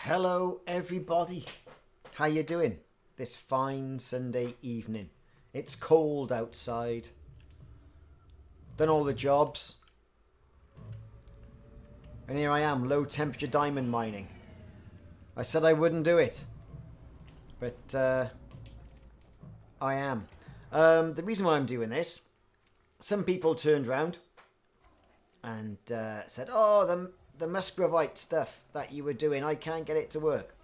Hello everybody, how you doing this fine Sunday evening? It's cold outside, done all the jobs, and here I am, low temperature diamond mining. I said I wouldn't do it, but I am. The reason why I'm doing this, some people turned around and said, oh, the Musgravite stuff that you were doing, I can't get it to work.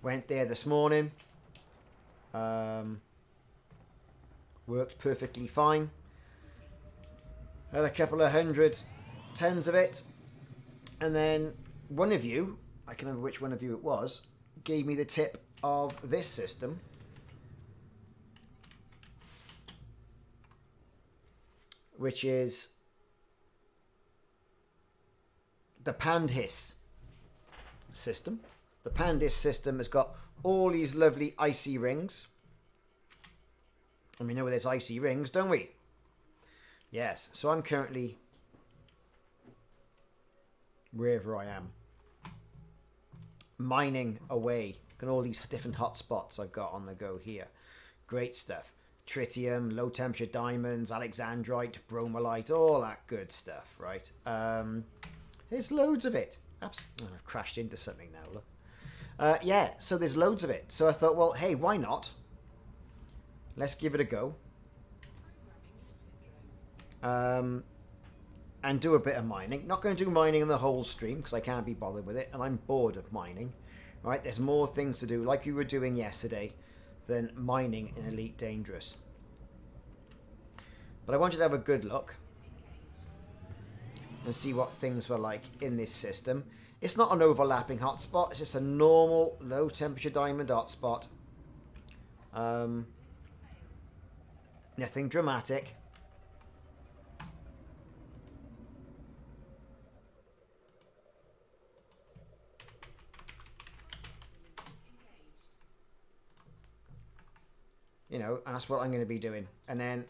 Went there this morning. Worked perfectly fine. Had a couple of 100 tons of it. And then one of you, I can remember which one of you it was, gave me the tip of this system. Which is the Pandhis system. The Pandhis system has got all these lovely icy rings. And we know there's icy rings, don't we? Yes. So I'm currently wherever I am, mining away. Look at all these different hotspots I've got on the go here. Great stuff. Tritium, low temperature diamonds, alexandrite, bromolite, all that good stuff, right? There's loads of it. I've crashed into something now, look. Yeah, so there's loads of it. So I thought, well, hey, why not? Let's give it a go. And do a bit of mining. Not going to do mining in the whole stream because I can't be bothered with it. And I'm bored of mining. Right, there's more things to do, like we were doing yesterday, than mining in Elite Dangerous. But I wanted to have a good look and see what things were like in this system. It's not an overlapping hotspot. It's just a normal low temperature diamond hotspot. Nothing dramatic. You know, and that's what I'm going to be doing. And then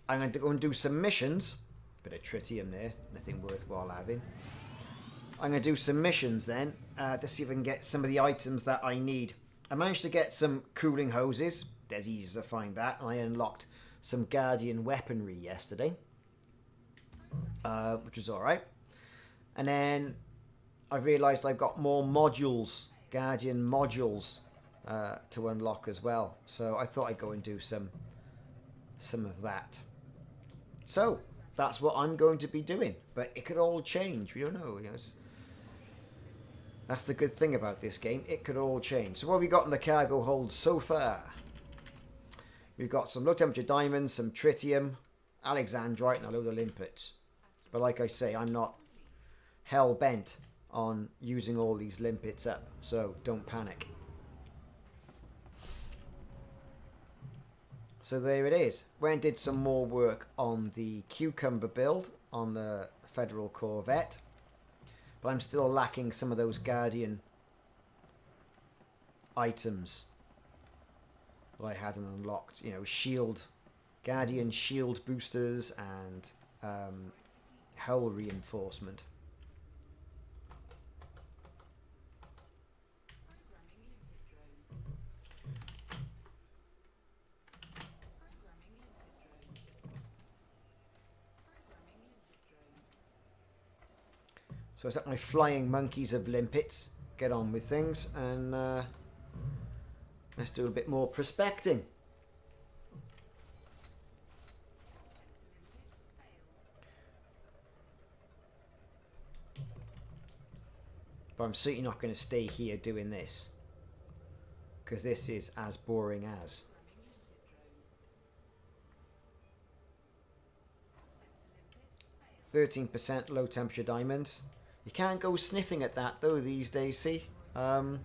I'm going to go and do some missions. Bit of tritium there, nothing worthwhile having. I'm going to do some missions then to see if I can get some of the items that I need. I managed to get some cooling hoses. Dead easy to find that. And I unlocked some Guardian weaponry yesterday, which was alright. And then I realised I've got more modules, Guardian modules, to unlock as well. So I thought I'd go and do some of that. So that's what I'm going to be doing, but it could all change. We don't know. You know, that's the good thing about this game. It could all change. So what have we got in the cargo hold so far? We've got some low temperature diamonds, some tritium, alexandrite, and a load of limpets. But like I say, I'm not hell bent on using all these limpets up, so don't panic. So there it is. Went and did some more work on the cucumber build on the Federal Corvette. But I'm still lacking some of those Guardian items that I hadn't unlocked. You know, shield, Guardian shield boosters and hull reinforcement. So it's like my flying monkeys of limpets. Get on with things and let's do a bit more prospecting. But I'm certainly not going to stay here doing this, because this is as boring as. %13% low temperature diamonds. You can't go sniffing at that though these days, see? Let's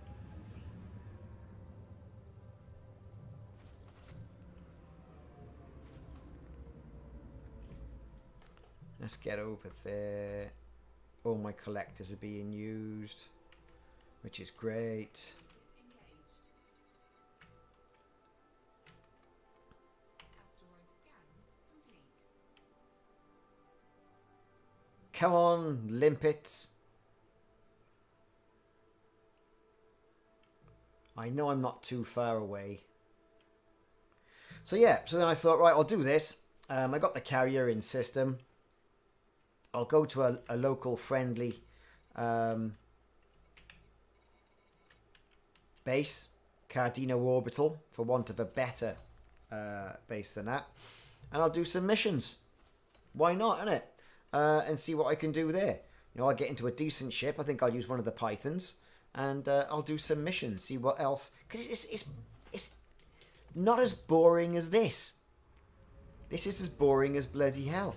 get over there. All my collectors are being used, which is great. Come on, limpets. I know I'm not too far away. So yeah, so then I thought, right, I'll do this. I got the carrier in system. I'll go to a local friendly base, Cardino Orbital, for want of a better base than that. And I'll do some missions. Why not, innit? And see what I can do there. You know, I'll get into a decent ship. I think I'll use one of the Pythons. And I'll do some missions, see what else. Because it's not as boring as this. This is as boring as bloody hell.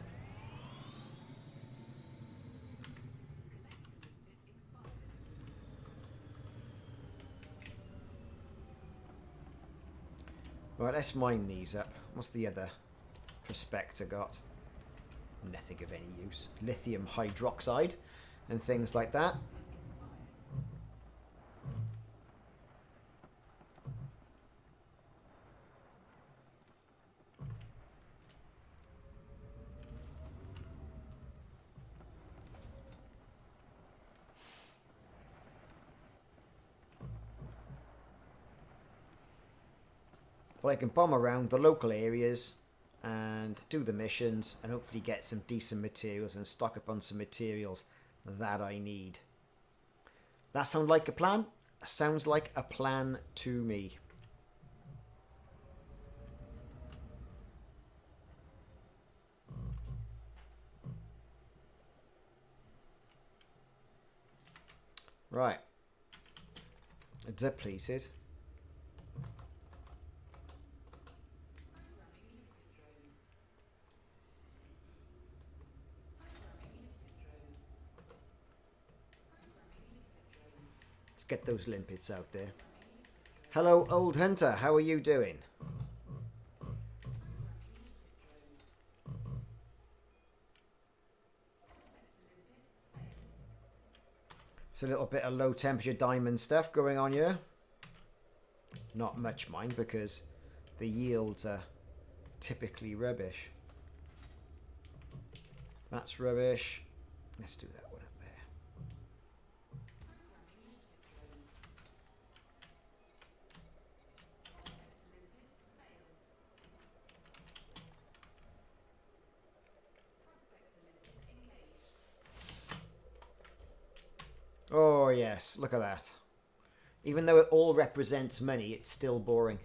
Right, let's mine these up. What's the other prospector got? Nothing of any use. Lithium hydroxide and things like that. Well, I can bomb around the local areas and do the missions and hopefully get some decent materials and stock up on some materials that I need. That sound like a plan? Sounds like a plan to me. Right. Depleted. Get those limpets out there. Hello, old hunter. How are you doing? It's a little bit of low temperature diamond stuff going on here. Not much, mind, because the yields are typically rubbish. That's rubbish. Let's do that one up there. Oh, yes. Look at that. Even though it all represents money, it's still boring.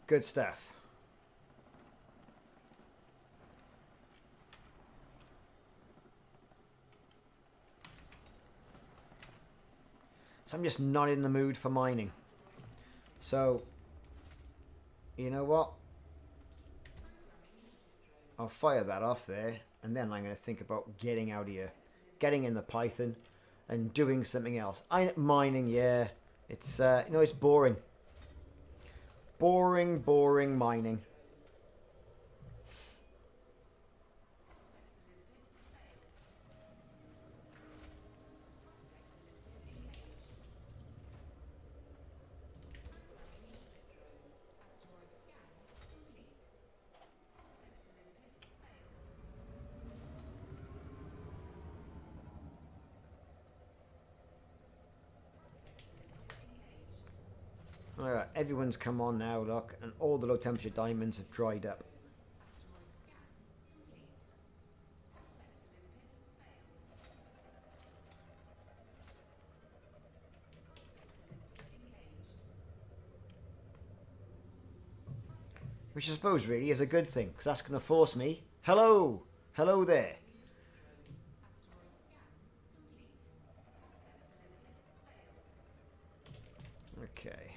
Good stuff. So I'm just not in the mood for mining. So, you know what? I'll fire that off there, and then I'm going to think about getting out of here. Getting in the Python and doing something else. Mining, yeah. It's, you know, it's boring. Boring, boring mining. Alright, everyone's come on now, look, and all the low temperature diamonds have dried up. Which I suppose really is a good thing, because that's going to force me... Hello! Hello there! Okay.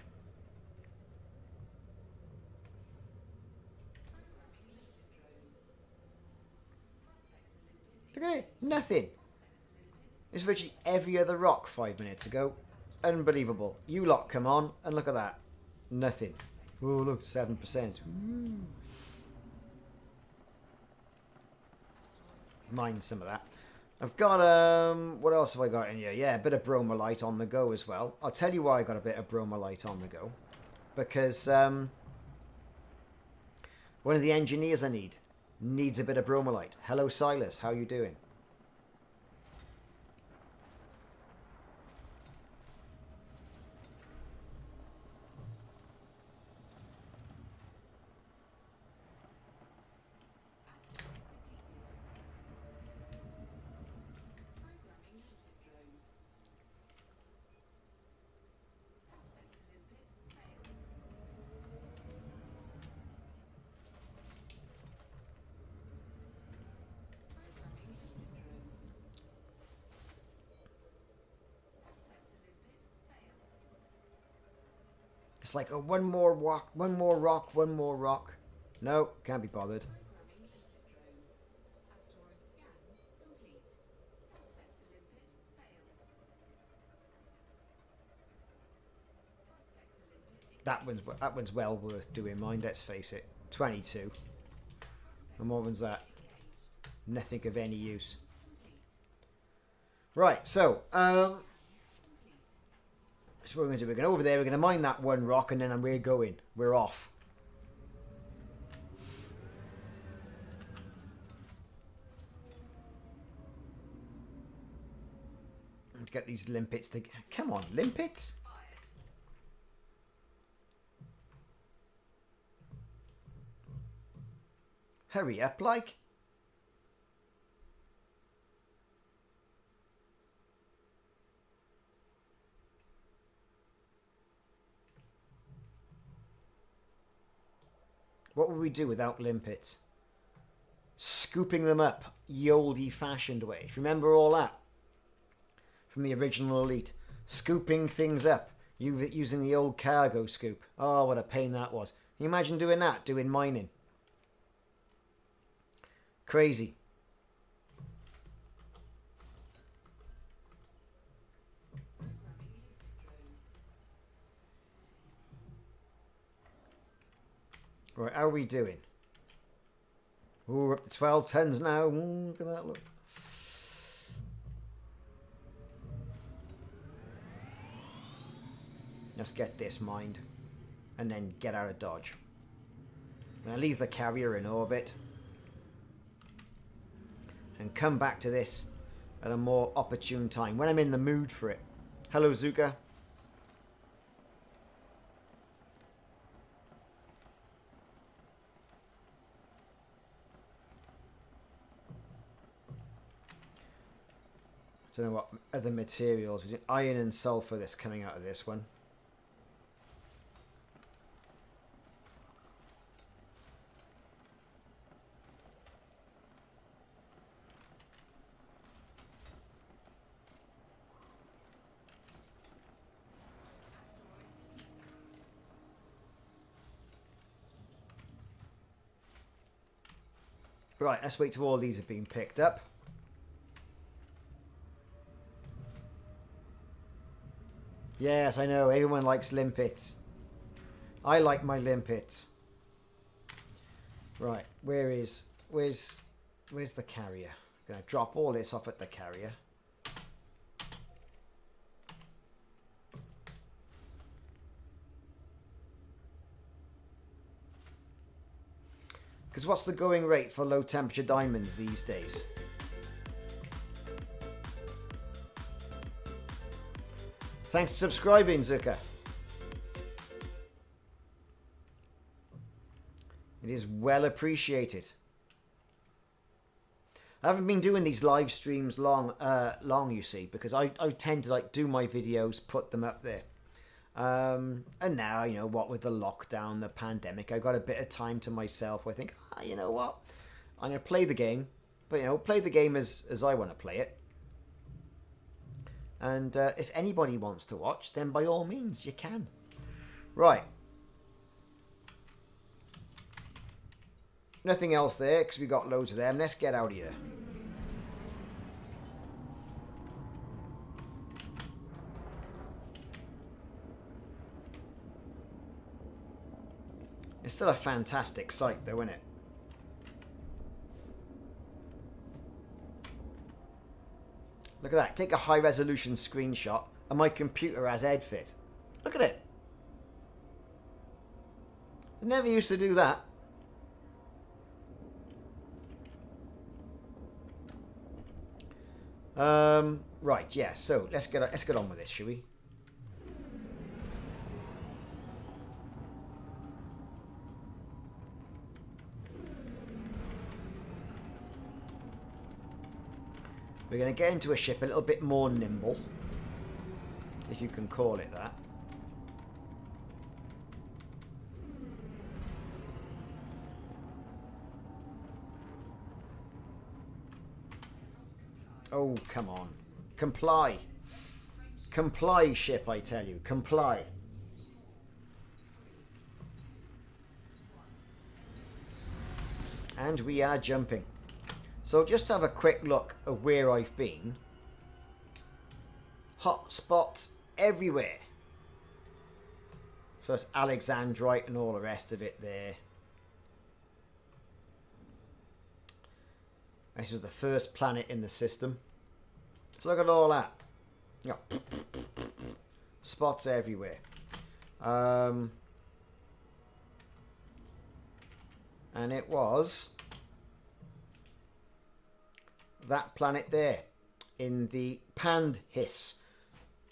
Look at it. Nothing. It's virtually every other rock 5 minutes ago. Unbelievable. You lot come on and look at that. Nothing. Oh, look, 7%. Ooh. Mind some of that. I've got, what else have I got in here? Yeah, a bit of bromolite on the go as well. I'll tell you why I got a bit of bromolite on the go. Because, one of the engineers I need needs a bit of bromolite. Hello, Silas. How you doing? It's like, oh, one more rock, one more rock, one more rock. No, can't be bothered. That one's well worth doing, mind, let's face it. 22. And what one's that? Nothing of any use. Right, so, so what we're going to do, we're going over there, we're going to mine that one rock, and then we're going. We're off. Let's get these limpets to... Come on, limpets? Hurry up, like. What would we do without limpets? Scooping them up, ye oldie-fashioned way. If you remember all that from the original Elite, scooping things up using the old cargo scoop. Oh, what a pain that was. Can you imagine doing that, doing mining? Crazy. Right, how are we doing? Ooh, we're up to 12 tons now. Ooh, look at that, look. Let's get this mined. And then get out of Dodge. I'm going to leave the carrier in orbit. And come back to this at a more opportune time. When I'm in the mood for it. Hello, Zuka. Don't know what other materials. Iron and sulfur that's coming out of this one. Right, let's wait till all these have been picked up. Yes, I know. Everyone likes limpets. I like my limpets. Right, where's the carrier? I'm gonna drop all this off at the carrier. Because what's the going rate for low temperature diamonds these days? Thanks for subscribing, Zuka. It is well appreciated. I haven't been doing these live streams long, you see, because I tend to like do my videos, put them up there. And now, you know, what with the lockdown, the pandemic, I got a bit of time to myself. I think, you know what, I'm gonna play the game, but you know, play the game as I want to play it. And if anybody wants to watch, then by all means, you can. Right. Nothing else there, because we got loads of them. Let's get out of here. It's still a fantastic sight, though, isn't it? Look at that. Take a high-resolution screenshot, and my computer has EdFit. Look at it. I never used to do that. Right, yeah. So let's get on with this, shall we? We're going to get into a ship a little bit more nimble, if you can call it that. Oh, come on. Comply. Comply, ship, I tell you. Comply. And we are jumping. So just have a quick look at where I've been. Hot spots everywhere. So it's Alexandrite and all the rest of it there. This is the first planet in the system. So look at all that. You know, spots everywhere. And it was that planet there in the Pandhis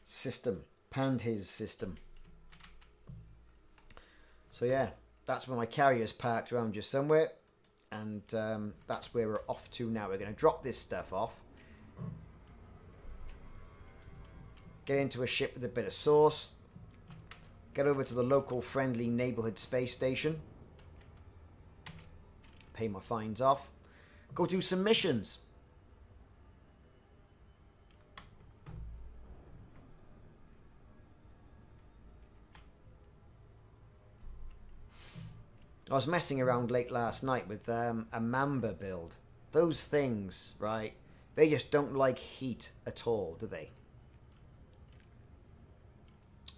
system. Pandhis system. So yeah, that's where my carrier's parked around just somewhere. And that's where we're off to now. We're going to drop this stuff off. Get into a ship with a bit of sauce. Get over to the local friendly neighborhood space station. Pay my fines off. Go do some missions. I was messing around late last night with a Mamba build. Those things, right? They just don't like heat at all, do they?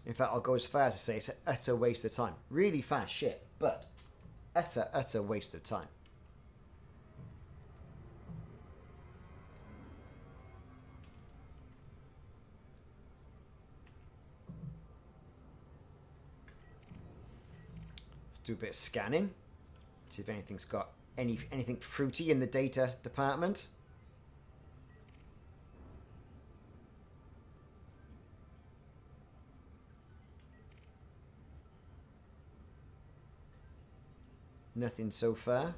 In fact, I'll go as far as to say it's an utter waste of time. Really fast shit, but utter waste of time. Do a bit of scanning, see if anything's got anything fruity in the data department. Nothing so far.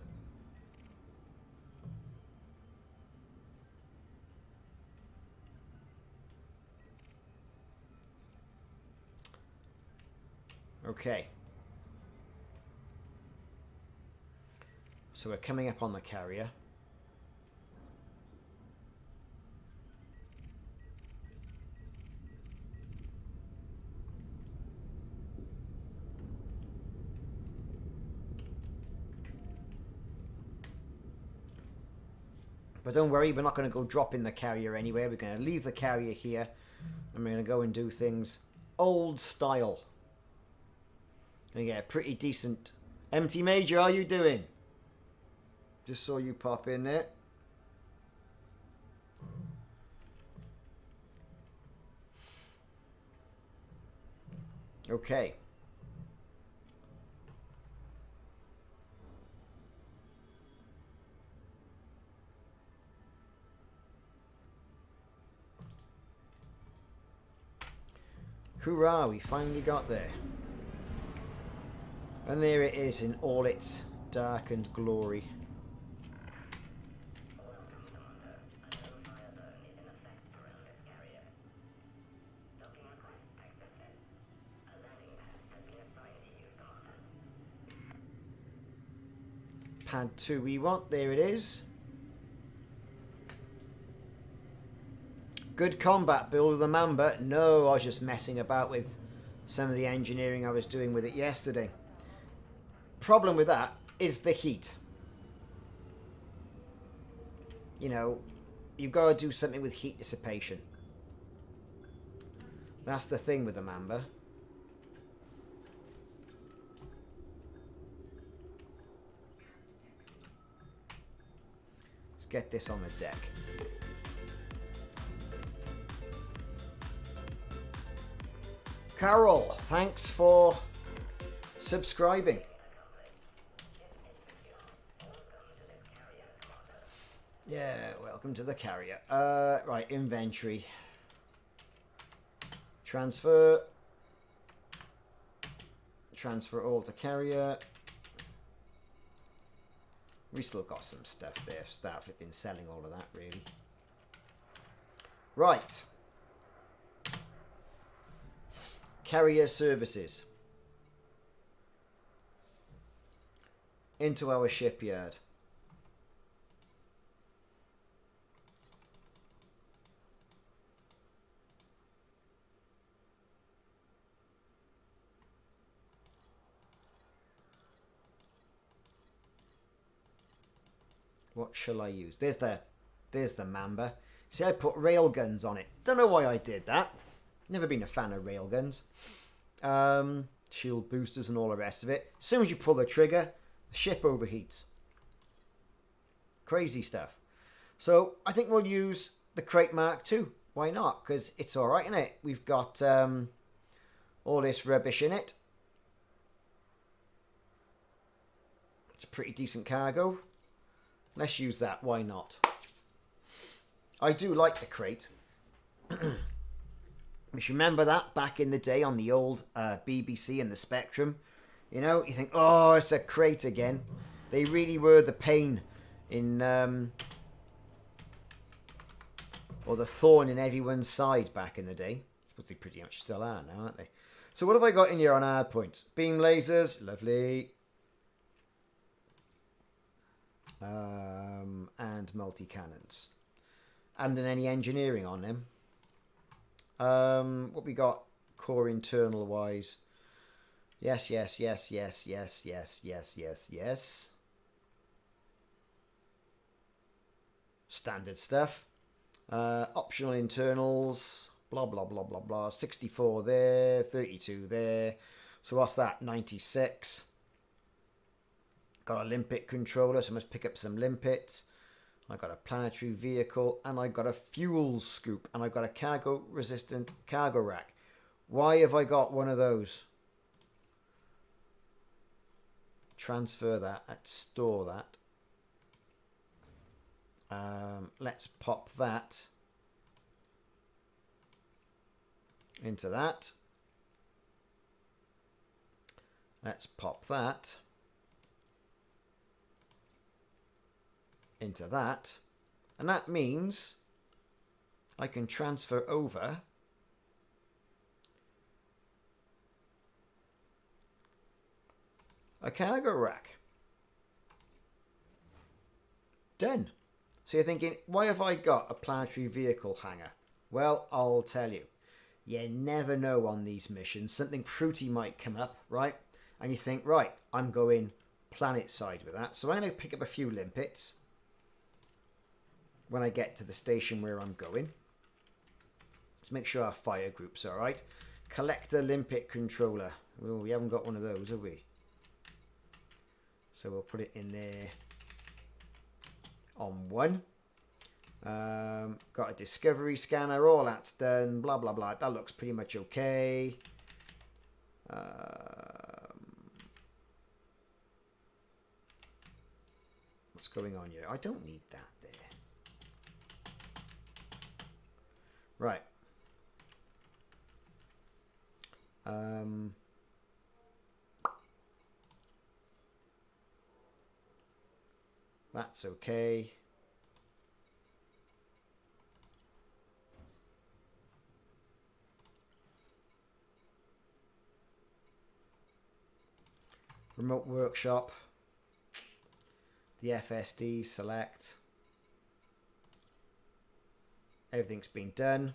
Okay. So we're coming up on the carrier. But don't worry, we're not going to go drop in the carrier anywhere. We're going to leave the carrier here. And we're going to go and do things old style. And get a pretty decent... Empty Major, how are you doing? Just saw you pop in there. Okay. Hurrah, we finally got there. And there it is in all its darkened glory. Pad 2 we want, there it is. Good combat build of the Mamba. No, I was just messing about with some of the engineering I was doing with it yesterday. Problem with that is the heat. You know, you've got to do something with heat dissipation. That's the thing with the Mamba. get this on the deck. Carol, thanks for subscribing. Yeah, welcome to the carrier. Right, inventory. Transfer all to carrier. We still got some stuff there. Staff have been selling all of that, really. Right. Carrier services. Into our shipyard. What shall I use? There's the Mamba. See, I put railguns on it. Don't know why I did that. Never been a fan of railguns. Shield boosters and all the rest of it. As soon as you pull the trigger, the ship overheats. Crazy stuff. So I think we'll use the Crate Mark II. Why not? Because it's alright, isn't it? We've got all this rubbish in it. It's a pretty decent cargo. Let's use that. Why not? I do like the crate. If you remember that back in the day on the old BBC and the Spectrum, you know, you think, oh, it's a crate again. They really were the pain in, or the thorn in everyone's side back in the day. But they pretty much still are now, aren't they? So what have I got in here on hard points? Beam lasers, lovely. And multi-cannons. Haven't done any engineering on them. What we got core internal wise? Yes. Standard stuff. Optional internals. Blah, blah, blah, blah, blah. 64 there. 32 there. So what's that? 96. Got a limpet controller, so I must pick up some limpets. I got a planetary vehicle, and I got a fuel scoop, and I got a cargo resistant cargo rack. Why have I got one of those? Transfer that and store that. Let's pop that into that. Let's pop that into that, and that means I can transfer over a cargo rack. Done. So you're thinking, why have I got a planetary vehicle hangar? Well, I'll tell you. You never know on these missions. Something fruity might come up, right? And you think, right, I'm going planet side with that. So I'm going to pick up a few limpets when I get to the station where I'm going. Let's make sure our fire group's alright. Collector limpet controller. Well, we haven't got one of those, have we? So we'll put it in there on one. Got a discovery scanner. All that's done. Blah, blah, blah. That looks pretty much okay. What's going on here? I don't need that there. Right. That's okay. Remote workshop. The FSD, select. Everything's been done.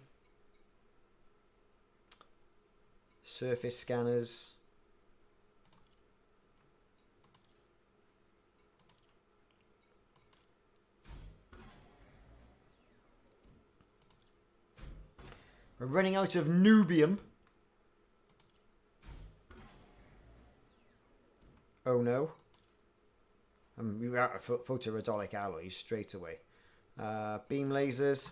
Surface scanners. We're running out of nubium. Oh no. We were out of photoradolic alloys straight away. Beam lasers.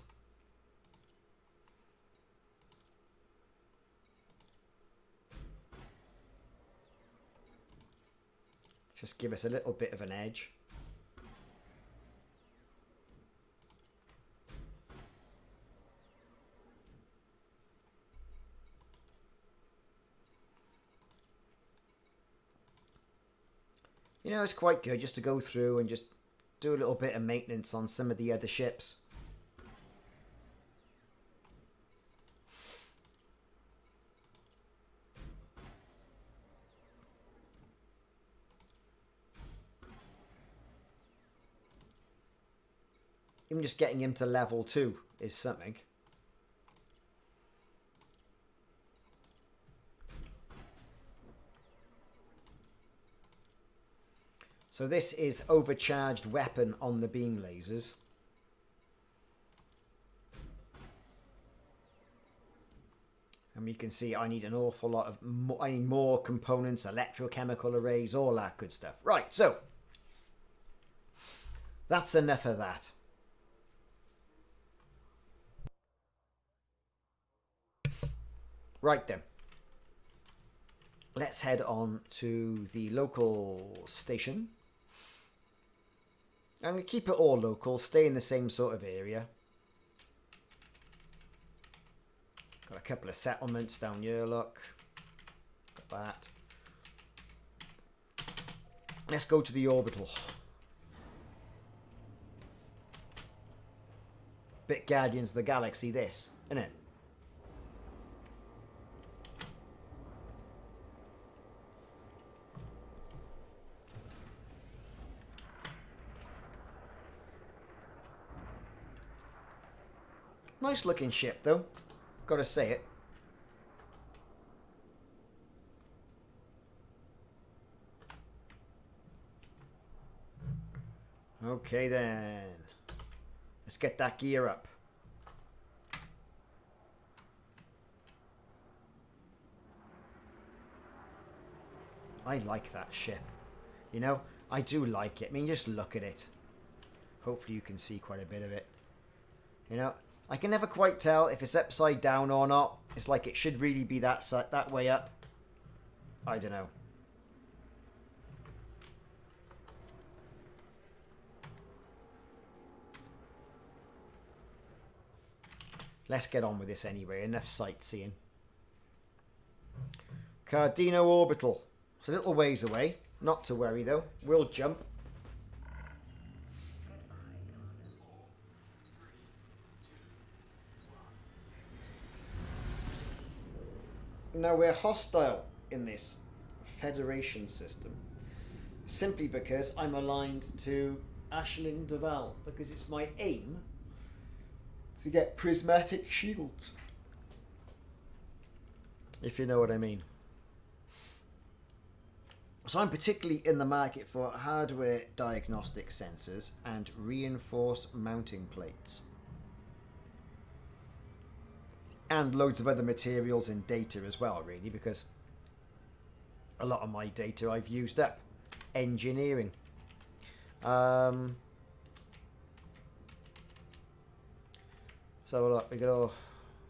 Just give us a little bit of an edge. You know, it's quite good just to go through and just do a little bit of maintenance on some of the other ships. Even just getting him to level 2 is something. So this is overcharged weapon on the beam lasers. And you can see I need an awful lot of I need more components, electrochemical arrays, all that good stuff. Right, so that's enough of that. Right then. Let's head on to the local station. I'm going to keep it all local, stay in the same sort of area. Got a couple of settlements down here, look. Got that. Let's go to the orbital. Bit Guardians of the Galaxy this, isn't it? Nice looking ship though, gotta say it. Okay then, let's get that gear up. I like that ship, you know, I do like it. I mean, just look at it. Hopefully you can see quite a bit of it, you know. I can never quite tell if it's upside down or not. It's like it should really be that way up. I don't know. Let's get on with this anyway. Enough sightseeing. Cardino Orbital. It's a little ways away. Not to worry though. We'll jump. Now we're hostile in this Federation system simply because I'm aligned to Ashling Duval, because it's my aim to get prismatic shields, if you know what I mean. So I'm particularly in the market for hardware diagnostic sensors and reinforced mounting plates. And loads of other materials and data as well, really, because a lot of my data I've used up. Engineering. So look, we got all...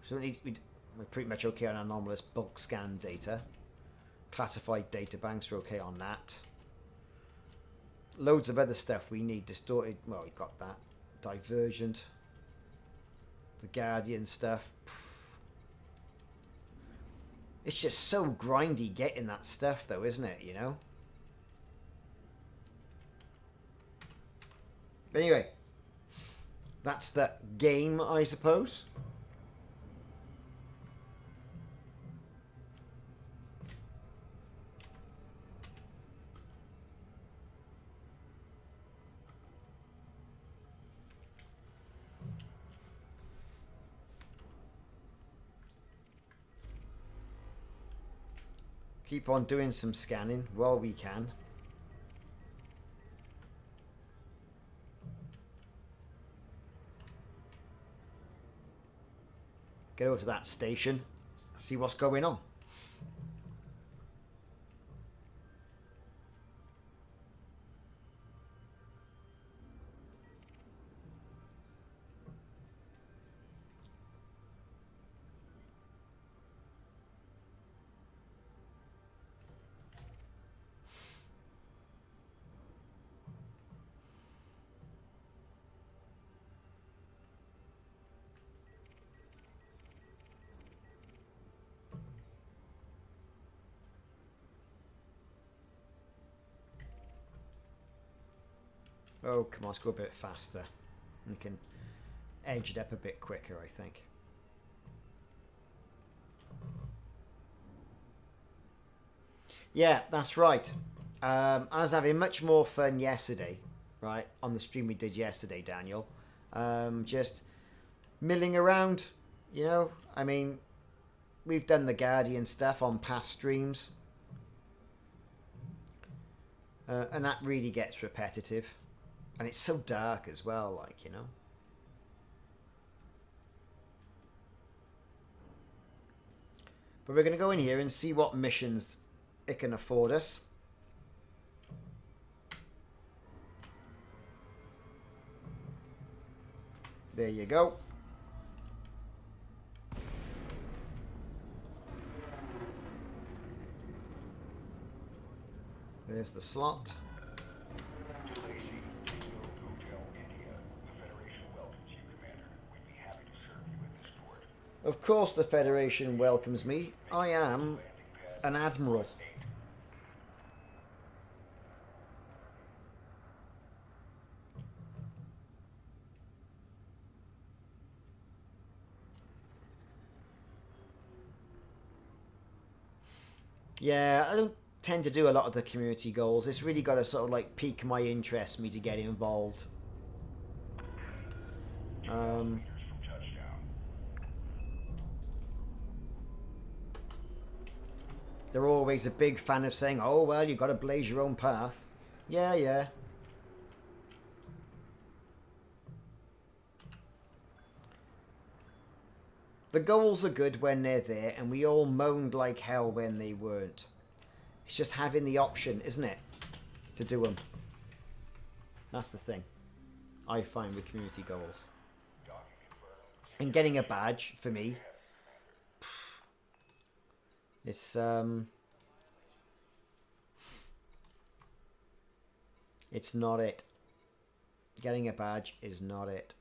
So we're pretty much okay on anomalous bulk scan data. Classified data banks, we're okay on that. Loads of other stuff we need. Distorted... Well, we've got that. Divergent. The Guardian stuff. It's just so grindy getting that stuff though, isn't it, you know? But anyway, that's the game, I suppose. Keep on doing some scanning while we can. Get over to that station, see what's going on. Oh, come on, let's go a bit faster. We can edge it up a bit quicker, I think. Yeah, that's right. I was having much more fun yesterday, right, on the stream we did yesterday, Daniel. Just milling around, you know. I mean, we've done the Guardian stuff on past streams. And that really gets repetitive. And it's so dark as well, like, you know. But we're going to go in here and see what missions it can afford us. There you go. There's the slot. Of course the Federation welcomes me. I am an admiral. Yeah, I don't tend to do a lot of the community goals. It's really got to sort of like pique my interest, me to get involved. They're always a big fan of saying, oh, well, you've got to blaze your own path. Yeah, yeah. The goals are good when they're there, and we all moaned like hell when they weren't. It's just having the option, isn't it, to do them. That's the thing I find with community goals. And getting a badge, for me, it's not it. Getting a badge is not it.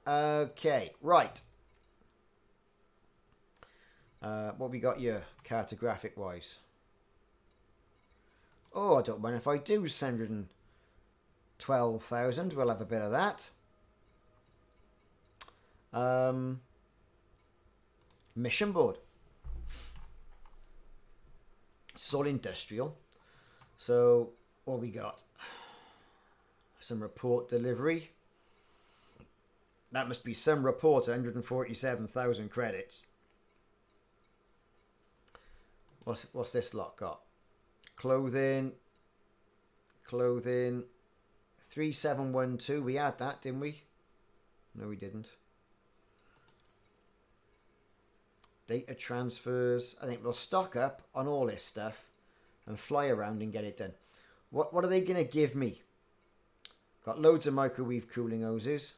Okay, right. What we got here, cartographic wise? Oh, I don't mind if I do 612,000. We'll have a bit of that. Mission board. It's all industrial. So what we got? Some report delivery. That must be some report. 147,000 credits. What's this lot got? Clothing. 3712. We had that, didn't we? No, we didn't. Data transfers. I think we'll stock up on all this stuff and fly around and get it done. What are they going to give me? Got loads of microwave cooling hoses.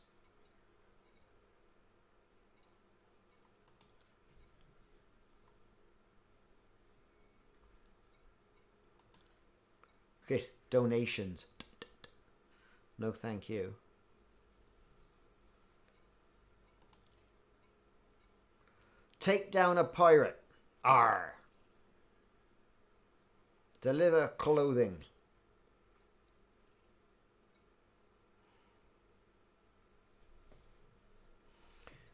Okay, donations. No, thank you. Take down a pirate. Arr. Deliver clothing.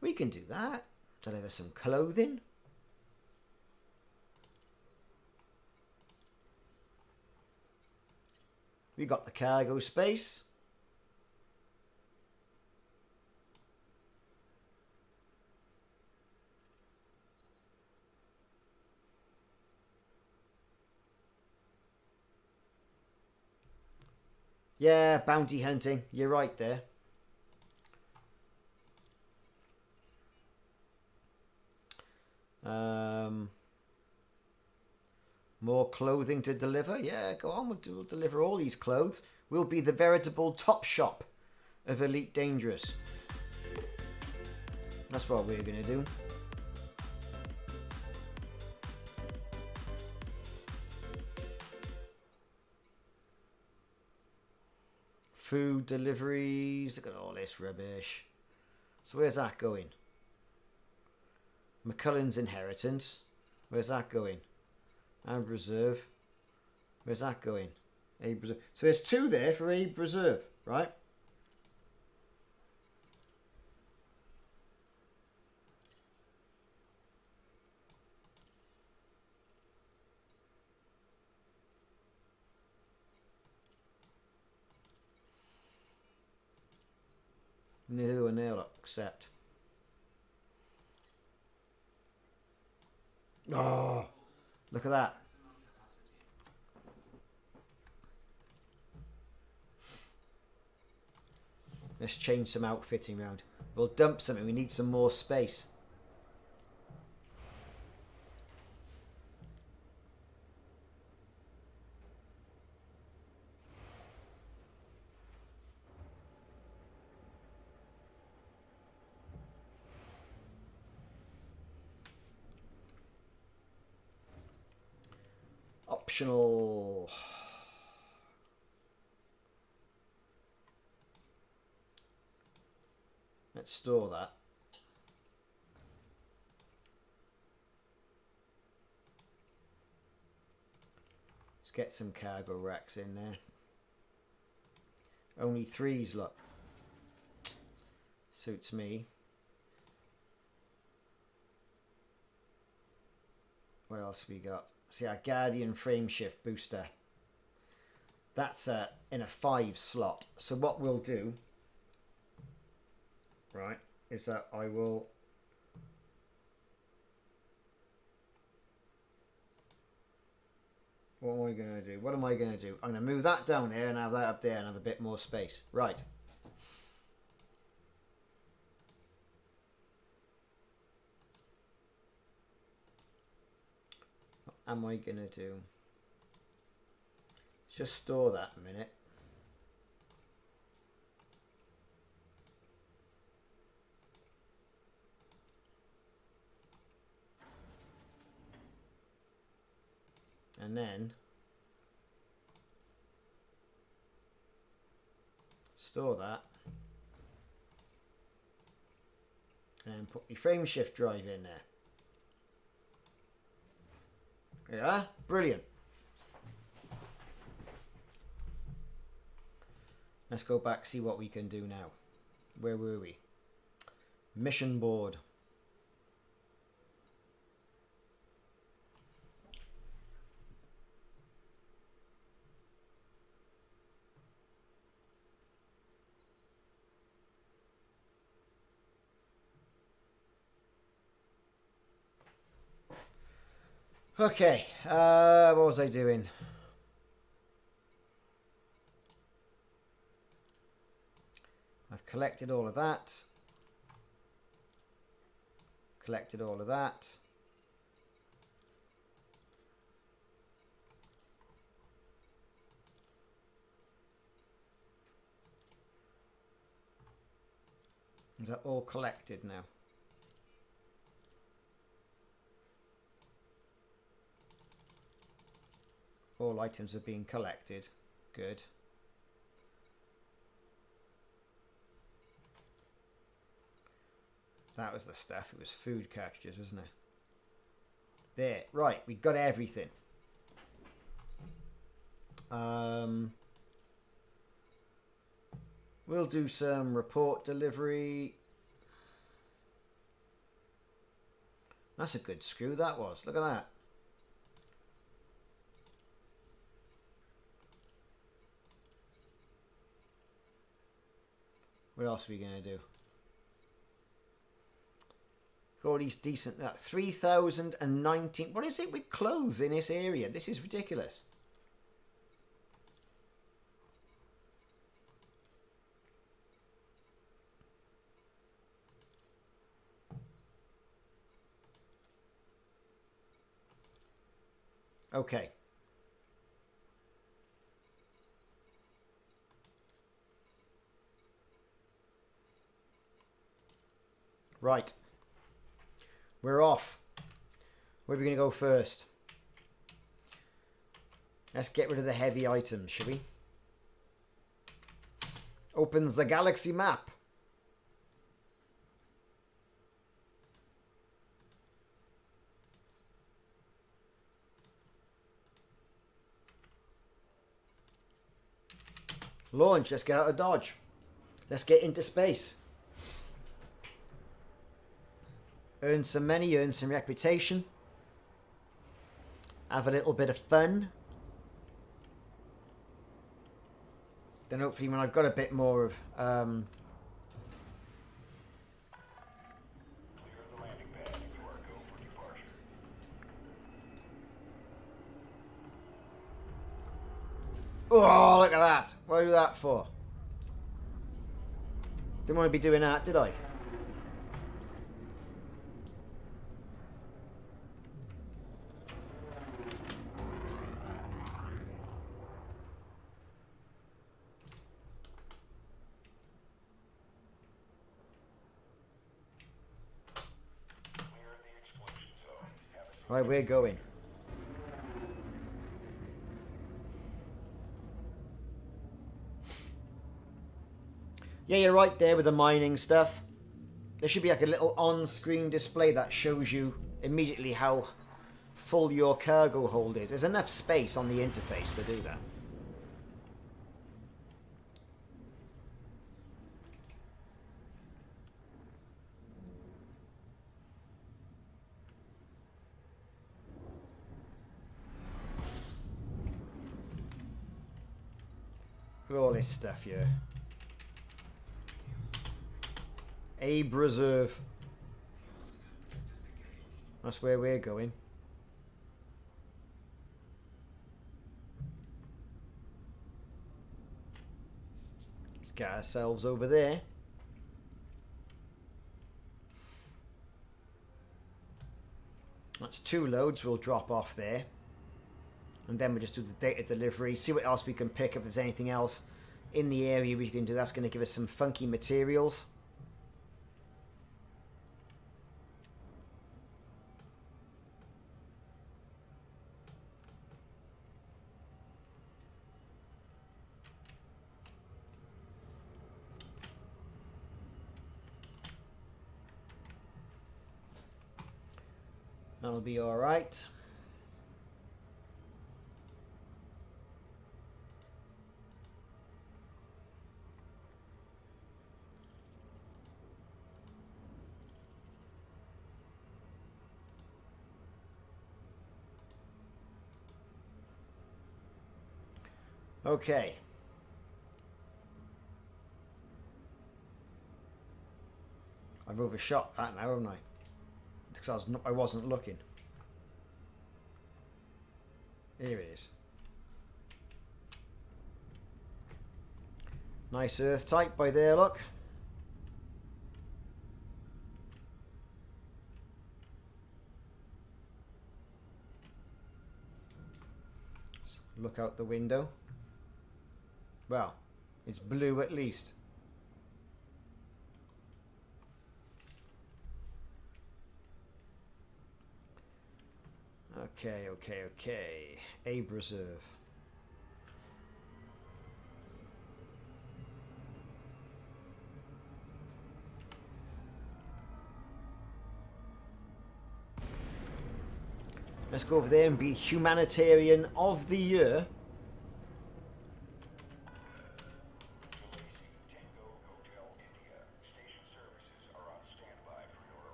We can do that. Deliver some clothing. We got the cargo space. Yeah, bounty hunting. You're right there. More clothing to deliver. Yeah, go on. We'll deliver all these clothes. We'll be the veritable top shop of Elite Dangerous. That's what we're going to do. Food deliveries. Look at all this rubbish. So where's that going? McCullen's Inheritance. Where's that going? And Reserve. Where's that going? Abe Reserve. So there's 2 there for Abe Reserve, right? No, and they'll accept. Oh, look at that. Let's change some outfitting around. We'll dump something. We need some more space. Optional. Let's store that. Let's get some cargo racks in there. Only 3s, look. Suits me. What else we got? See, our Guardian frameshift booster. That's in a 5 slot. So what we'll do, right, is that I will... What am I going to do? What am I going to do? I'm going to move that down here and have that up there and have a bit more space. Right. What am I going to do? Let's just store that a minute. And then store that and put the frame shift drive in there. Yeah, brilliant. Let's go back, see what we can do now. Where were we? Mission board. Okay, what was I doing? I've collected all of that. Collected all of that. Is that all collected now? All items are being collected. Good. That was the stuff. It was food cartridges, wasn't it? There. Right. We got everything. We'll do some report delivery. That's a good screw, that was. Look at that. What else are we going to do? Got all these decent... 3,019... What is it with clothes in this area? This is ridiculous. Okay. Right. We're off. Where are we going to go first? Let's get rid of the heavy items, shall we? Opens the galaxy map. Launch. Let's get out of Dodge. Let's get into space. Earn some money, earn some reputation. Have a little bit of fun. Then hopefully when I've got a bit more of... Oh, look at that. What did I do that for? Didn't want to be doing that, did I? Right, we're going. Yeah, you're right there with the mining stuff. There should be like a little on-screen display that shows you immediately how full your cargo hold is. There's enough space on the interface to do that. Look at all this stuff here. Abe Reserve. That's where we're going. Let's get ourselves over there. That's 2 loads. We'll drop off there. And then we'll just do the data delivery. See what else we can pick. If there's anything else in the area we can do. That's going to give us some funky materials. That'll be all right. Okay. I've overshot that now, haven't I? Because I wasn't looking. Here it is. Nice Earth type by there, look. Look out the window. Well, it's blue at least. Okay. Abe Reserve. Let's go over there and be humanitarian of the year.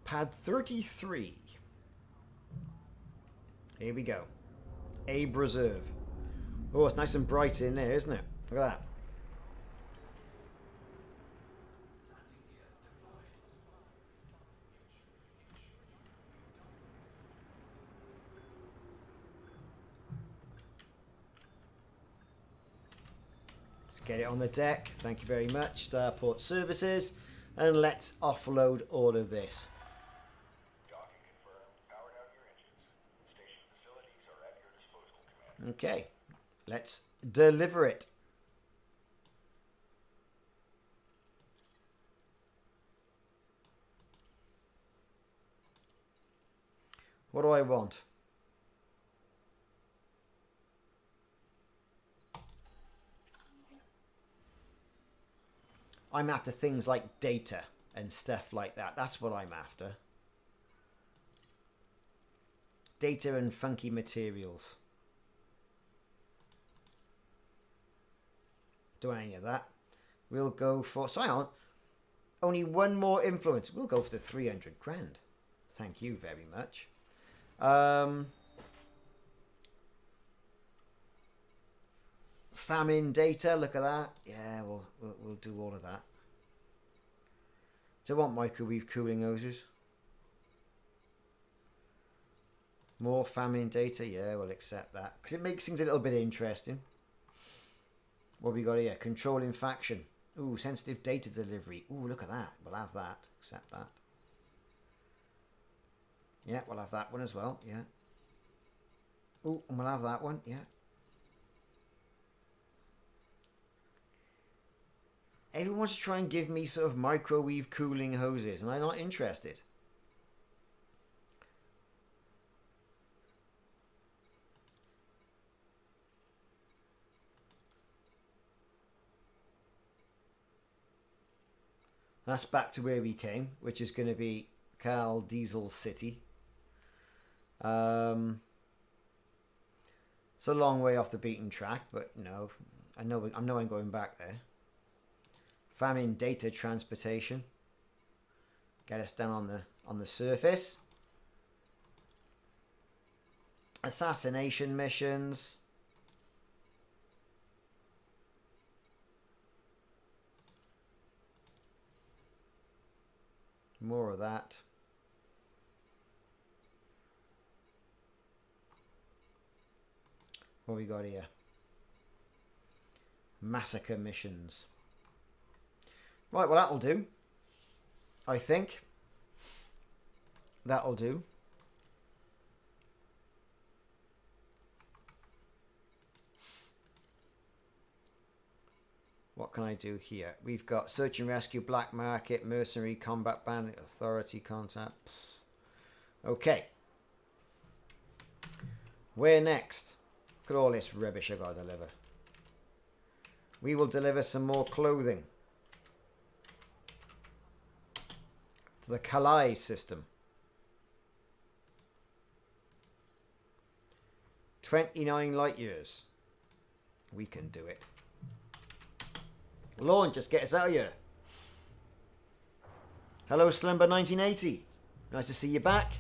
Pad 33. Here we go. Abe Reserve. Oh, it's nice and bright in there, isn't it? Look at that. Let's get it on the deck. Thank you very much, Starport Services. And let's offload all of this. Okay, let's deliver it. What do I want? I'm after things like data and stuff like that. That's what I'm after. Data and funky materials. Don't want any of that. We'll go for... So hang on. Only one more influence. We'll go for the 300 grand. Thank you very much. Famine data. Look at that. Yeah, we'll do all of that. Do I want microwave cooling hoses? More famine data. Yeah, we'll accept that. Because it makes things a little bit interesting. What have we got here? Controlling faction. Ooh, sensitive data delivery. Ooh, look at that. We'll have that. Accept that. Yeah, we'll have that one as well. Yeah. Ooh, and we'll have that one. Yeah. Everyone wants to try and give me sort of microwave cooling hoses, and I'm not interested. That's back to where we came, which is going to be Carl Diesel City. It's a long way off the beaten track, but no, I know I'm going back there. Famine data transportation. Get us down on the surface. Assassination missions. More of that. What we got here? Massacre missions. Right, well that'll do. I think. That'll do. What can I do here? We've got search and rescue, black market, mercenary, combat bandit, authority contact. Okay. Where next? Look at all this rubbish I've got to deliver. We will deliver some more clothing. To the Calais system. 29 light years. We can do it. Launch, just get us out of here. Hello, Slimber 1980. Nice to see you back.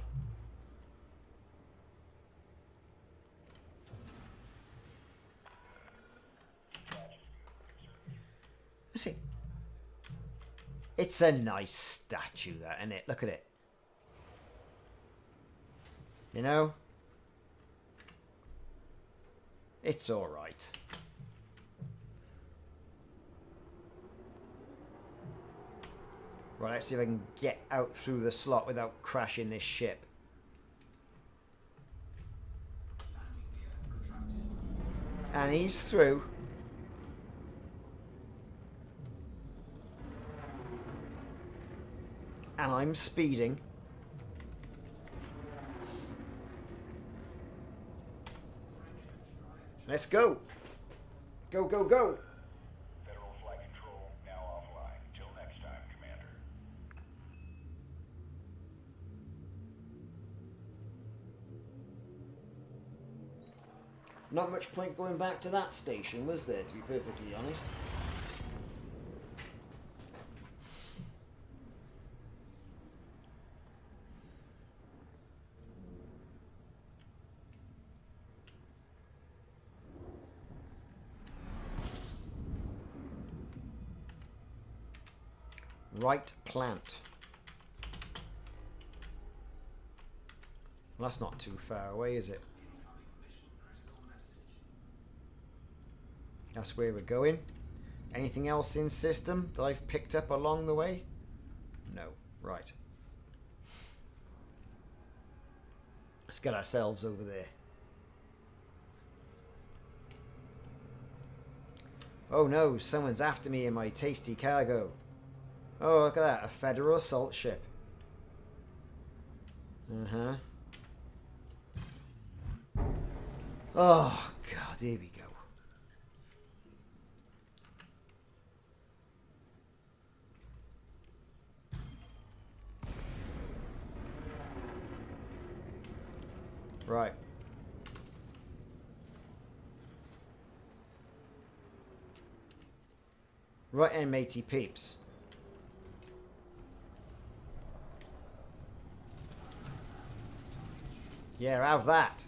Let's see. It's a nice statue, that, isn't it? Look at it. You know? It's all right. Right, let's see if I can get out through the slot without crashing this ship. And he's through. And I'm speeding. Let's go. Go, go, go. Federal flight control now offline. Till next time, Commander. Not much point going back to that station, was there, to be perfectly honest? Right plant. Well, that's not too far away, is it? That's where we're going. Anything else in system that I've picked up along the way? No. Right. Let's get ourselves over there. Oh no, someone's after me in my tasty cargo. Oh, look at that. A federal assault ship. Uh-huh. Oh, God. Here we go. Right. Right, and matey peeps. Yeah, have that.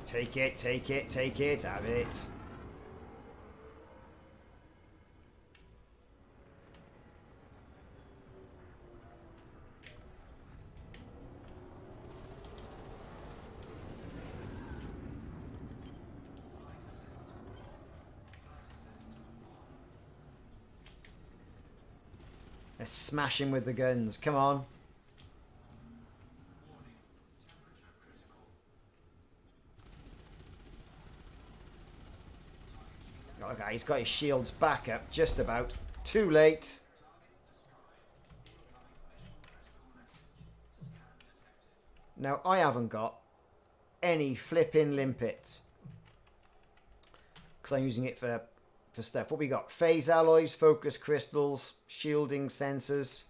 Take it, take it, take it, have it. Let's smash him with the guns. Come on. Okay, he's got his shields back up just about. Too late. Now, I haven't got any flipping limpets. Because I'm using it for stuff. What we got? Phase alloys, focus crystals, shielding sensors.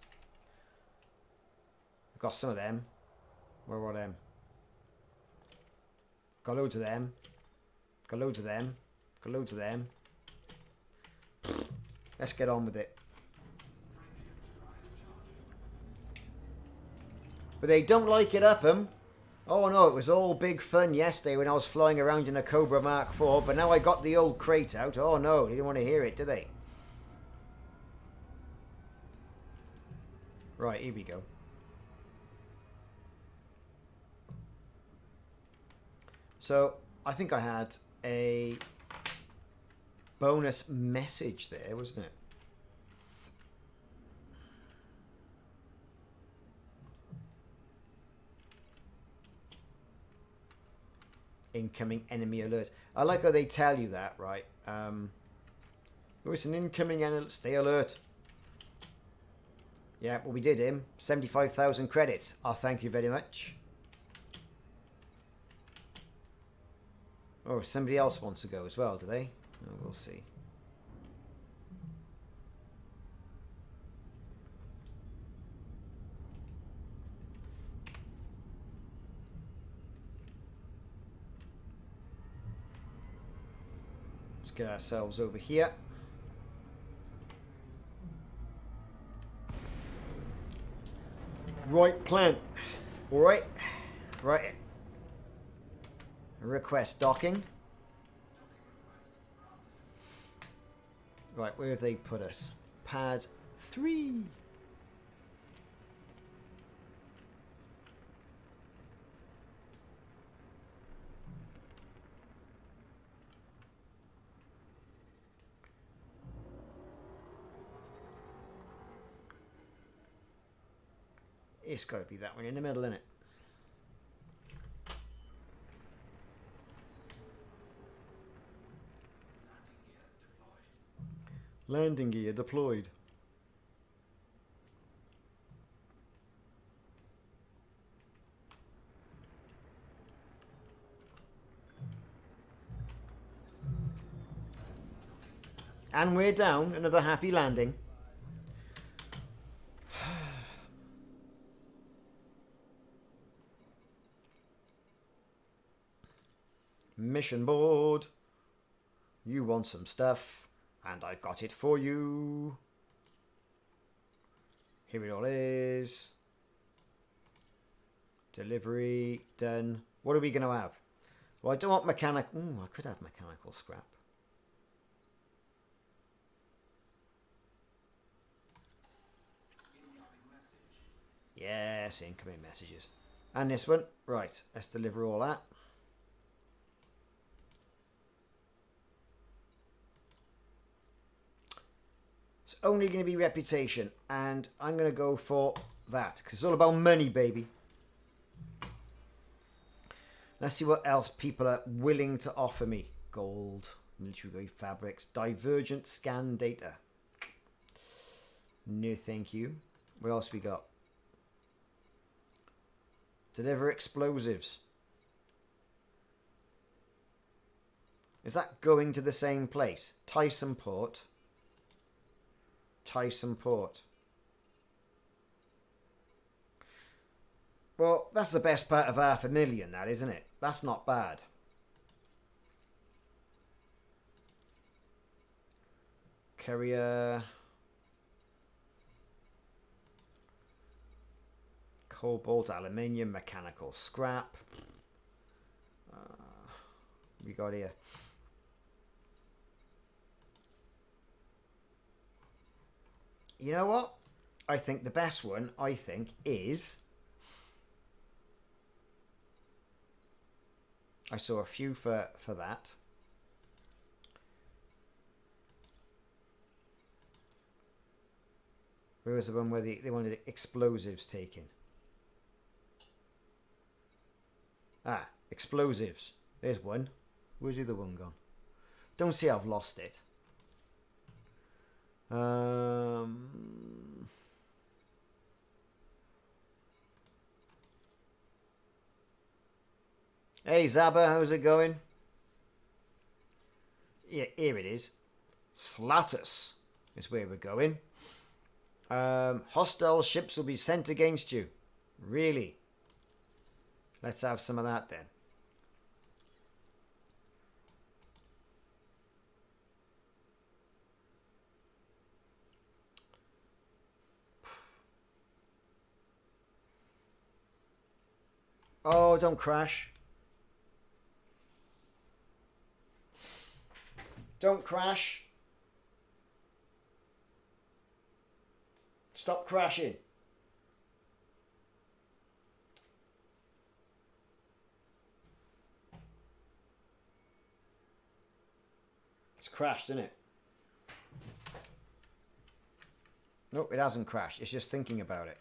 I've got some of them. Where are them? Got loads of them. Got loads of them. Got loads of them. Let's get on with it. But they don't like it up 'em. Oh no, it was all big fun yesterday when I was flying around in a Cobra Mark IV, but now I got the old crate out. Oh no, they didn't want to hear it, do they? Right, here we go. So, I think I had a bonus message there, wasn't it? Incoming enemy alert. I like how they tell you that, right? Oh, it's an incoming enemy. Stay alert. Yeah, well, we did him. 75,000 credits. Oh, thank you very much. Oh, somebody else wants to go as well, do they? Oh, we'll see. Let's get ourselves over here. Right plan. Alright. Right. Request docking. Right, where have they put us? Pad 3. It's got to be that one in the middle, isn't it? Landing gear deployed. And we're down. Another happy landing. Mission board. You want some stuff, and I've got it for you. Here it all is. Delivery done. What are we going to have? Well, I don't want mechanical. Ooh, I could have mechanical scrap. Yes, incoming messages. And this one. Right, let's deliver all that. It's only going to be reputation, and I'm going to go for that, because it's all about money, baby. Let's see what else people are willing to offer me. Gold, military grade fabrics, divergent scan data. No, thank you. What else we got? Deliver explosives. Is that going to the same place? Tyson Port. Tyson Port. Well, that's the best part of 500,000, that, isn't it? That's not bad. Carrier. Cobalt, aluminium, mechanical scrap. We got here. You know what? I think the best one, is... I saw a few for that. Where was the one where they wanted explosives taken? Ah, explosives. There's one. Where's the other one gone? Don't see I've lost it. Hey Zaba, how's it going? Yeah, here it is. Slatus is where we're going. Hostile ships will be sent against you. Really? Let's have some of that then. Oh, don't crash. Don't crash. Stop crashing. It's crashed, isn't it? Nope, it hasn't crashed. It's just thinking about it.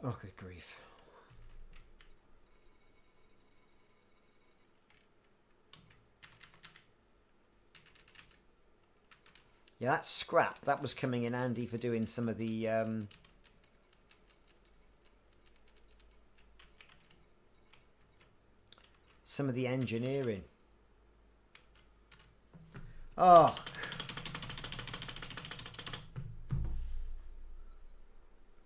Oh, good grief. Yeah, that scrap, that was coming in handy for doing some of the... some of the engineering. Oh.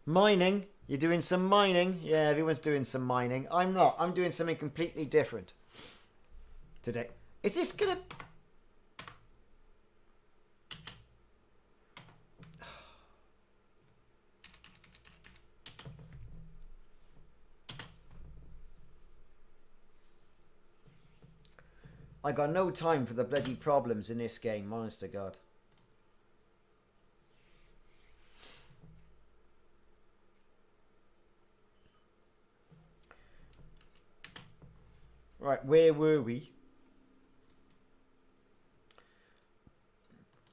Mining. You're doing some mining? Yeah, everyone's doing some mining. I'm not. I'm doing something completely different today. Is this gonna... I got no time for the bloody problems in this game, honest to God. Right, where were we?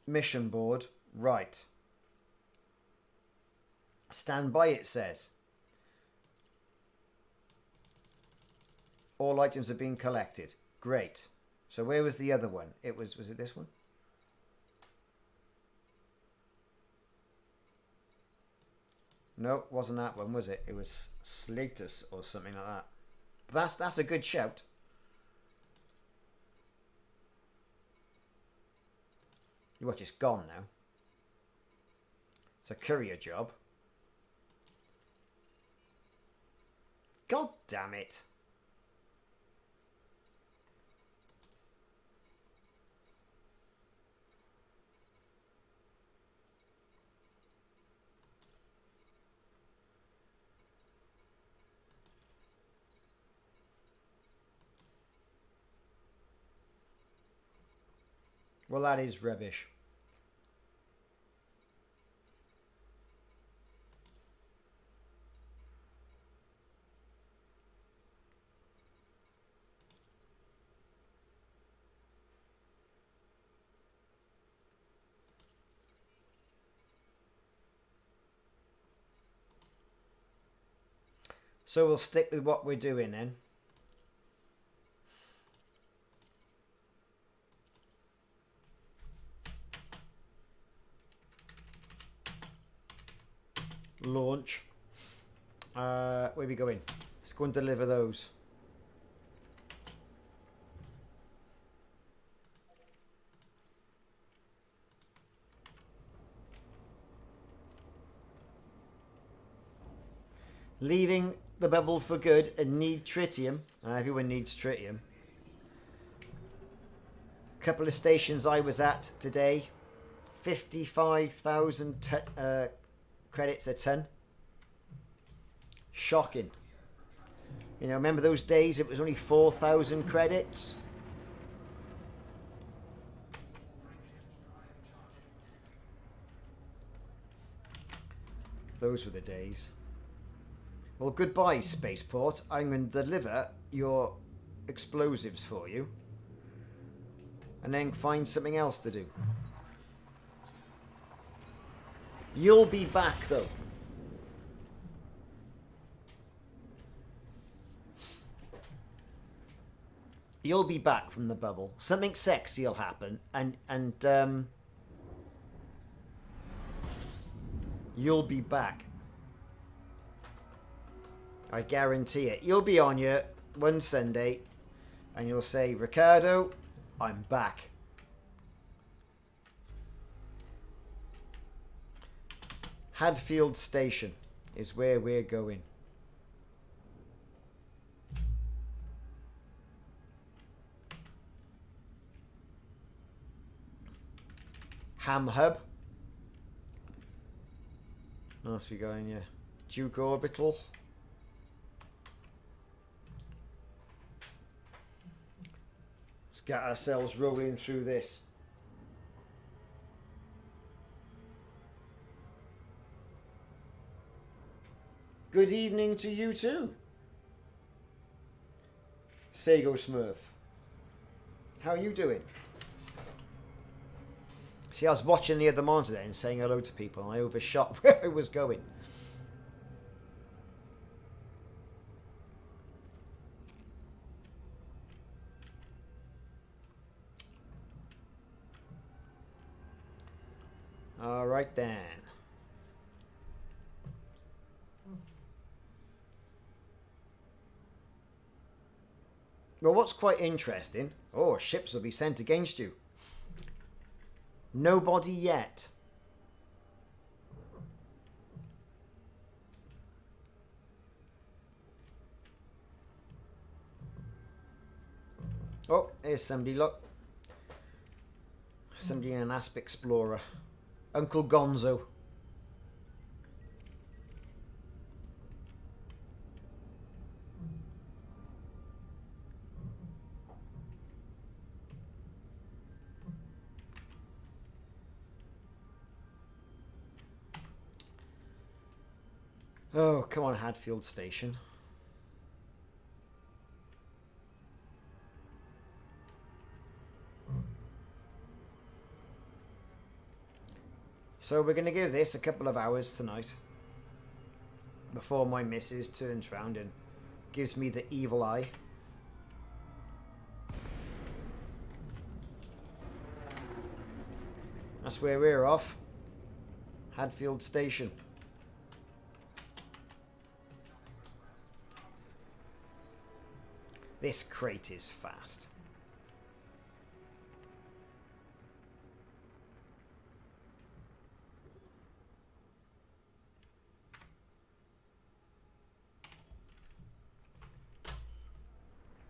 Mission board. Right. Stand by, it says. All items have been collected. Great. So where was the other one? Was it this one? No, wasn't that one, was it? It was Slatus or something like that. But that's a good shout. You watch, it's gone now. It's a courier job. God damn it. Well, that is rubbish. So we'll stick with what we're doing then. Launch. Where are we going? Let's go and deliver those. Leaving the bubble for good and need tritium. Everyone needs tritium. Couple of stations I was at today. 55,000 credits a ton. Shocking. You know, remember those days it was only 4,000 credits? Those were the days. Well, goodbye, Spaceport. I'm going to deliver your explosives for you. And then find something else to do. You'll be back, though. You'll be back from the bubble. Something sexy will happen. And you'll be back. I guarantee it. You'll be on here one Sunday and you'll say, Ricardo, I'm back. Hadfield Station is where we're going. Ham Hub. What else we got in here? Duke Orbital. Let's get ourselves rolling through this. Good evening to you too. Sago Smurf. How are you doing? See, I was watching the other monitor and saying hello to people and I overshot where I was going. All right then. Well, what's quite interesting, ships will be sent against you. Nobody yet. Oh, here's somebody, look. Somebody in an Asp Explorer. Uncle Gonzo. Oh, come on, Hadfield Station. So we're going to give this a couple of hours tonight before my missus turns round and gives me the evil eye. That's where we're off. Hadfield Station. This crate is fast.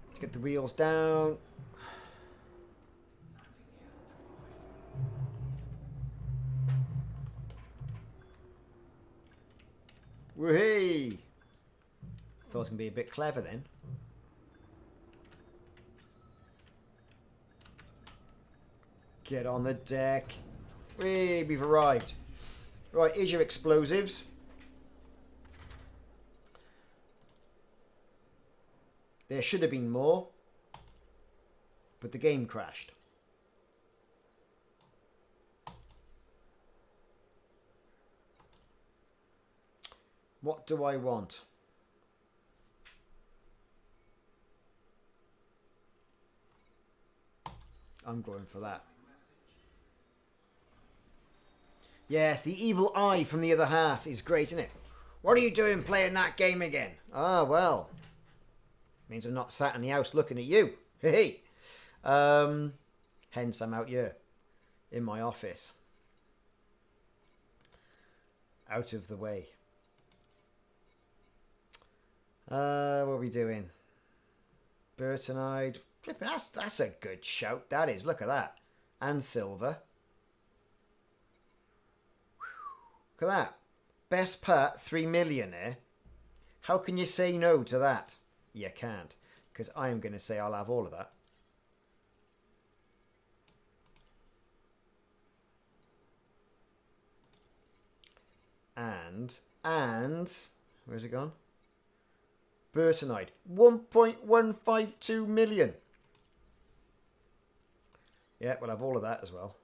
Let's get the wheels down. Woohoo! Thought it was going to be a bit clever then. Get on the deck. We've arrived. Right, here's your explosives. There should have been more, but the game crashed. What do I want? I'm going for that. Yes, the evil eye from the other half is great, isn't it? What are you doing playing that game again? Ah, well. Means I'm not sat in the house looking at you. Hey. Hence, I'm out here in my office. Out of the way. What are we doing? Bertonide. Flipping, that's a good shout. That is. Look at that. And silver. Look at that. Best part, 3 million there. How can you say no to that? You can't. Because I am going to say I'll have all of that. And, where's it gone? Bertonide, 1.152 million. Yeah, we'll have all of that as well.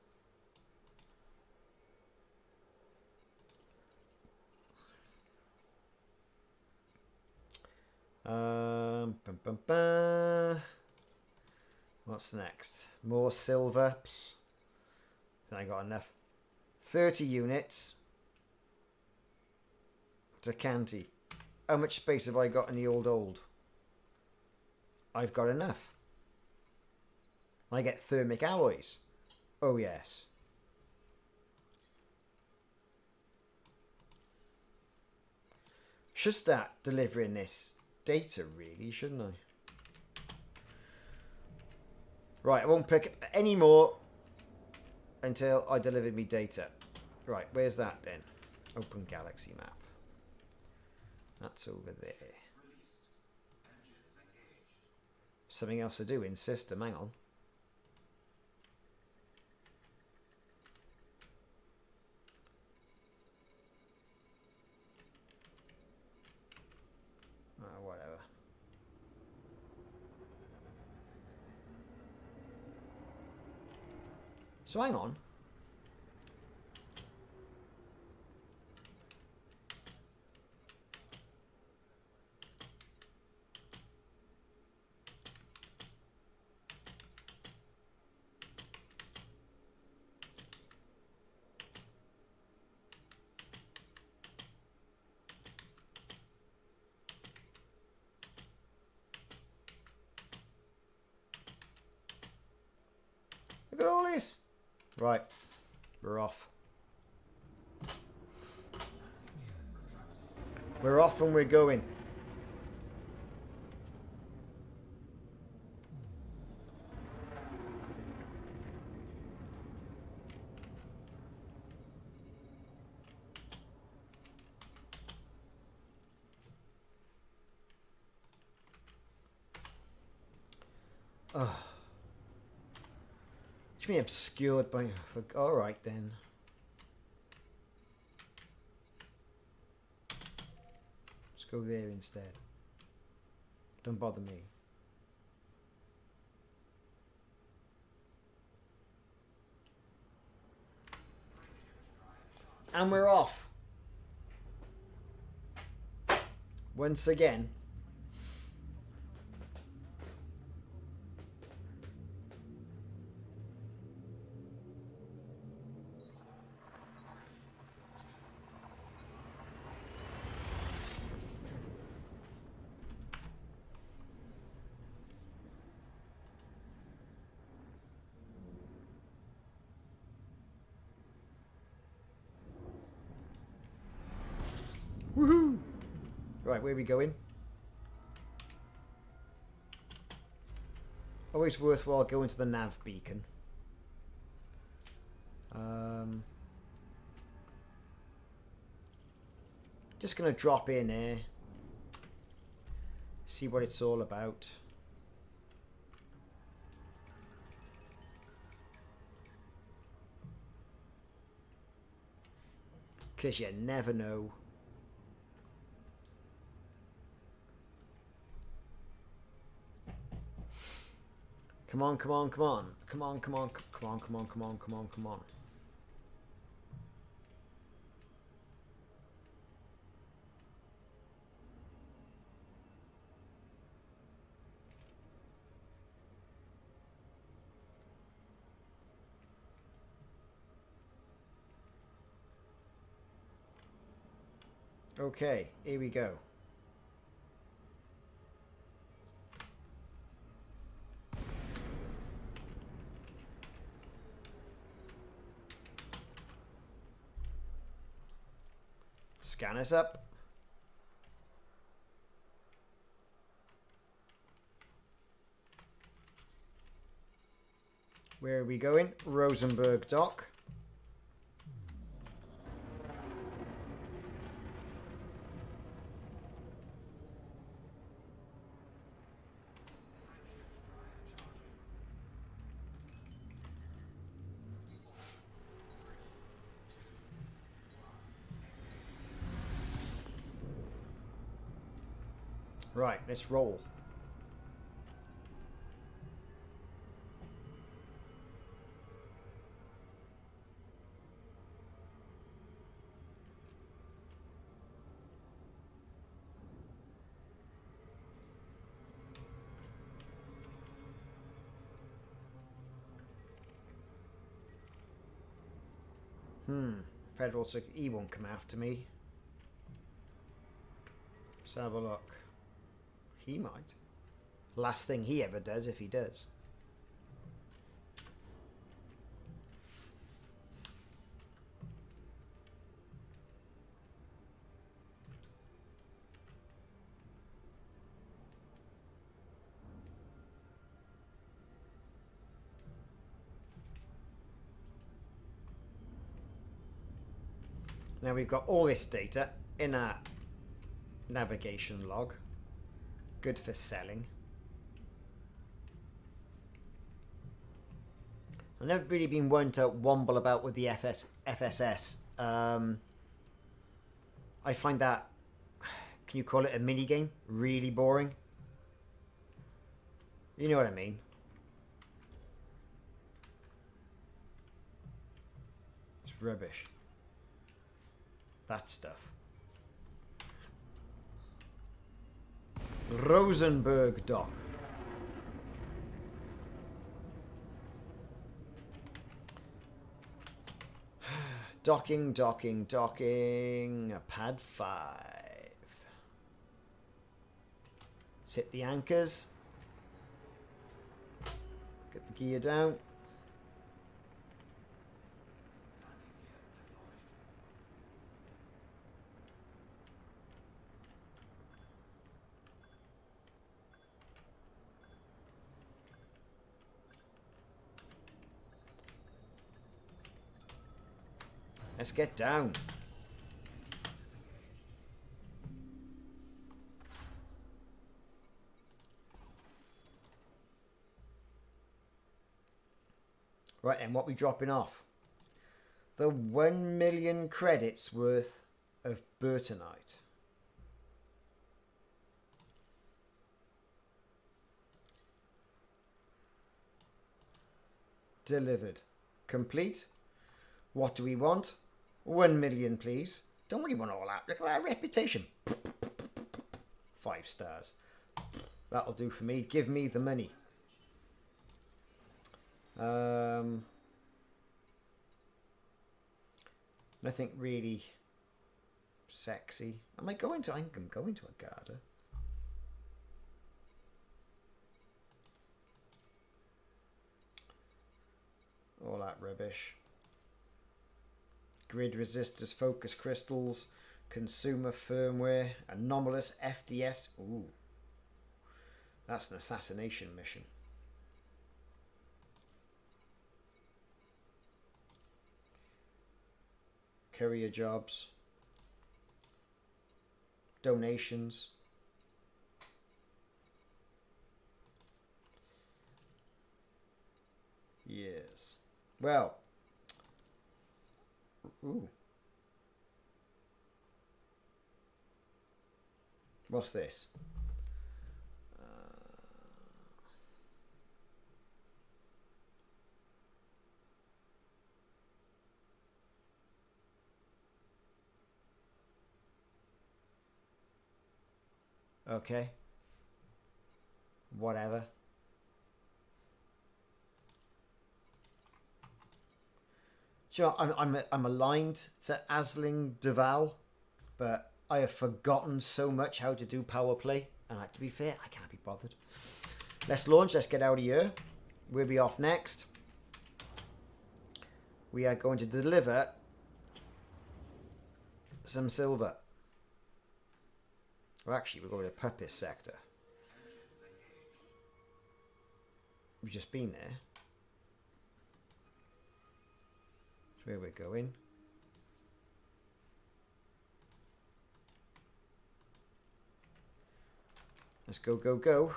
Bum, bum, bum. What's next? More silver. I ain't got enough. 30 units. To Canty. How much space have I got in the old? I've got enough. I get thermic alloys. Oh yes. Should start delivering this data really, shouldn't I? Right, I won't pick up any more until I deliver me data. Right, where's that then? Open galaxy map. That's over there. Something else to do in system, hang on. Whatever. So hang on. Look at all this. Right, we're off. We're off and we're going. Oh. It's been obscured by... Alright then. Let's go there instead. Don't bother me. And we're off. Once again. Woohoo! Right, where are we going? Always worthwhile going to the nav beacon. Just gonna drop in here. See what it's all about. Because you never know. Come on, come on, come on. Come on, come on, come on, come on, come on, come on, come on. Okay, here we go. Scan us up. Where are we going? Rosenberg Dock. Right, let's roll. Federal he won't come after me. Let's have a look. He might. Last thing he ever does, if he does. Now we've got all this data in our navigation log. Good for selling. I've never really been one to womble about with the FSS. I find that, can you call it a mini game? Really boring. You know what I mean? It's rubbish. That stuff. Rosenberg Dock. Docking. Pad 5. Set the anchors. Get the gear down. Let's get down. Right, and what we dropping off? The 1 million credits worth of Bertonite. Delivered. Complete. What do we want? 1 million, please. Don't really want all that. Look at that reputation. 5 stars. That'll do for me. Give me the money. Nothing really sexy. Am I going to? I'm going to a Garda. All that rubbish. Grid resistors, focus crystals, consumer firmware, anomalous FDS. Ooh. That's an assassination mission. Courier jobs. Donations. Yes. Well. Ooh. What's this? Okay. Whatever. Sure, I'm aligned to Asling Duval, but I have forgotten so much how to do power play, and to be fair, I can't be bothered. Let's launch. Let's get out of here. We'll be off next. We are going to deliver some silver. Well, actually, we're going to Purpose sector. We've just been there. That's where we're going. Let's go, go, go.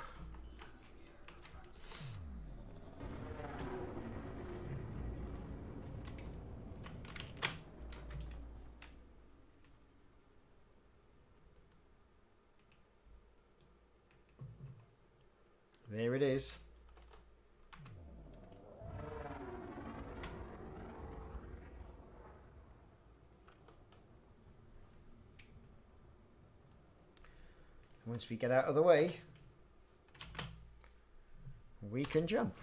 There it is. Once we get out of the way, we can jump.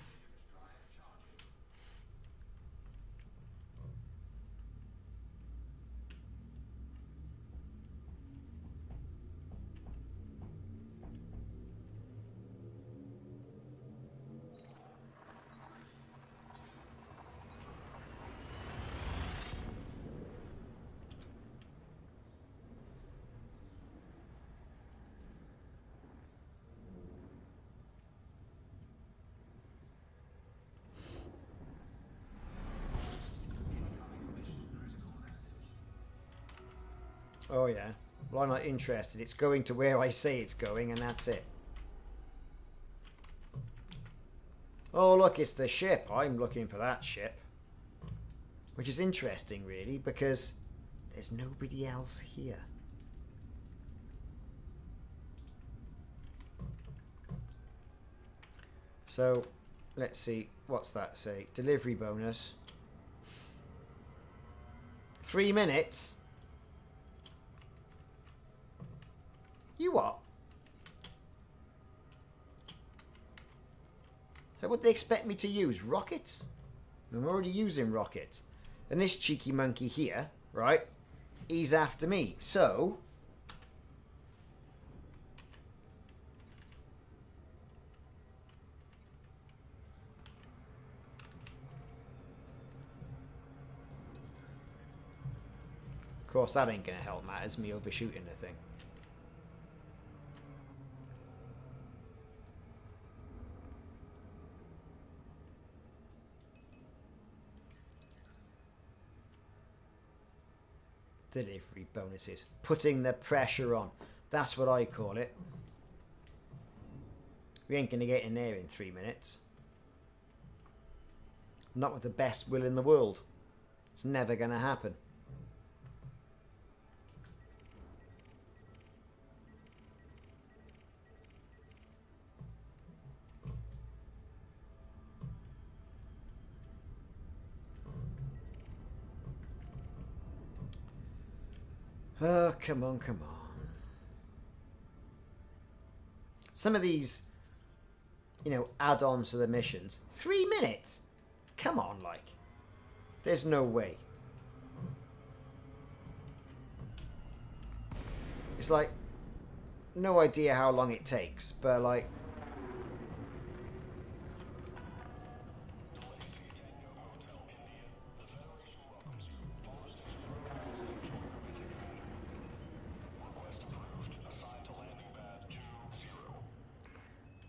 Oh yeah. Well, I'm not interested. It's going to where I say it's going, and that's it. Oh, look, it's the ship. I'm looking for that ship. Which is interesting, really, because there's nobody else here. So, let's see. What's that say? Delivery bonus. 3 minutes? You what? So what they expect me to use? Rockets? I'm already using rockets. And this cheeky monkey here, right? He's after me. So... Of course, that ain't gonna help matters, me overshooting the thing. Delivery bonuses. Putting the pressure on. That's what I call it. We ain't going to get in there in 3 minutes. Not with the best will in the world. It's never going to happen. Oh, come on, come on. Some of these, you know, add-ons to the missions. 3 minutes? Come on, like. There's no way. It's like, no idea how long it takes, but like...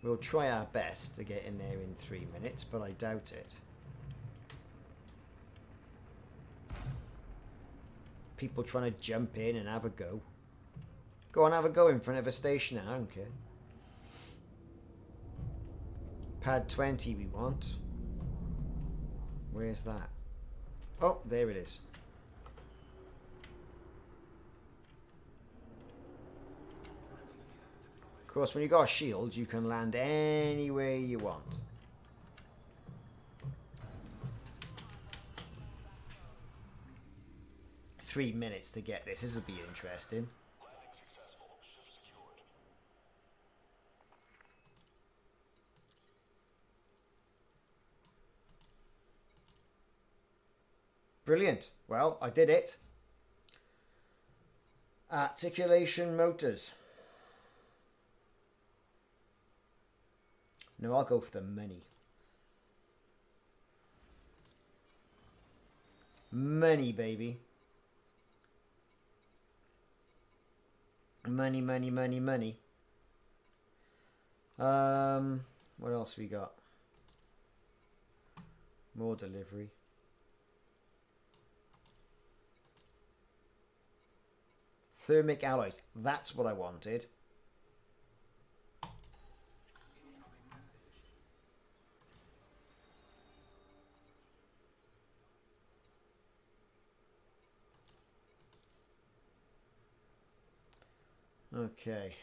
We'll try our best to get in there in 3 minutes, but I doubt it. People trying to jump in and have a go. Go on, have a go in front of a station, I don't care. Pad 20 we want. Where's that? Oh, there it is. Of course, when you got a shield, you can land anywhere you want. Three minutes to get this. This will be interesting. Brilliant. Well, I did it. Articulation motors. No, I'll go for the money. Money, baby. Money, money, money, money. What else we got? More delivery. Thermic alloys. That's what I wanted. Okay.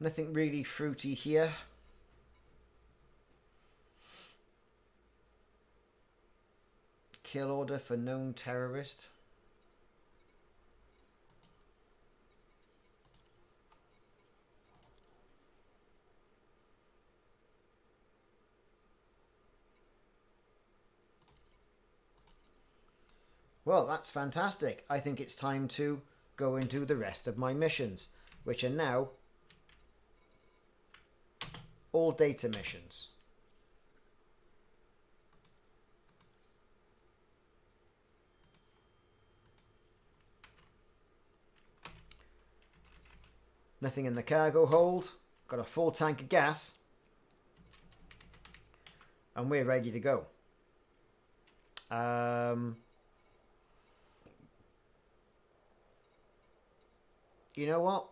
Nothing really fruity here. Kill order for known terrorist. Well, that's fantastic. I think it's time to go and do the rest of my missions, which are now all data missions. Nothing in the cargo hold. Got a full tank of gas. And we're ready to go. You know what?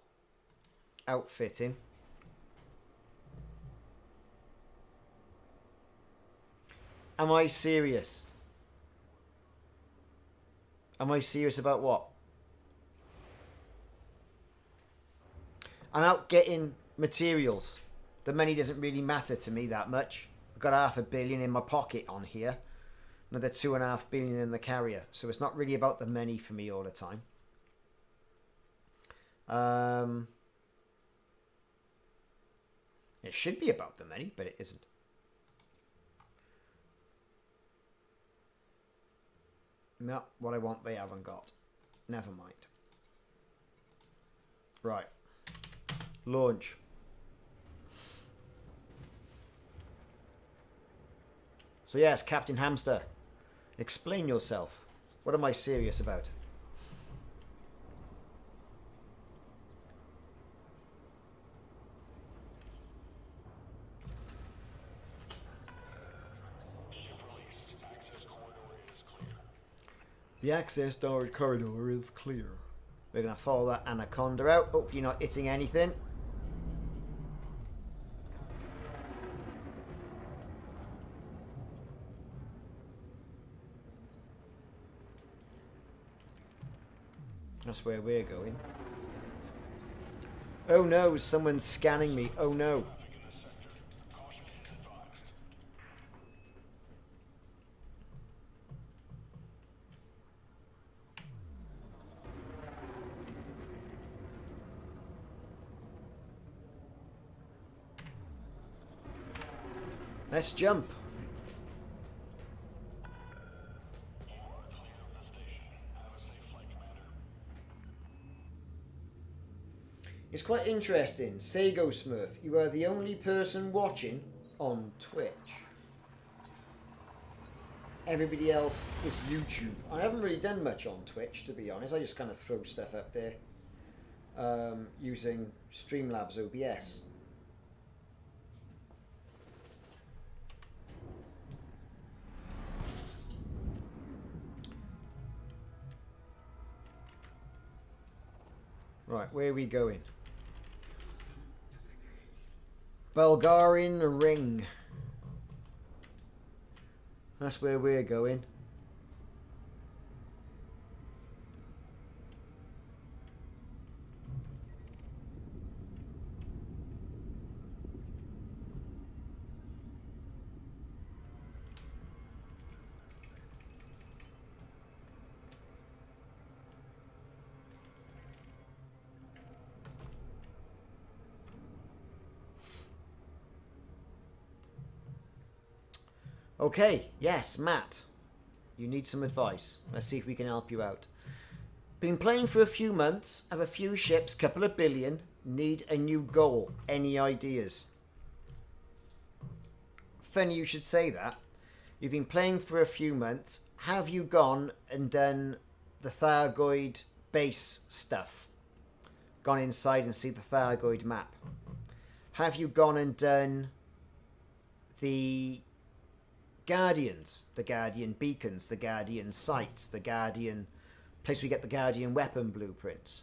Outfitting. Am I serious? Am I serious about what? I'm out getting materials. The money doesn't really matter to me that much. I've got $500 million in my pocket on here. Another $2.5 billion in the carrier. So it's not really about the money for me all the time. It should be about the money, but it isn't. No, what I want they haven't got. Never mind. Right. Launch. So yes, Captain Hamster. Explain yourself. What am I serious about? The access corridor is clear. We're going to follow that anaconda out. Hopefully you're not hitting anything. That's where we're going. Oh no, someone's scanning me. Oh no. Let's jump. It's quite interesting. Sago Smurf, you are the only person watching on Twitch. Everybody else is YouTube. I haven't really done much on Twitch, to be honest. I just kind of throw stuff up there using Streamlabs OBS. Right, where are we going? Bulgarian Ring. That's where we're going. Okay, yes, Matt. You need some advice. Let's see if we can help you out. Been playing for a few months, have a few ships, couple of billion, need a new goal. Any ideas? Funny you should say that. You've been playing for a few months. Have you gone and done the Thargoid base stuff, gone inside and see the Thargoid map? Have you gone and done the Guardians, the Guardian beacons, the Guardian sites, the Guardian place we get the Guardian weapon blueprints?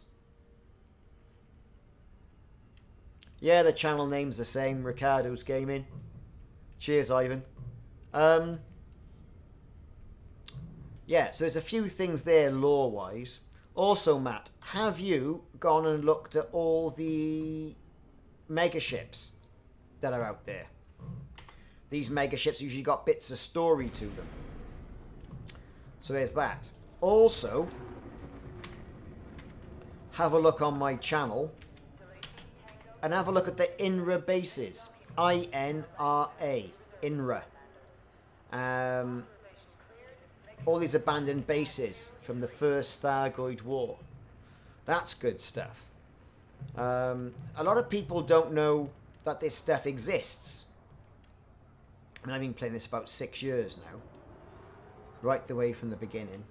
Yeah, the channel name's the same, Ricardos Gaming. Cheers, Ivan. Yeah, so there's a few things there lore-wise. Also, Matt, have you gone and looked at all the megaships that are out there? These megaships usually got bits of story to them. So there's that. Also, have a look on my channel and have a look at the INRA bases. I-N-R-A. INRA. All these abandoned bases from the first Thargoid War. That's good stuff. A lot of people don't know that this stuff exists. I mean, I've been playing this about 6 years now. Right the way from the beginning.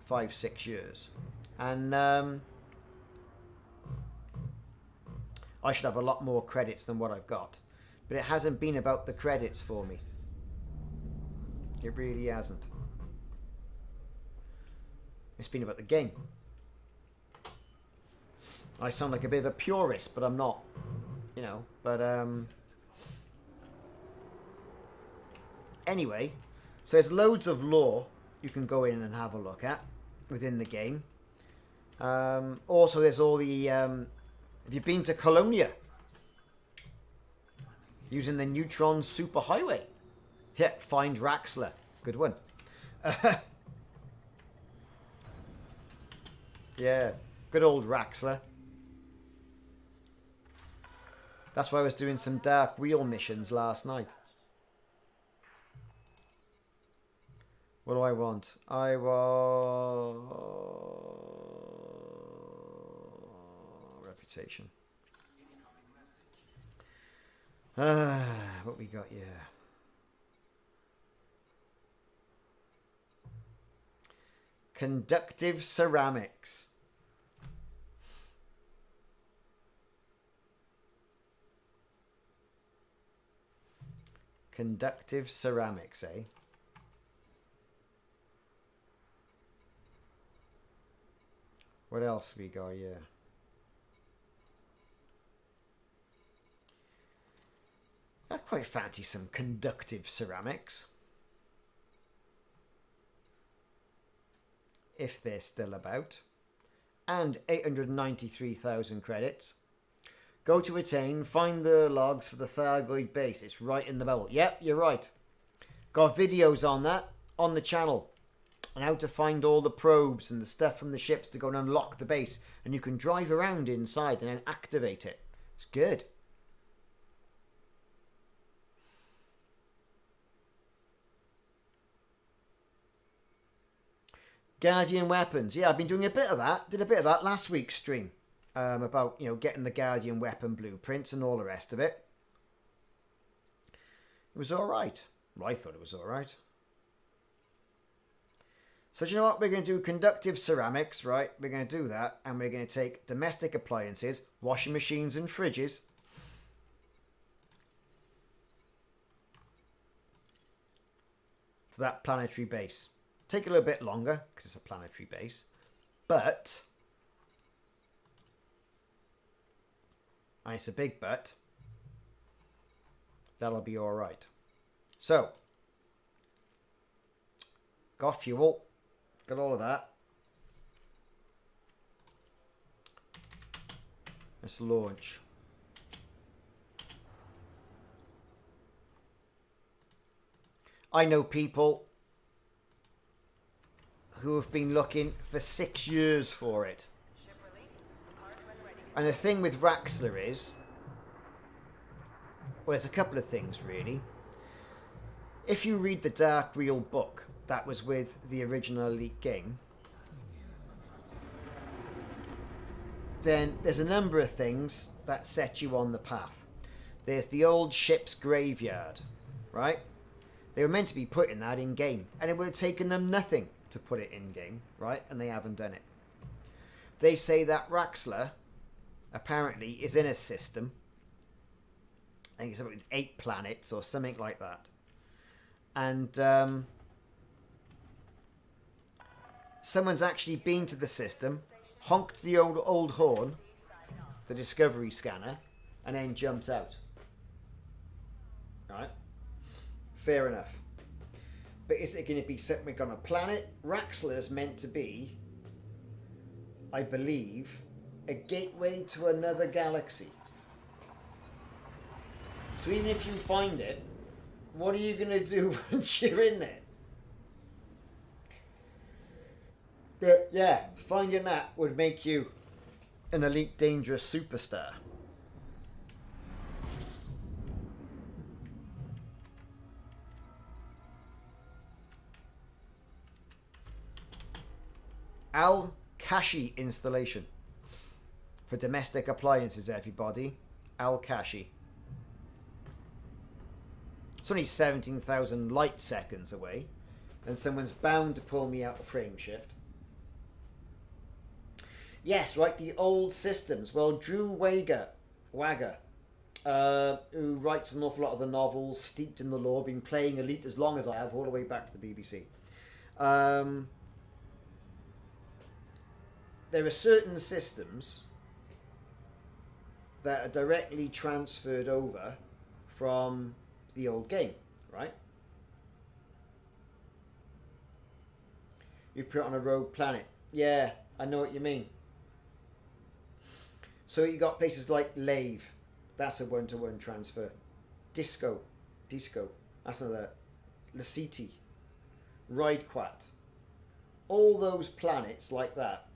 5-6 years. And I should have a lot more credits than what I've got. But it hasn't been about the credits for me. It really hasn't. It's been about the game. I sound like a bit of a purist, but I'm not. You know, but anyway, so there's loads of lore you can go in and have a look at within the game. Also, there's all the... have you been to Colonia? Using the Neutron Superhighway. Yeah, find Raxler. Good one. Yeah, good old Raxler. That's why I was doing some Dark Wheel missions last night. What do I want? I want... reputation. What we got here? Conductive ceramics. Conductive ceramics, eh? What else we got here? I quite fancy some conductive ceramics. If they're still about. And 893,000 credits. Go to attain, find the logs for the Thargoid base. It's right in the bubble. Yep, you're right. Got videos on that on the channel. And how to find all the probes and the stuff from the ships to go and unlock the base. And you can drive around inside and then activate it. It's good. Guardian weapons. Yeah, I've been doing a bit of that. Did a bit of that last week's stream. About, you know, getting the Guardian weapon blueprints and all the rest of it. It was alright. Well, I thought it was alright. So do you know what? We're going to do conductive ceramics, right? We're going to do that. And we're going to take domestic appliances, washing machines and fridges. To that planetary base. Take a little bit longer, because it's a planetary base. But... and it's a big but. That'll be alright. So. Got fuel. Got all of that. Let's launch. I know people who have been looking for 6 years for it. And the thing with Raxler is, well, there's a couple of things really. If you read the Dark Wheel book that was with the original Elite game, then there's a number of things that set you on the path. There's the old ship's graveyard, right? They were meant to be putting that in game, and it would have taken them nothing to put it in game, right? And they haven't done it. they say that Raxler apparently is in a system. I think it's about 8 planets or something like that. And someone's actually been to the system, honked the old horn, the Discovery scanner, and then jumped out. Right? Fair enough. But is it going to be something on a planet? Raxler's meant to be, I believe, a gateway to another galaxy. So even if you find it, what are you going to do once you're in there? But yeah, finding that would make you an elite dangerous superstar. Al-Kashi installation. For domestic appliances, everybody. Al-Kashi. It's only 17,000 light seconds away, and someone's bound to pull me out of frame shift. Yes, right, the old systems. Well, Drew Wagger, who writes an awful lot of the novels, steeped in the lore, been playing Elite as long as I have, all the way back to the BBC. There are certain systems that are directly transferred over from the old game, right? You put it on a rogue planet. Yeah, I know what you mean. So you got places like Lave. That's a one-to-one transfer. Disco. That's another. Lasiti. Ridequat. All those planets like that.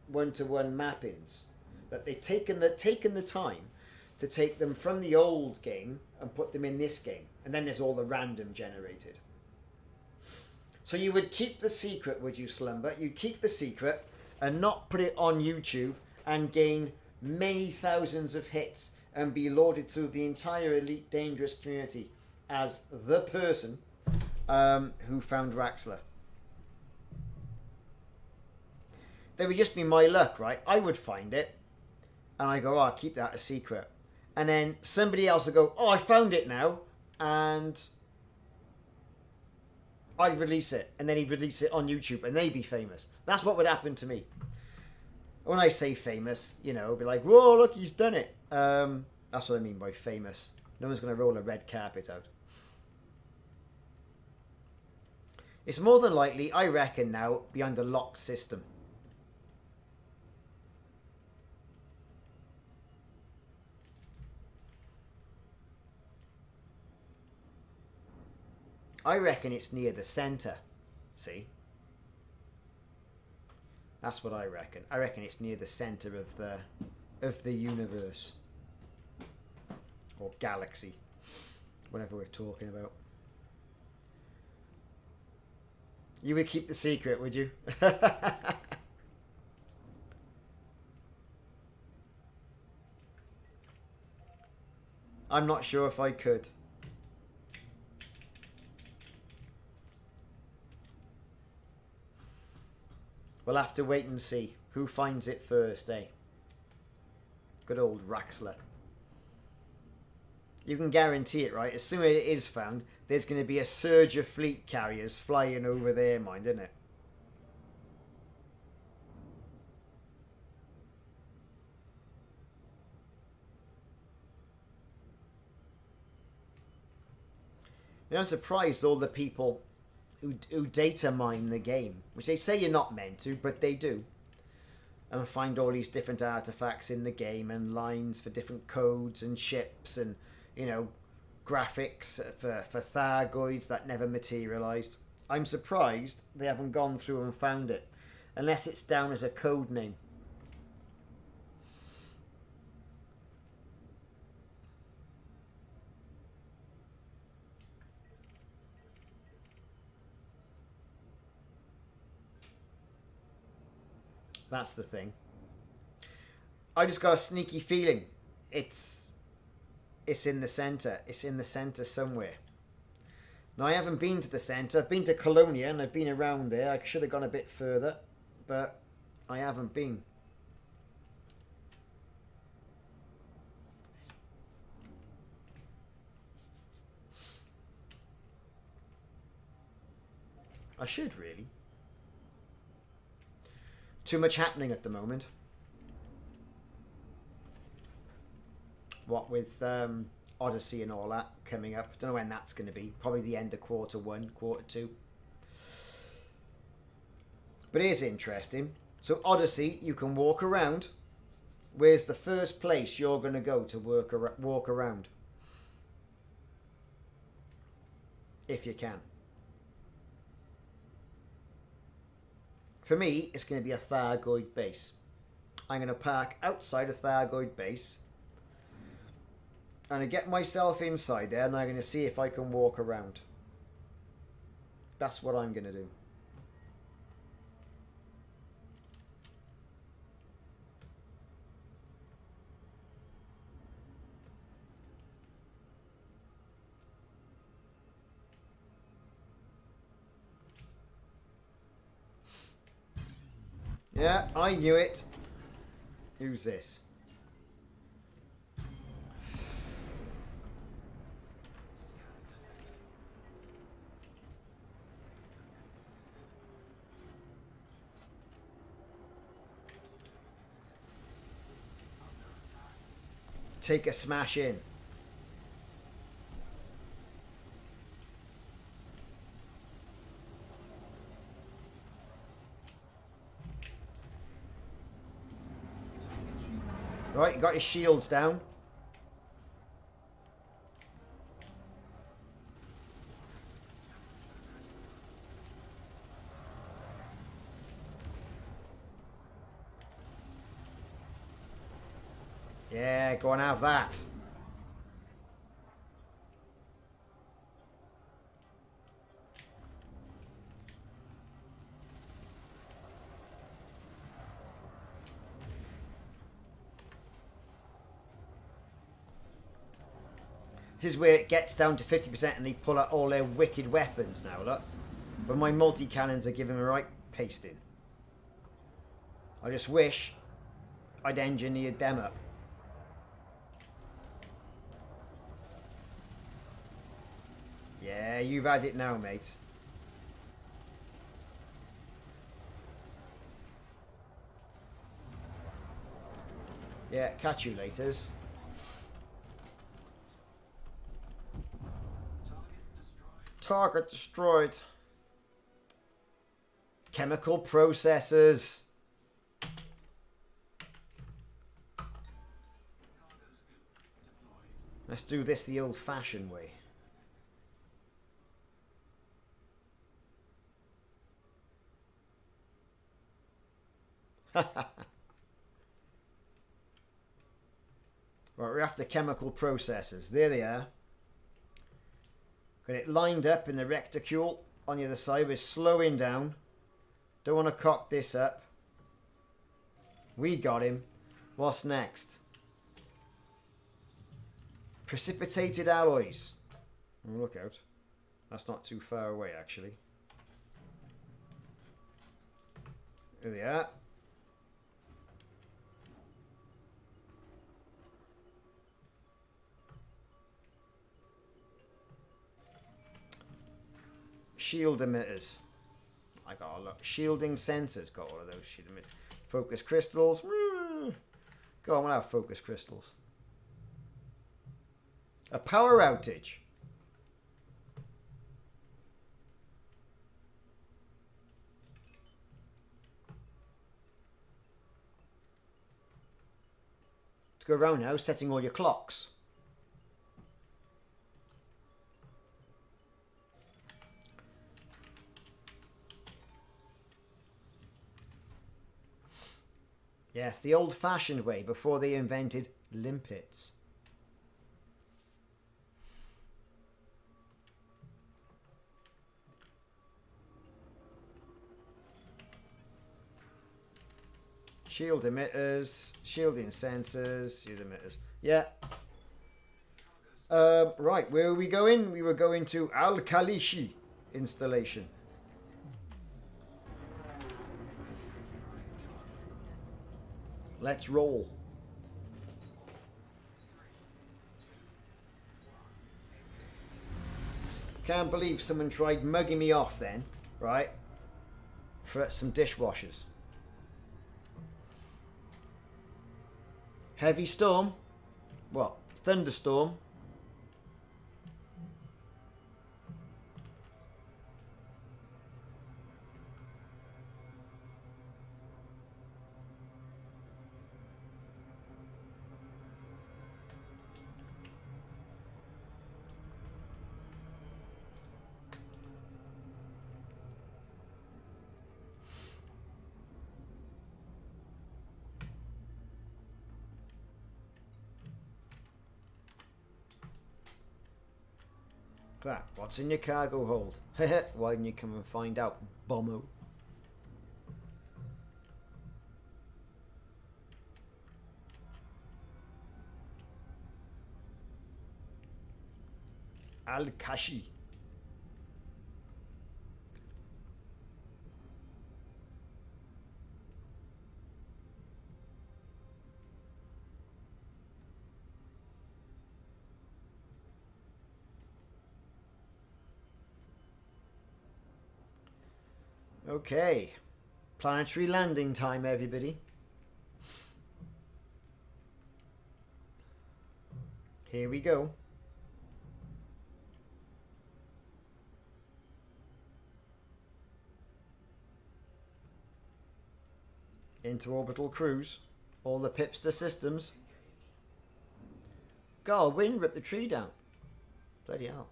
One-to-one mappings. That they've taken the time to take them from the old game and put them in this game. And then there's all the random generated. So you would keep the secret, would you, Slumber? You'd keep the secret and not put it on YouTube and gain many thousands of hits and be lauded through the entire Elite Dangerous community as the person who found Raxler. That would just be my luck, right? I would find it and I go, oh, I'll keep that a secret. And then somebody else will go, oh, I found it now. And I'd release it. And then he'd release it on YouTube and they'd be famous. That's what would happen to me. When I say famous, you know, it'll be like, whoa, look, he's done it. That's what I mean by famous. No one's going to roll a red carpet out. It's more than likely, I reckon now, behind a locked system. I reckon it's near the centre. See? That's what I reckon. I reckon it's near the centre of the universe. Or galaxy. Whatever we're talking about. You would keep the secret, would you? I'm not sure if I could. We'll have to wait and see who finds it first, eh? Good old Raxler. You can guarantee it, right? As soon as it is found, there's going to be a surge of fleet carriers flying over there, mind, isn't it? And I'm surprised all the people who data mine the game, which they say you're not meant to, but they do, and find all these different artifacts in the game and lines for different codes and ships and, you know, graphics for Thargoids that never materialized. I'm surprised they haven't gone through and found it, unless it's down as a code name. That's the thing. I just got a sneaky feeling it's in the centre. It's in the centre somewhere. Now, I haven't been to the centre. I've been to Colonia and I've been around there. I should have gone a bit further. But I haven't been. I should, really. Too much happening at the moment. What with Odyssey and all that coming up. Don't know when that's going to be. Probably the end of Q1, Q2. But it is interesting. So Odyssey, you can walk around. Where's the first place you're going to go to walk around? If you can. For me, it's going to be a Thargoid base. I'm going to park outside a Thargoid base. And I get myself inside there and I'm going to see if I can walk around. That's what I'm going to do. Yeah, I knew it. Who's this? Take a smash in. Right, you got your shields down. Yeah, go and have that. This is where it gets down to 50% and they pull out all their wicked weapons now, look. But my multi-cannons are giving me right pasting. I just wish I'd engineered them up. Yeah, you've had it now, mate. Yeah, catch you laters. Target destroyed. Chemical processes. Let's do this the old-fashioned way. Right, we're after chemical processes. There they are. Got it lined up in the reticule on the other side. We're slowing down. Don't want to cock this up. We got him. What's next? Precipitated alloys. Oh, look out. That's not too far away, actually. There they are. Shield emitters. I got a look. Shielding sensors. Got all of those shield emitters. Focus crystals. Go on, we'll have focus crystals. A power outage. To go around now, setting all your clocks. Yes, the old-fashioned way before they invented limpets. Shield emitters, shielding sensors, shield emitters. Yeah. Right, where are we going? We were going to Al-Khalishi installation. Let's roll. Can't believe someone tried mugging me off then, right? For some dishwashers. Heavy storm. What? Thunderstorm. That. What's in your cargo hold? Why didn't you come and find out, bombo? Al-Kashi. Okay. Planetary landing time, everybody. Here we go. Interorbital cruise. All the Pipster systems. God, wind ripped the tree down. Bloody hell.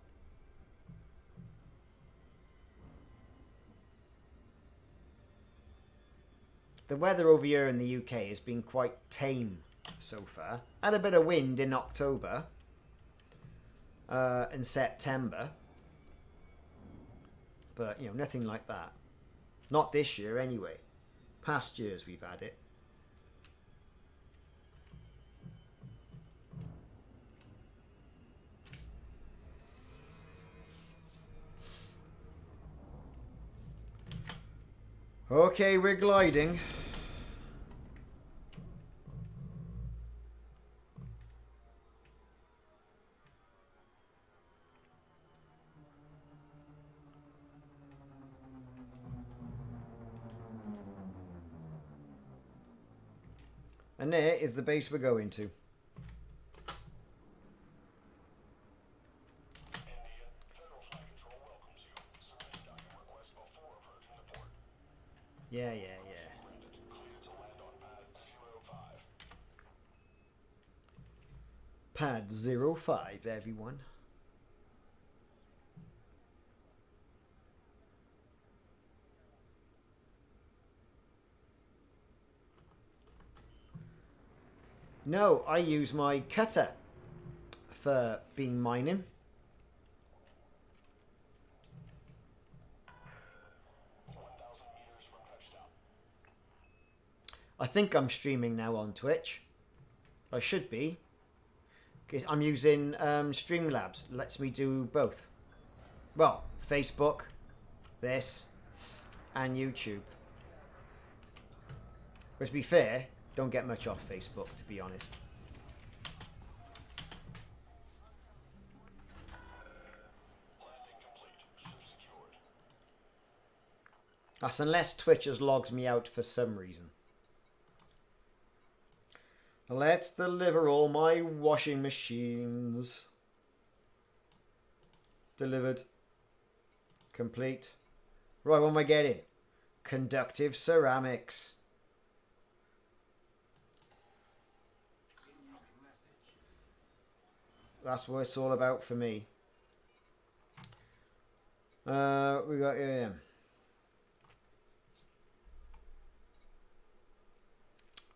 The weather over here in the UK has been quite tame so far. Had a bit of wind in October and September. But, you know, nothing like that. Not this year anyway. Past years we've had it. Okay, we're gliding. And there is the base we're going to. Yeah. Pad 05, everyone. No, I use my cutter for beam mining. I think I'm streaming now on Twitch. I should be. I'm using Streamlabs. Lets me do both. Well, Facebook, this, and YouTube. But to be fair, don't get much off Facebook, to be honest. That's unless Twitch has logged me out for some reason. Let's deliver all my washing machines. Delivered. Complete. Right, what am I getting? Conductive ceramics. That's what it's all about for me. We got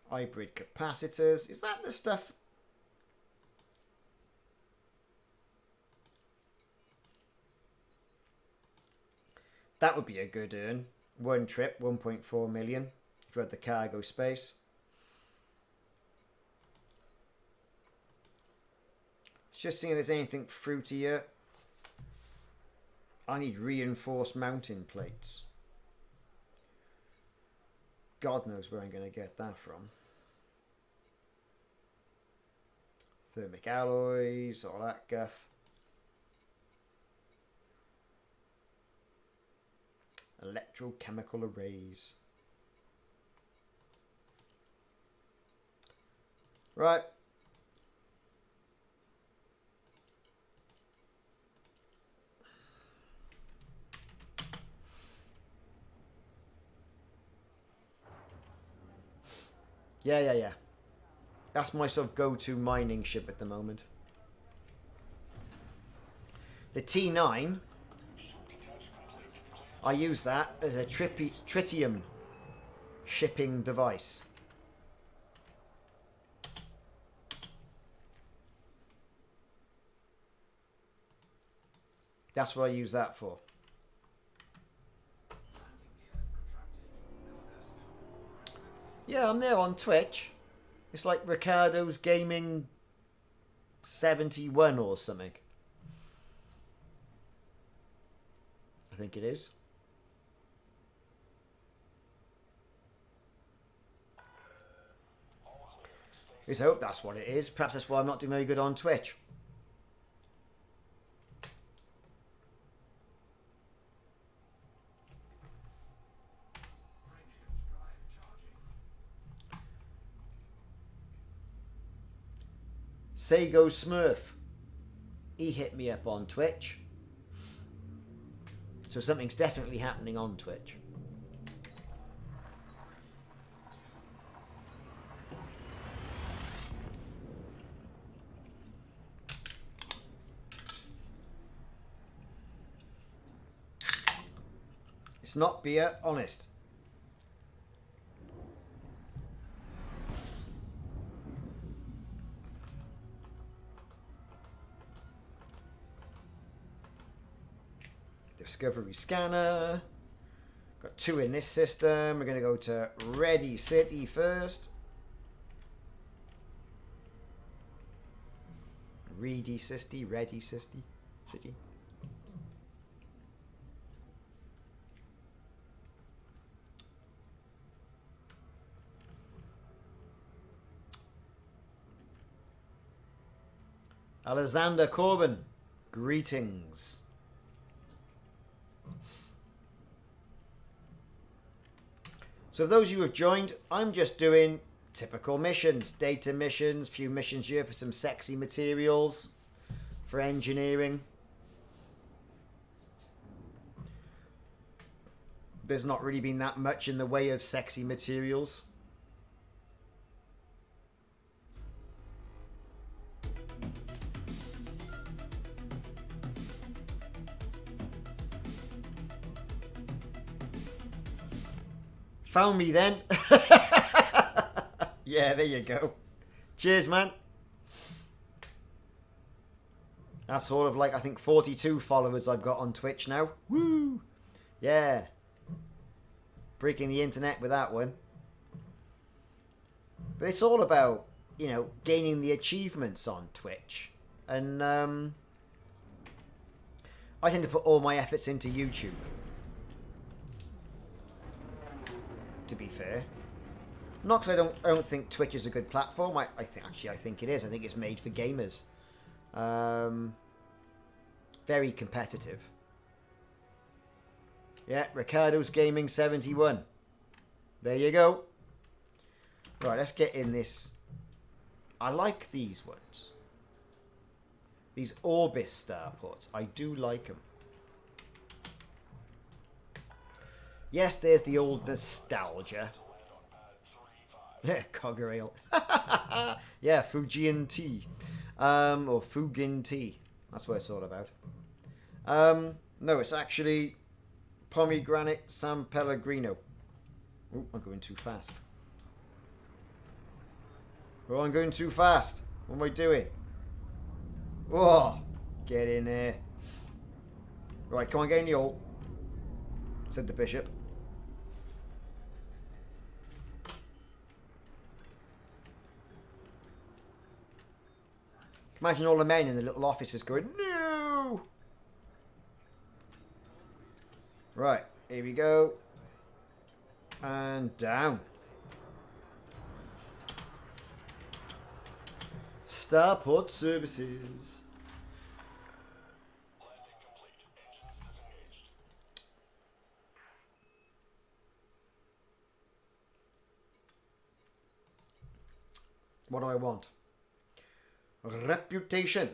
hybrid capacitors. Is that the stuff? That would be a good earn. One trip, 1.4 million. If you had the cargo space. Just seeing if there's anything fruitier. I need reinforced mounting plates. God knows where I'm going to get that from. Thermic alloys, all that guff. Electrochemical arrays. Right. Yeah. That's my sort of go-to mining ship at the moment. The T9, I use that as a tritium shipping device. That's what I use that for. Yeah, I'm there on Twitch. It's like Ricardos Gaming 71 or something. I think it is. Let's hope that's what it is. Perhaps that's why I'm not doing very good on Twitch. Sago Smurf. He hit me up on Twitch. So something's definitely happening on Twitch. It's not beer, honest. Discovery scanner. Got 2 in this system. We're going to go to Ready City first. Ready City. City. Alexander Corbin, greetings. So for those of you who have joined, I'm just doing typical missions, data missions, few missions here for some sexy materials for engineering. There's not really been that much in the way of sexy materials. Found me then. Yeah, there you go. Cheers, man. That's all of like, I think 42 followers I've got on Twitch now. Woo! Yeah. Breaking the internet with that one. But it's all about, you know, gaining the achievements on Twitch. And I tend to put all my efforts into YouTube. To be fair, not because I don't think Twitch is a good platform. I think it is. I think it's made for gamers. Very competitive. Yeah, Ricardos Gaming 71. There you go. Right, let's get in this. I like these ones. These Orbis starports. I do like them. Yes, there's the old nostalgia. Yeah, Cogger Ale. Yeah, Fujian tea. Or Fugin tea. That's what it's all about. No, it's actually pomegranate San Pellegrino. Oh, I'm going too fast. Oh, I'm going too fast. What am I doing? Oh, get in there. Right, come on, get in the hole, said the bishop. Imagine all the men in the little offices going, no! Right, here we go. And down. Starport services. Landing complete. Engines disengaged. What do I want? Reputation.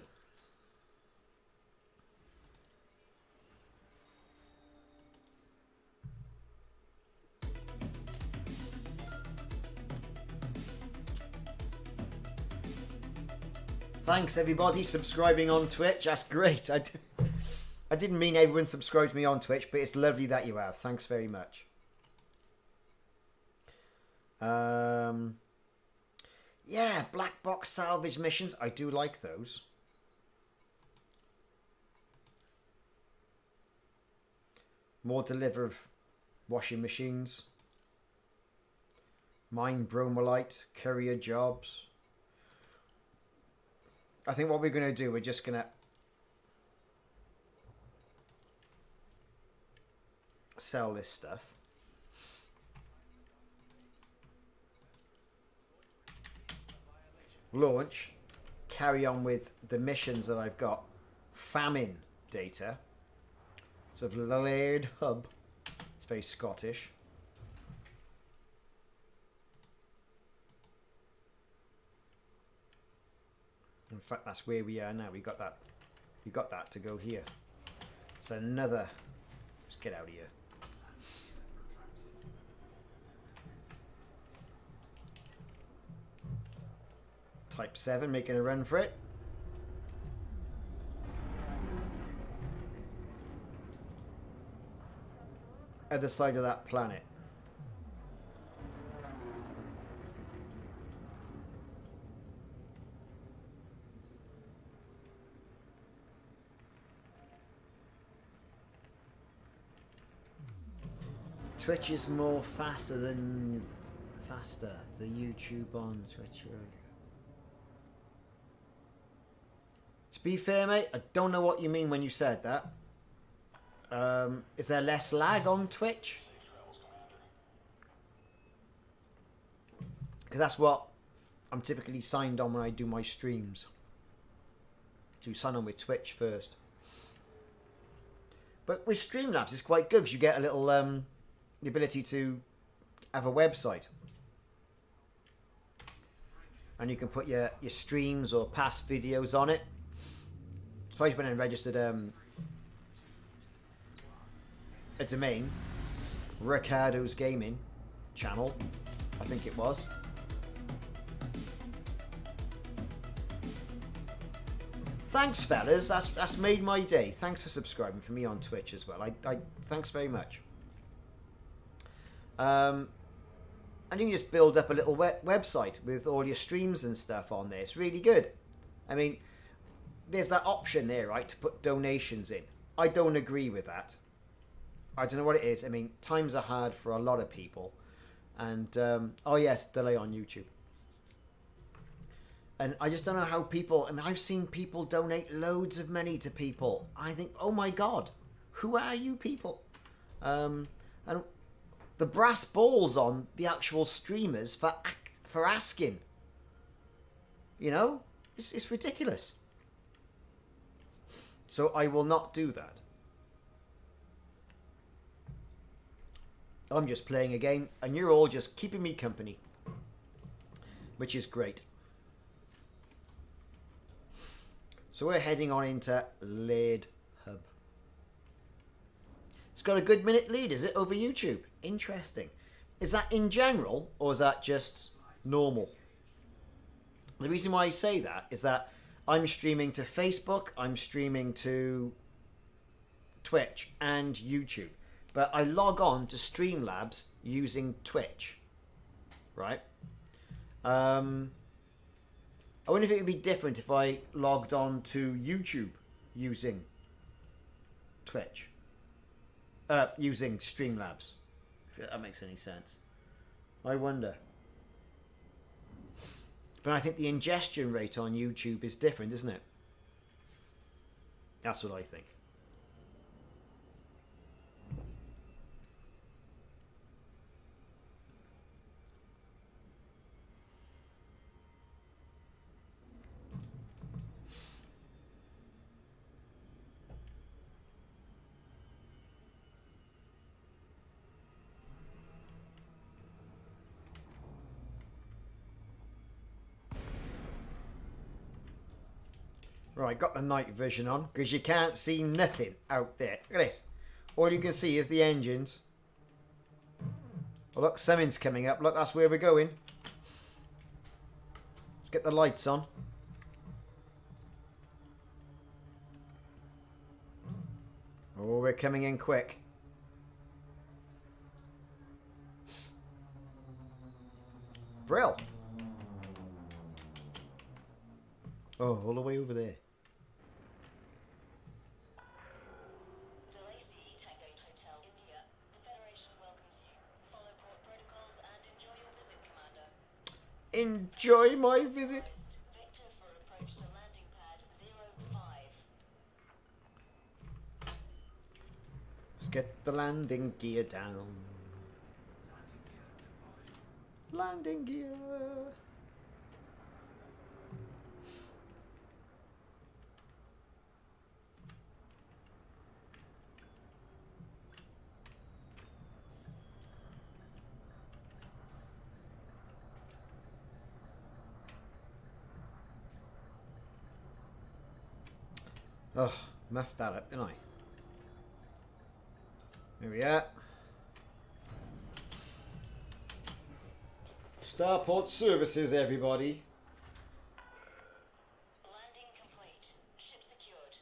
Thanks everybody subscribing on Twitch. That's great. I didn't mean everyone subscribed to me on Twitch, but it's lovely that you have. Thanks very much. Yeah, black box salvage missions. I do like those. More deliver of washing machines. Mine bromolite, courier jobs. I think what we're going to do, we're just going to sell this stuff. Launch. Carry on with the missions that I've got. Famine data. So Laird Hub. It's very Scottish. In fact, that's where we are now. We got that. We got that to go here. So another. Let's get out of here. Type 7 making a run for it. Other side of that planet. Twitch is more faster than the YouTube on Twitch. To be fair, mate, I don't know what you mean when you said that. Is there less lag on Twitch? Because that's what I'm typically signed on when I do my streams. To sign on with Twitch first. But with Streamlabs, it's quite good because you get a little the ability to have a website. And you can put your streams or past videos on it. So I just went and registered a domain, Ricardos Gaming channel, I think it was. Thanks, fellas. That's made my day. Thanks for subscribing for me on Twitch as well. I thanks very much. And you can just build up a little website with all your streams and stuff on there. It's really good. I mean, there's that option there, right, to put donations in. I don't agree with that. I don't know what it is. I mean, times are hard for a lot of people. And, oh yes, delay on YouTube. And I just don't know how people, and I've seen people donate loads of money to people. I think, oh my God, who are you people? And the brass balls on the actual streamers for asking. You know, it's ridiculous. So I will not do that. I'm just playing a game, and you're all just keeping me company, which is great. So we're heading on into Laird Hub. It's got a good minute lead, is it, over YouTube? Interesting. Is that in general, or is that just normal? The reason why I say that is that I'm streaming to Facebook, I'm streaming to Twitch and YouTube. But I log on to Streamlabs using Twitch. Right? I wonder if it would be different if I logged on to YouTube using Twitch. Using Streamlabs. If that makes any sense. I wonder. But I think the ingestion rate on YouTube is different, isn't it? That's what I think. Right, got the night vision on because you can't see nothing out there. Look at this. All you can see is the engines. Oh, look, something's coming up. Look, that's where we're going. Let's get the lights on. Oh, we're coming in quick. Brill. Oh, all the way over there. Enjoy my visit. Let's get the landing gear down. Landing gear. Oh, muffed that up, didn't I? There we are. Starport services, everybody. Landing complete. Ship secured.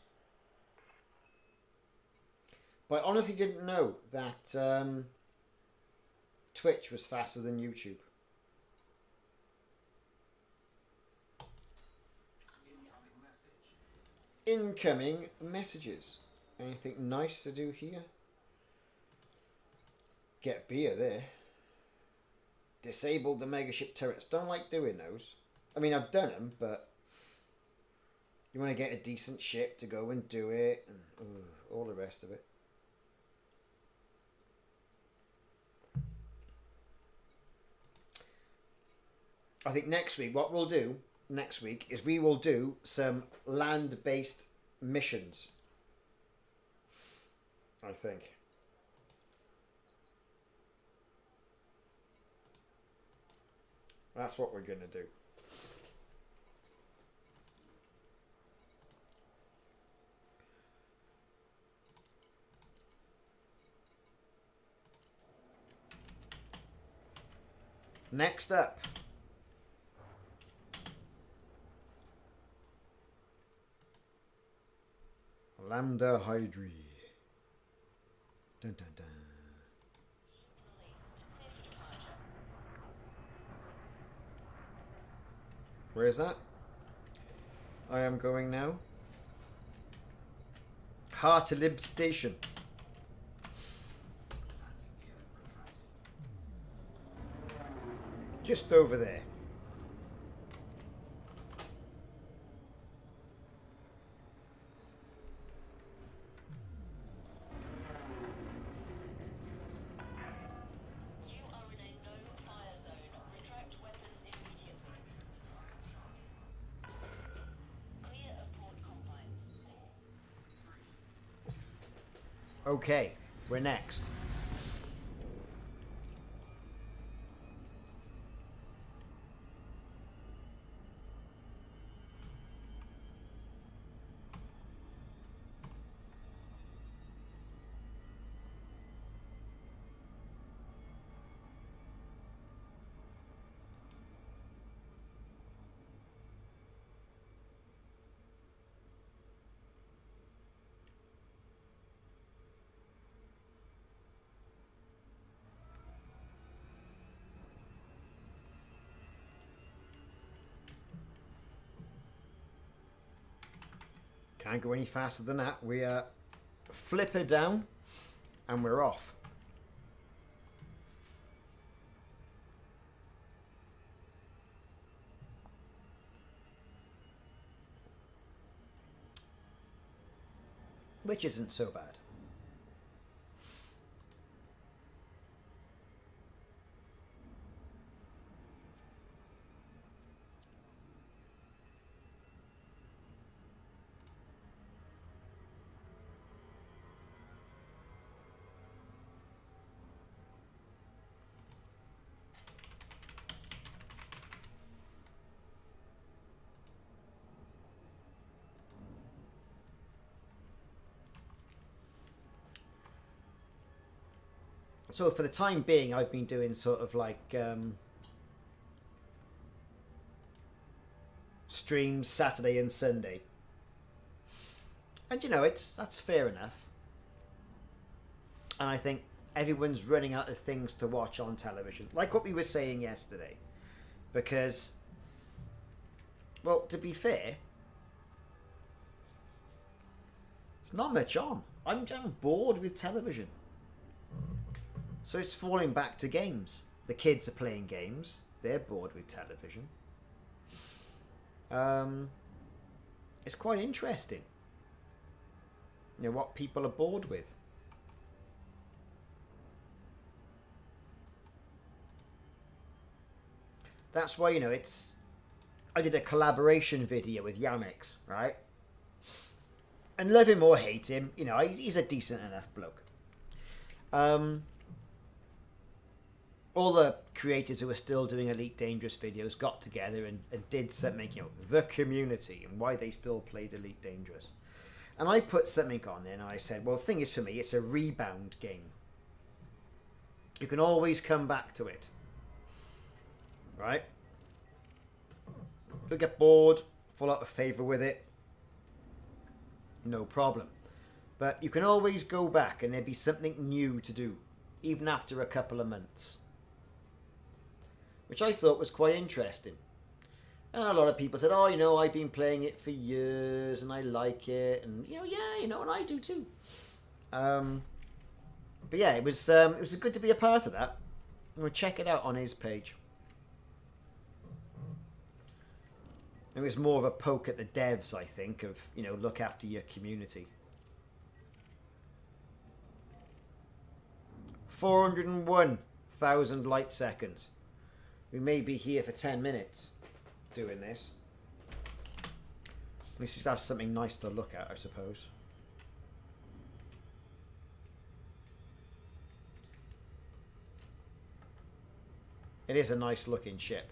But I honestly didn't know that Twitch was faster than YouTube. Incoming messages. Anything nice to do here? Get beer there. Disabled the megaship turrets. Don't like doing those. I mean, I've done them, but you want to get a decent ship to go and do it, and all the rest of it. I think next week, what we'll do next week is we will do some land-based missions. I think. That's what we're going to do. Next up. Lambda Hydri. Dun, dun, dun. Where is that? I am going now. Hartlib Station. Just over there. Okay, we're next. Can't go any faster than that. We flip her down and we're off. Which isn't so bad. So for the time being, I've been doing sort of like streams Saturday and Sunday. And you know, that's fair enough. And I think everyone's running out of things to watch on television, like what we were saying yesterday. Because, well, to be fair, it's not much on. I'm bored with television. So it's falling back to games. The kids are playing games. They're bored with television. It's quite interesting. You know, what people are bored with. That's why, you know, I did a collaboration video with Yamix, right? And love him or hate him, you know, he's a decent enough bloke. All the creators who are still doing Elite Dangerous videos got together and did something, you know, the community and why they still played Elite Dangerous. And I put something on there and I said, well, the thing is for me, it's a rebound game. You can always come back to it. Right? You'll get bored, fall out of favour with it. No problem. But you can always go back and there'll be something new to do, even after a couple of months. Which I thought was quite interesting. And a lot of people said, oh, you know, I've been playing it for years and I like it. And, you know, yeah, you know, and I do too. But yeah, it was good to be a part of that. We'll check it out on his page. It was more of a poke at the devs, I think, of, you know, look after your community. 401,000 light seconds. We may be here for 10 minutes doing this. At least just have something nice to look at, I suppose. It is a nice looking ship.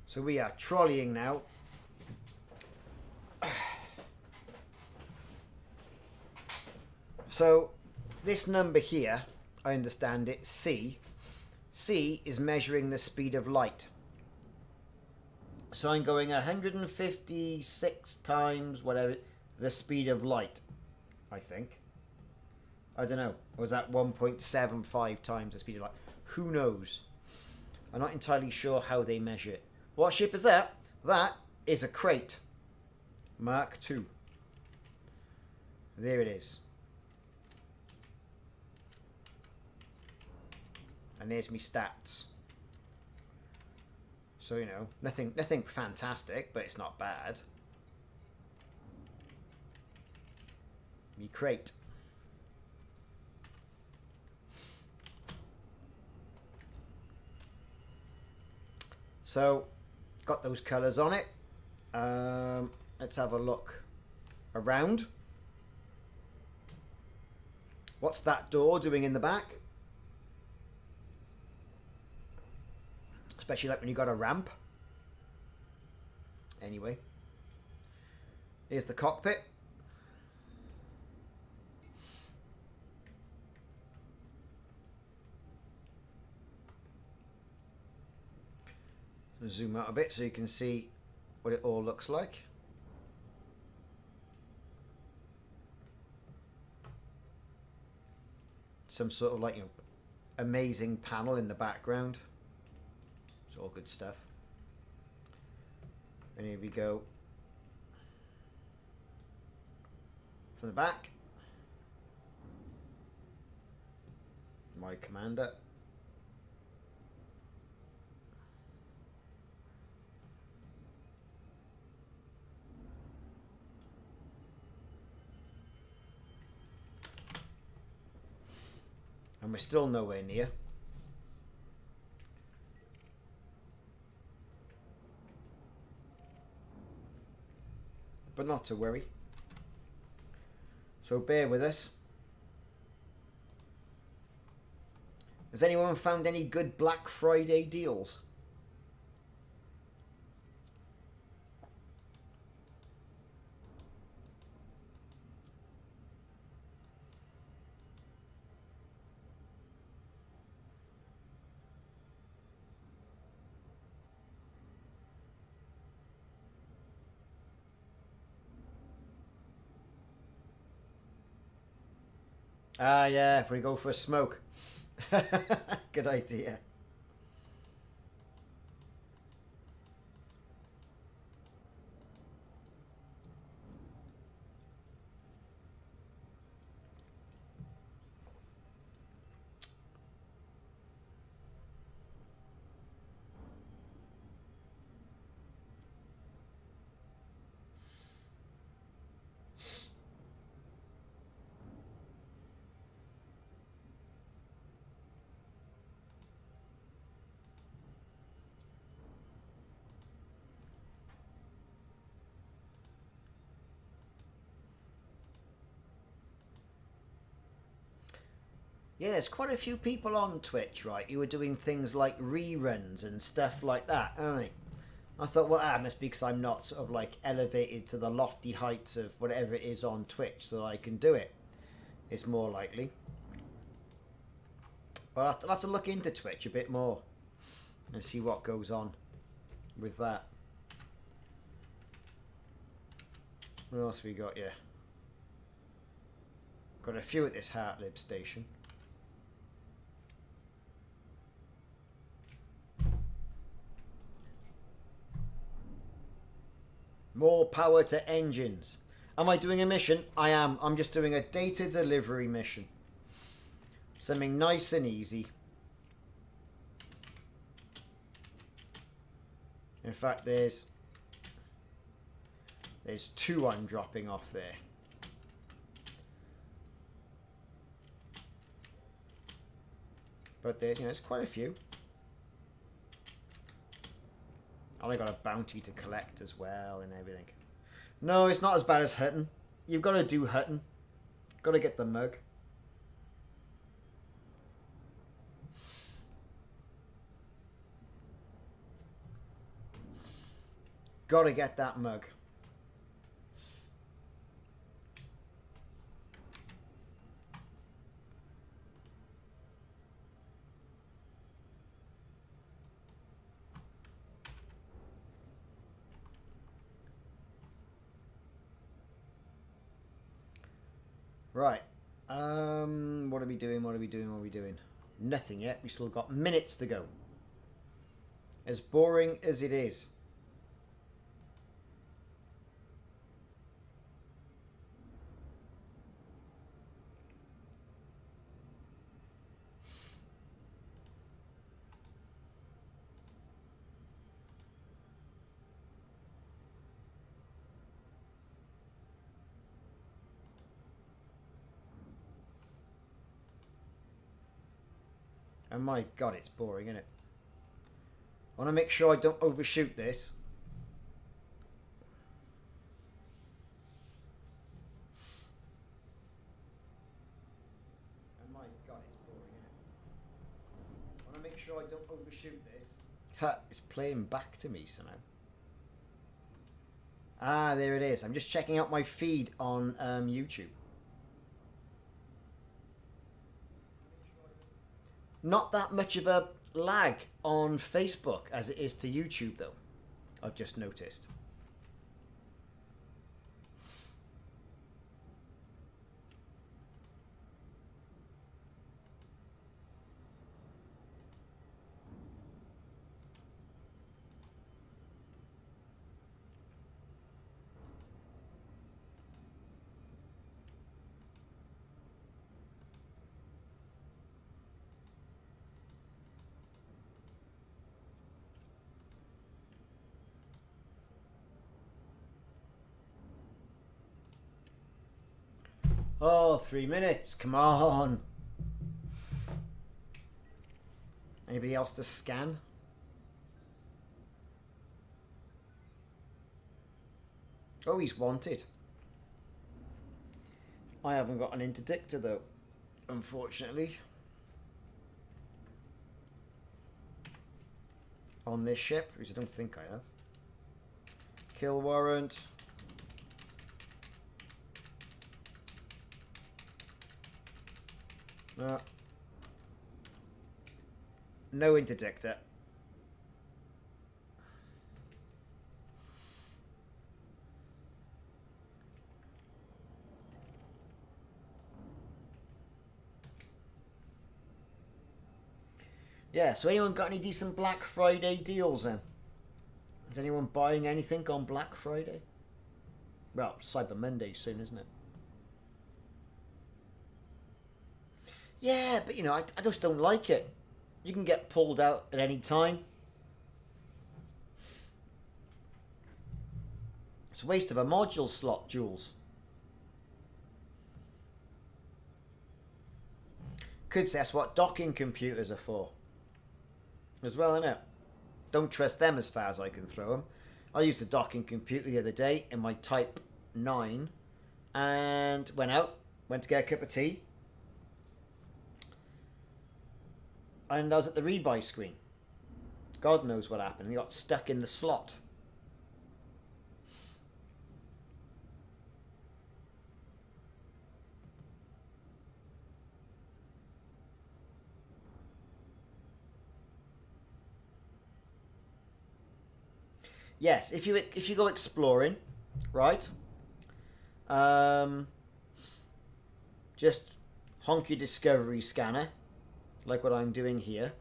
So we are trolleying now. So this number here, I understand it, C. C is measuring the speed of light. So I'm going 156 times whatever the speed of light, I think. I don't know. Or was that 1.75 times the speed of light? Who knows? I'm not entirely sure how they measure it. What ship is that? That is a crate. Mark II. There it is. And there's me stats. So, you know, nothing fantastic, but it's not bad. Me crate. So, got those colours on it. Let's have a look around. What's that door doing in the back? Especially like when you got a ramp. Anyway. Here's the cockpit. Zoom out a bit so you can see what it all looks like. Some sort of like, you know, amazing panel in the background. It's all good stuff. And here we go. From the back. My commander. And we're still nowhere near. But not to worry. So bear with us. Has anyone found any good Black Friday deals? Ah, yeah, we go for a smoke. Good idea. Yeah, there's quite a few people on Twitch, right, who are doing things like reruns and stuff like that, aren't they? I thought, well, it must be because I'm not sort of like elevated to the lofty heights of whatever it is on Twitch so that I can do it. It's more likely. But I'll have to look into Twitch a bit more and see what goes on with that. What else we got here? Got a few at this Heartlib station. More power to engines. Am I doing a mission? I am. I'm just doing a data delivery mission. Something nice and easy. In fact, there's two I'm dropping off there. But there's quite a few. And I got a bounty to collect as well and everything. No, it's not as bad as Hutton. You've got to do Hutton. Got to get the mug. Got to get that mug. Right. What are we doing? What are we doing? What are we doing? Nothing yet. We still got minutes to go. As boring as it is. And my god, it's boring, isn't it? I want to make sure I don't overshoot this. And my god, it's boring, isn't it? I want to make sure I don't overshoot this. Ha, it's playing back to me somehow. Ah, there it is. I'm just checking out my feed on YouTube. Not that much of a lag on Facebook as it is to YouTube, though. I've just noticed. Oh, 3 minutes. Come on. Anybody else to scan? Oh, he's wanted. I haven't got an interdictor though, unfortunately. On this ship, which I don't think I have. Kill warrant. No. No interdictor. Yeah, so anyone got any decent Black Friday deals then? Is anyone buying anything on Black Friday? Well, Cyber Monday soon, isn't it? Yeah, but you know, I just don't like it. You can get pulled out at any time. It's a waste of a module slot, Jules. Could say that's what docking computers are for. As well, innit? Don't trust them as far as I can throw them. I used a docking computer the other day in my Type 9 and went to get a cup of tea. And I was at the rebuy screen. God knows what happened. He got stuck in the slot. Yes, if you go exploring, right? Just honk your discovery scanner, like what I'm doing here,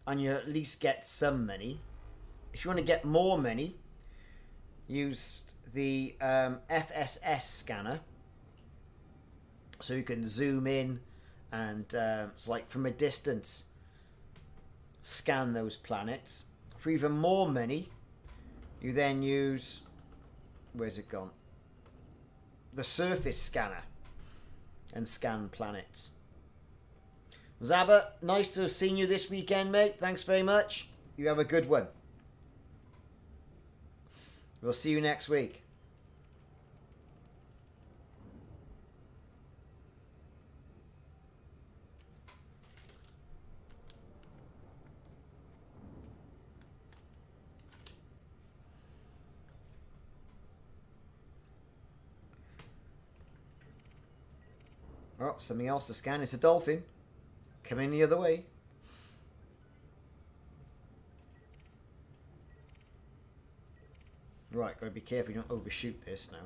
and you at least get some money. If you want to get more money, use the FSS scanner, so you can zoom in and it's like from a distance scan those planets. For even more money, you then use, where's it gone? The surface scanner and scan planets. Zabba, nice to have seen you this weekend, mate. Thanks very much. You have a good one. We'll see you next week. Oh, something else to scan. It's a dolphin. Coming the other way. Right, gotta be careful you don't overshoot this now.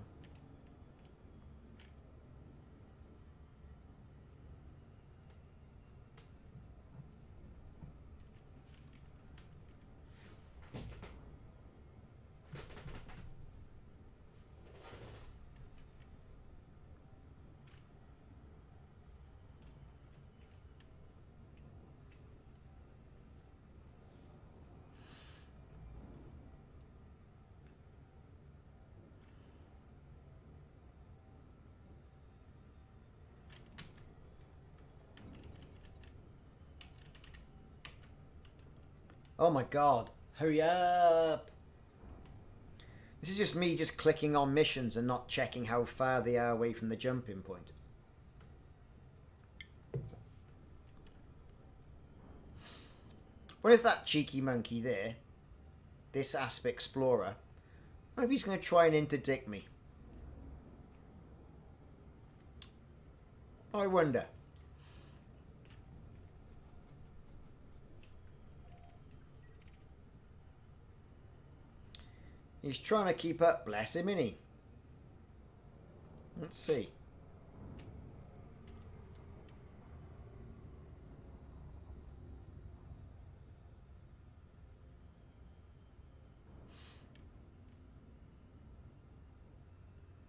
Oh my god, hurry up! This is just me just clicking on missions and not checking how far they are away from the jumping point. What is that cheeky monkey there? This Asp Explorer. I hope he's going to try and interdict me. I wonder. He's trying to keep up, bless him, isn't he? Let's see.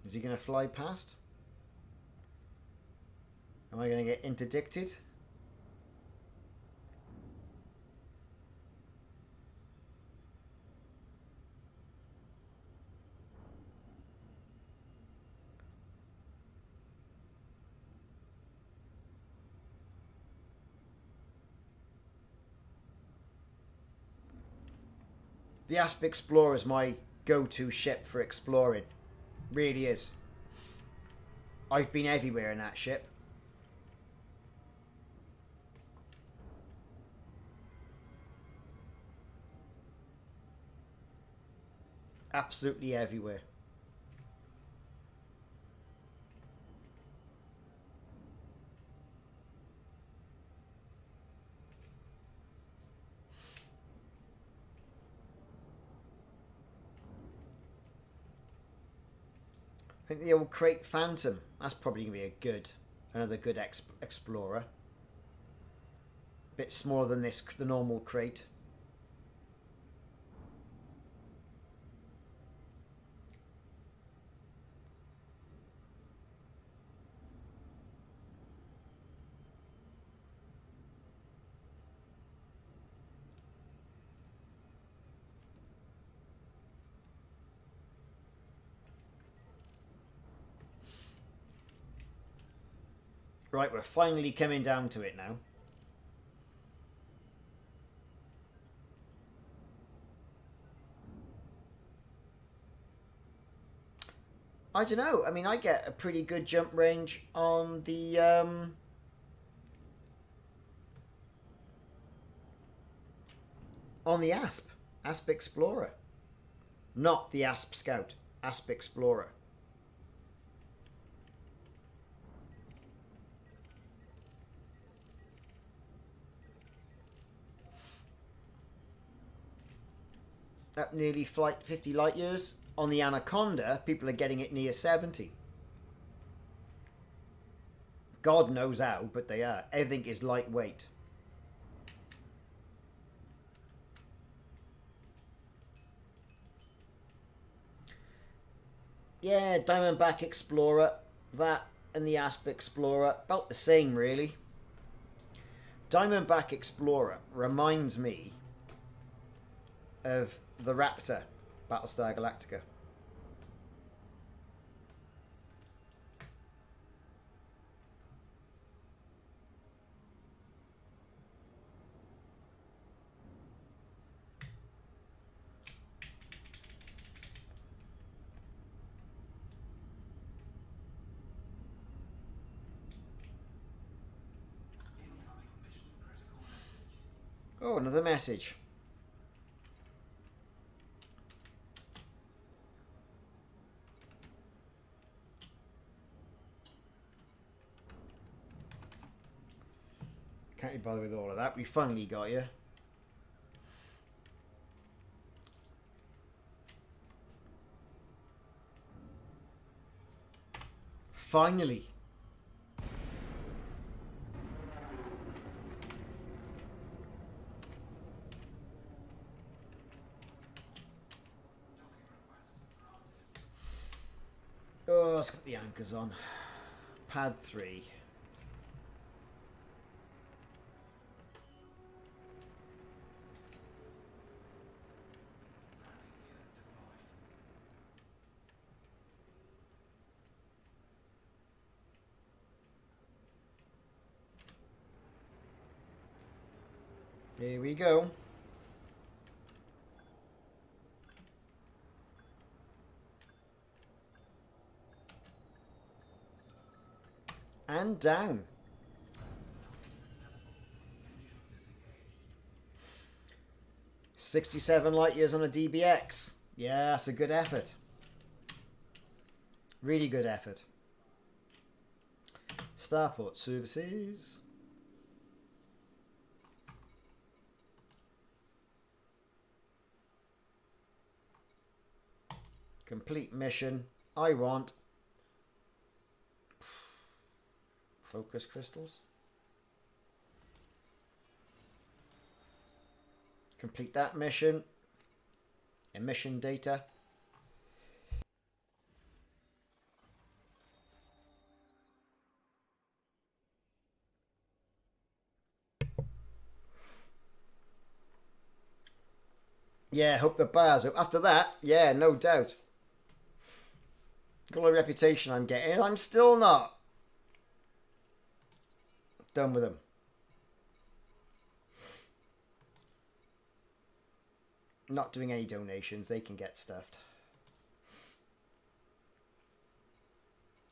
Is he going to fly past? Am I going to get interdicted? The Asp Explorer is my go-to ship for exploring. Really is. I've been everywhere in that ship. Absolutely everywhere. I think the old Crate Phantom, that's probably going to be another good explorer. Bit smaller than the normal crate. Right, we're finally coming down to it now. I don't know. I mean, I get a pretty good jump range on the Asp Explorer. Not the Asp Scout, Asp Explorer. At nearly 50 light years. On the Anaconda, people are getting it near 70. God knows how, but they are. Everything is lightweight. Yeah, Diamondback Explorer. That and the Asp Explorer. About the same, really. Diamondback Explorer reminds me of the Raptor, Battlestar Galactica. Oh, another message. Can't you bother with all of that? We finally got you. Finally. Oh, let's get the anchors on. Pad 3. Here we go. And down. "67 light years on a DBX. Yeah, that's a good effort. Really good effort. Starport services. Complete mission. I want focus crystals. Complete that mission. Emission data. Yeah, hope the bars up. After that, yeah, no doubt. Got a reputation I'm getting, and I'm still not done with them. Not doing any donations. They can get stuffed.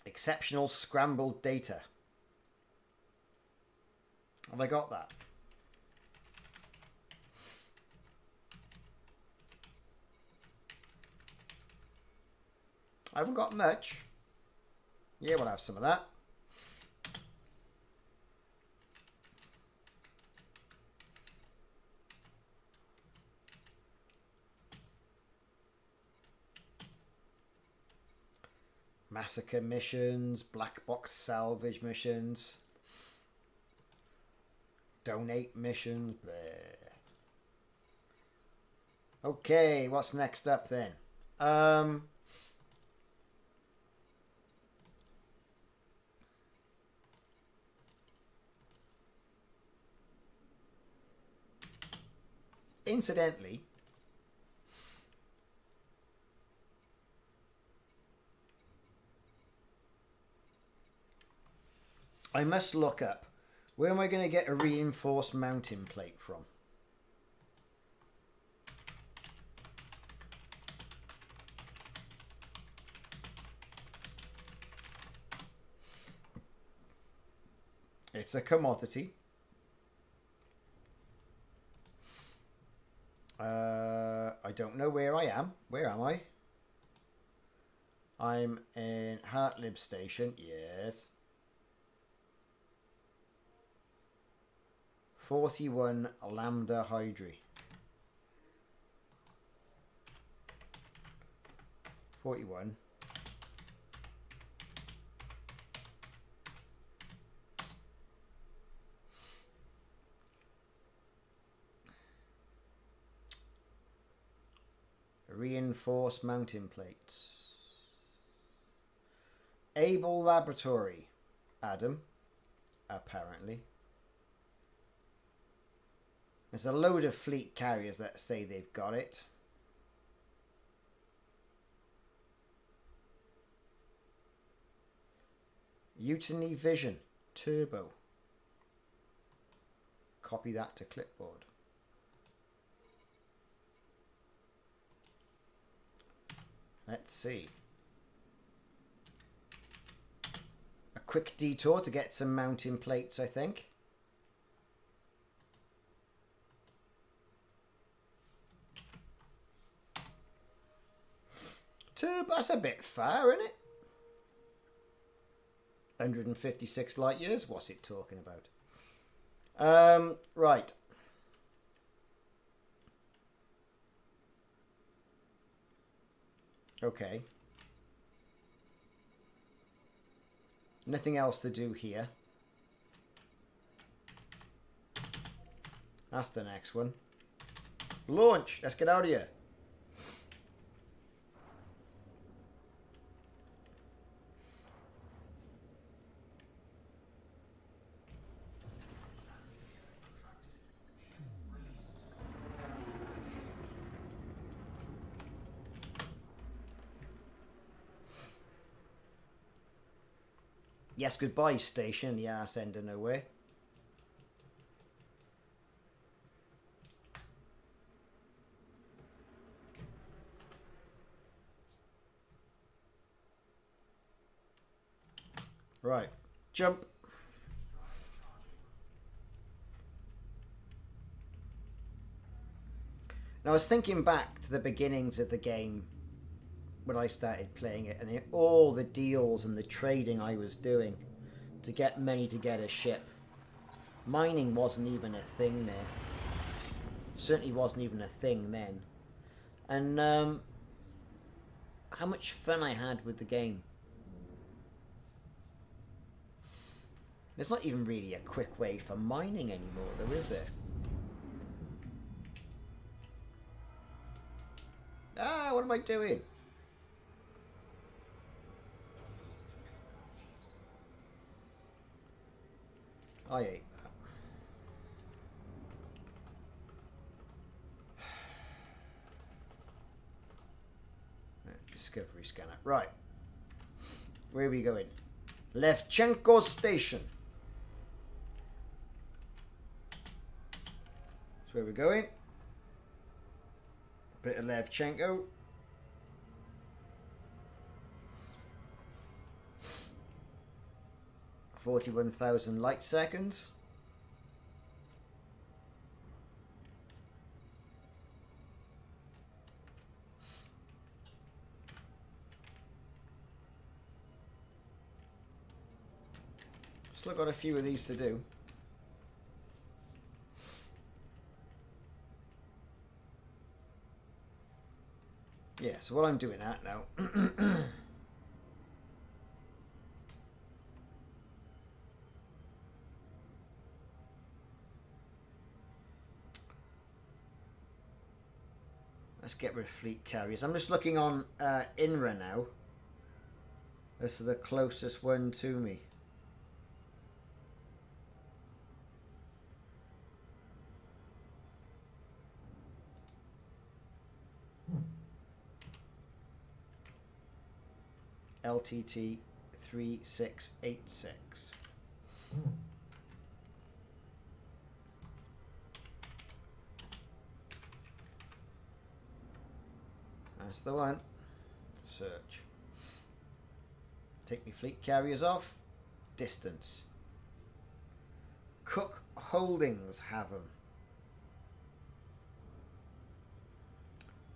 Exceptional scrambled data. Have I got that? I haven't got much. Yeah, we'll have some of that. Massacre missions, black box salvage missions, donate missions. Bleh. Okay, what's next up then? Incidentally, I must look up, where am I going to get a reinforced mounting plate from? It's a commodity. I don't know where I am. Where am I? I'm in Hartlib Station. Yes. 41 Lambda Hydri. 41. Reinforced mounting plates. Able Laboratory. Adam. Apparently. There's a load of fleet carriers that say they've got it. Mutiny Vision. Turbo. Copy that to clipboard. Let's see. A quick detour to get some mounting plates, I think. That's a bit far, isn't it? 156 light years. What's it talking about? Right. Okay. Nothing else to do here. That's the next one. Launch. Let's get out of here. Yes, goodbye, station. The arse end of nowhere. Right. Jump. Now, I was thinking back to the beginnings of the game when I started playing it, and all the deals and the trading I was doing to get money to get a ship. Mining wasn't even a thing there. Certainly wasn't even a thing then. And how much fun I had with the game. There's not even really a quick way for mining anymore, though, is there? Ah, what am I doing? I ate that. Discovery scanner. Right. Where are we going? Levchenko Station. That's where we're going. Bit of Levchenko. $41,000 light seconds. Still got a few of these to do. Yeah, so what I'm doing at now. Let's get rid of fleet carriers. I'm just looking on INRA now. This is the closest one to me. LTT 3686. That's the one. Search. Take me fleet carriers off. Distance. Cook Holdings have them.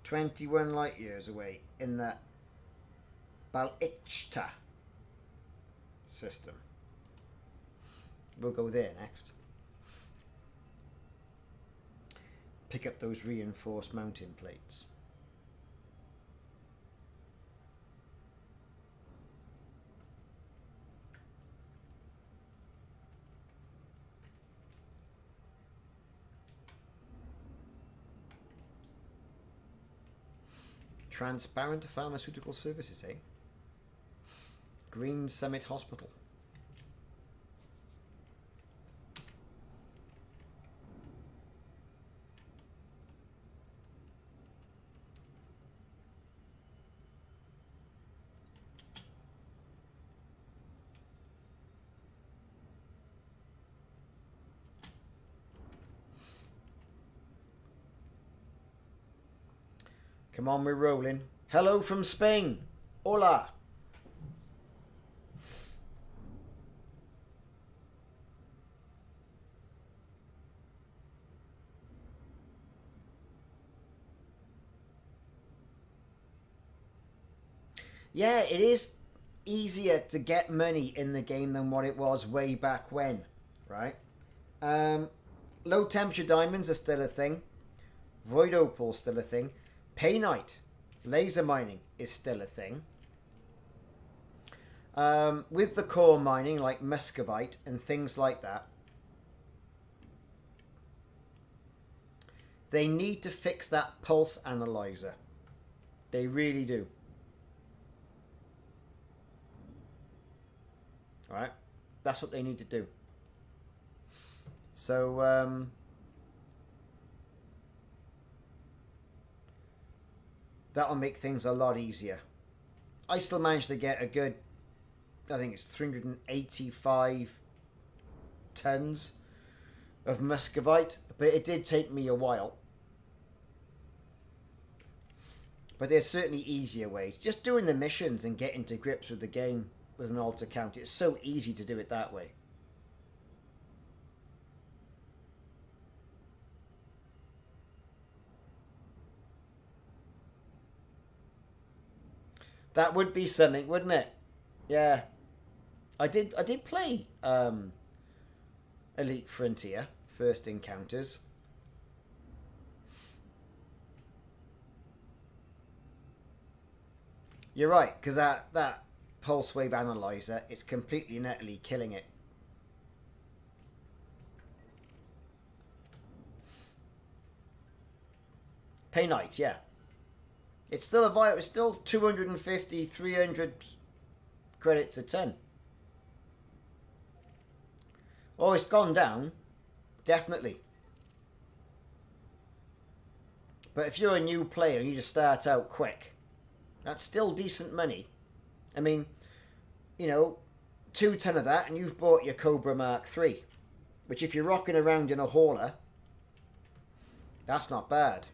21 light years away in the Balichta system. We'll go there next. Pick up those reinforced mountain plates. Transparent pharmaceutical services, eh? Green Summit Hospital. Come on, we're rolling. Hello from Spain. Hola. Yeah, it is easier to get money in the game than what it was way back when, right? Low temperature diamonds are still a thing. Void opal's still a thing. Painite, laser mining is still a thing. With the core mining like muscovite and things like that, they need to fix that pulse analyzer. They really do. Alright, that's what they need to do. So, that'll make things a lot easier. I still managed to get a good, I think it's 385 tons of muscovite, but it did take me a while. But there's certainly easier ways. Just doing the missions and getting to grips with the game with an alter count. It's so easy to do it that way. That would be something, wouldn't it? Yeah. I did play Elite Frontier, First Encounters. You're right, because that pulse wave analyzer is completely and utterly killing it. Painite, yeah. It's still a viable, it's still 250, 300 credits a ton. Oh, it's gone down. Definitely. But if you're a new player and you just start out quick, that's still decent money. I mean, you know, 2 ton of that and you've bought your Cobra Mark III. Which if you're rocking around in a hauler, that's not bad.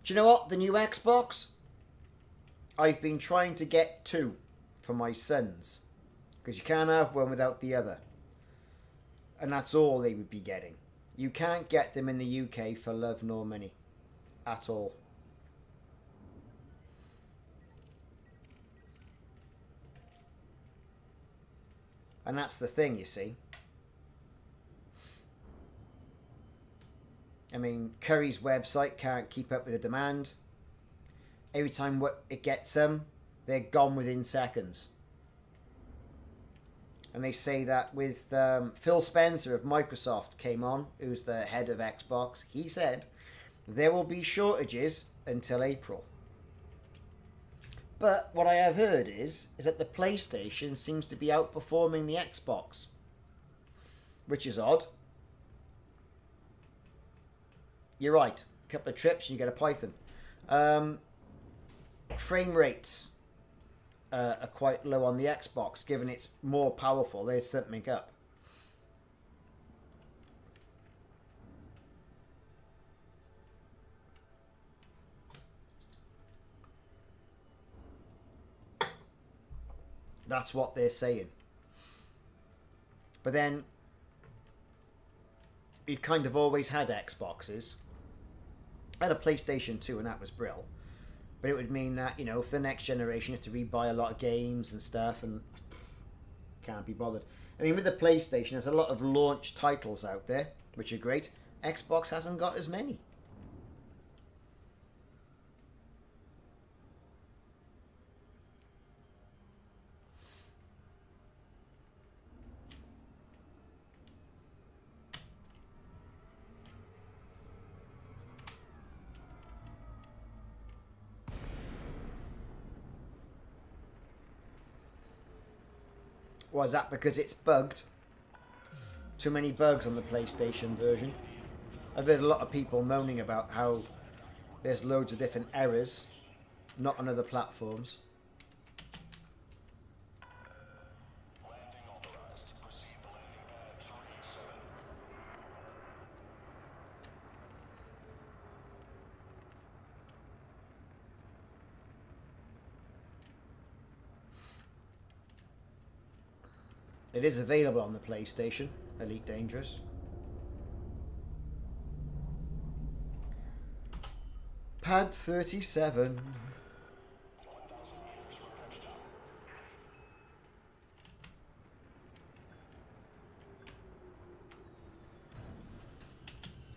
Do you know what? The new Xbox, I've been trying to get 2 for my sons. Because you can't have one without the other. And that's all they would be getting. You can't get them in the UK for love nor money. At all. And that's the thing, you see. I mean, Curry's website can't keep up with the demand. Every time it gets them, they're gone within seconds. And they say that with Phil Spencer of Microsoft came on, who's the head of Xbox. He said there will be shortages until April. But what I have heard is that the PlayStation seems to be outperforming the Xbox. Which is odd. You're right. A couple of trips and you get a Python. Frame rates are quite low on the Xbox, given it's more powerful. There's something up. That's what they're saying. But then, we've kind of always had Xboxes. I had a PlayStation 2 and that was brill. But it would mean that, you know, for the next generation you have to rebuy a lot of games and stuff, and can't be bothered. I mean, with the PlayStation, there's a lot of launch titles out there, which are great. Xbox hasn't got as many. Was that because it's bugged? Too many bugs on the PlayStation version. I've heard a lot of people moaning about how there's loads of different errors, not on other platforms. Landing authorized. Proceed to landing pad 37. It is available on the PlayStation, Elite Dangerous. Pad 37.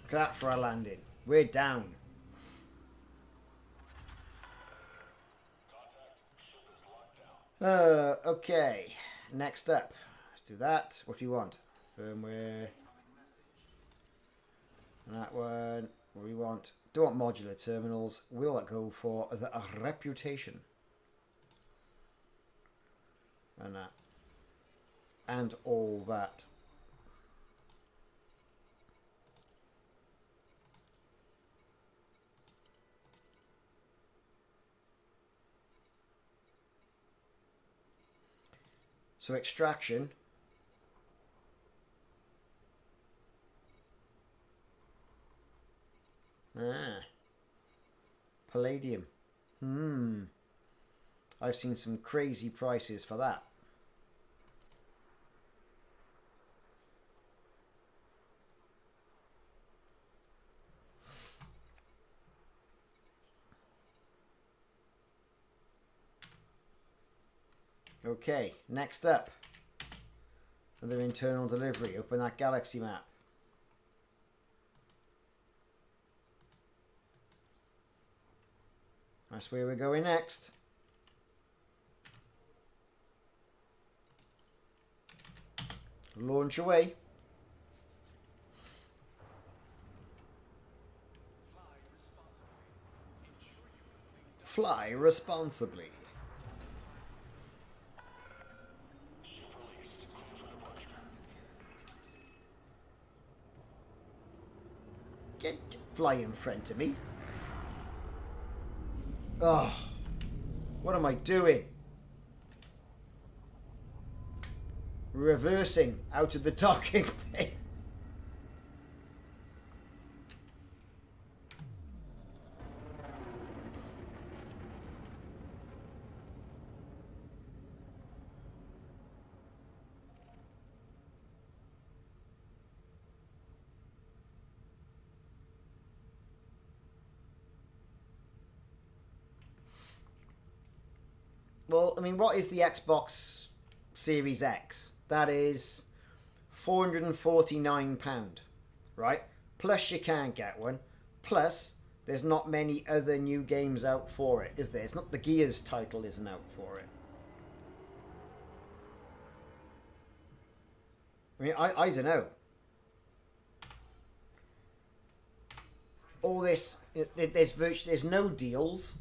Look at that for our landing. We're down. Okay. Next up. Let's do that. What do you want? Firmware. That one. What do we want? Don't want modular terminals. We'll go for the reputation. And that. And all that. So extraction. Palladium. I've seen some crazy prices for that. Okay, next up. Another internal delivery. Open that galaxy map. That's where we're going next. Launch away. Fly responsibly. Fly in front of me. Oh, what am I doing? Reversing out of the docking bay. Well, I mean, what is the Xbox Series X? That is £449, right? Plus you can't get one. Plus, there's not many other new games out for it, is there? It's not the Gears title isn't out for it. I mean, I don't know. All this, there's no deals.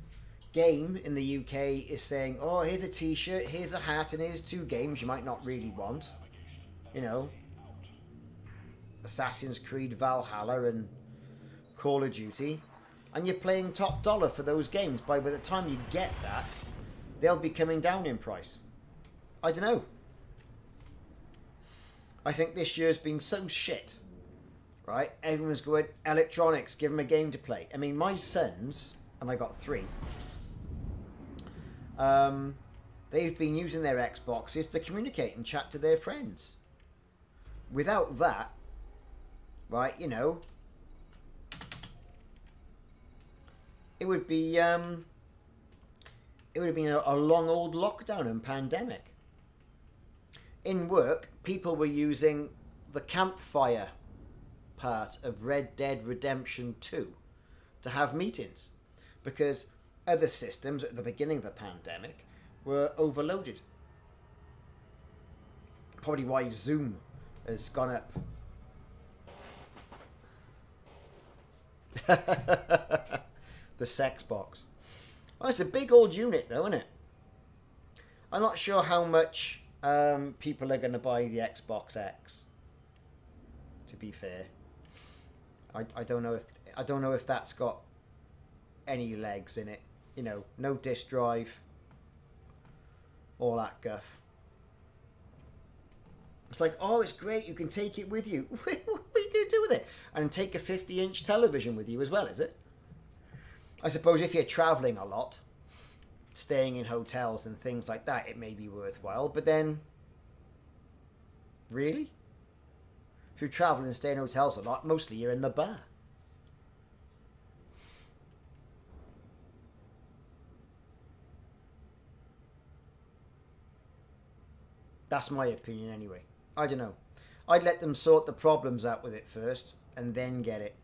Game in the UK is saying, oh, here's a t-shirt, here's a hat, and here's 2 games you might not really want. You know, Assassin's Creed Valhalla and Call of Duty. And you're paying top dollar for those games. By the time you get that, they'll be coming down in price. I don't know. I think this year's been so shit. Right? Everyone's going, electronics, give them a game to play. I mean, my sons, and I got 3, they've been using their Xboxes to communicate and chat to their friends. Without that, right, you know, it would be it would have been a long old lockdown and pandemic. In work, people were using the campfire part of Red Dead Redemption 2 to have meetings because other systems at the beginning of the pandemic were overloaded. Probably why Zoom has gone up. The sex box. Well, it's a big old unit though, isn't it? I'm not sure how much people are going to buy the Xbox X, to be fair. I don't know if that's got any legs in it. You know, no disk drive, all that guff. It's like, oh, it's great, you can take it with you. What are you going to do with it? And take a 50-inch television with you as well, is it? I suppose if you're travelling a lot, staying in hotels and things like that, it may be worthwhile. But then, really? If you travel and stay in hotels a lot, mostly you're in the bar. That's my opinion anyway. I don't know. I'd let them sort the problems out with it first and then get it.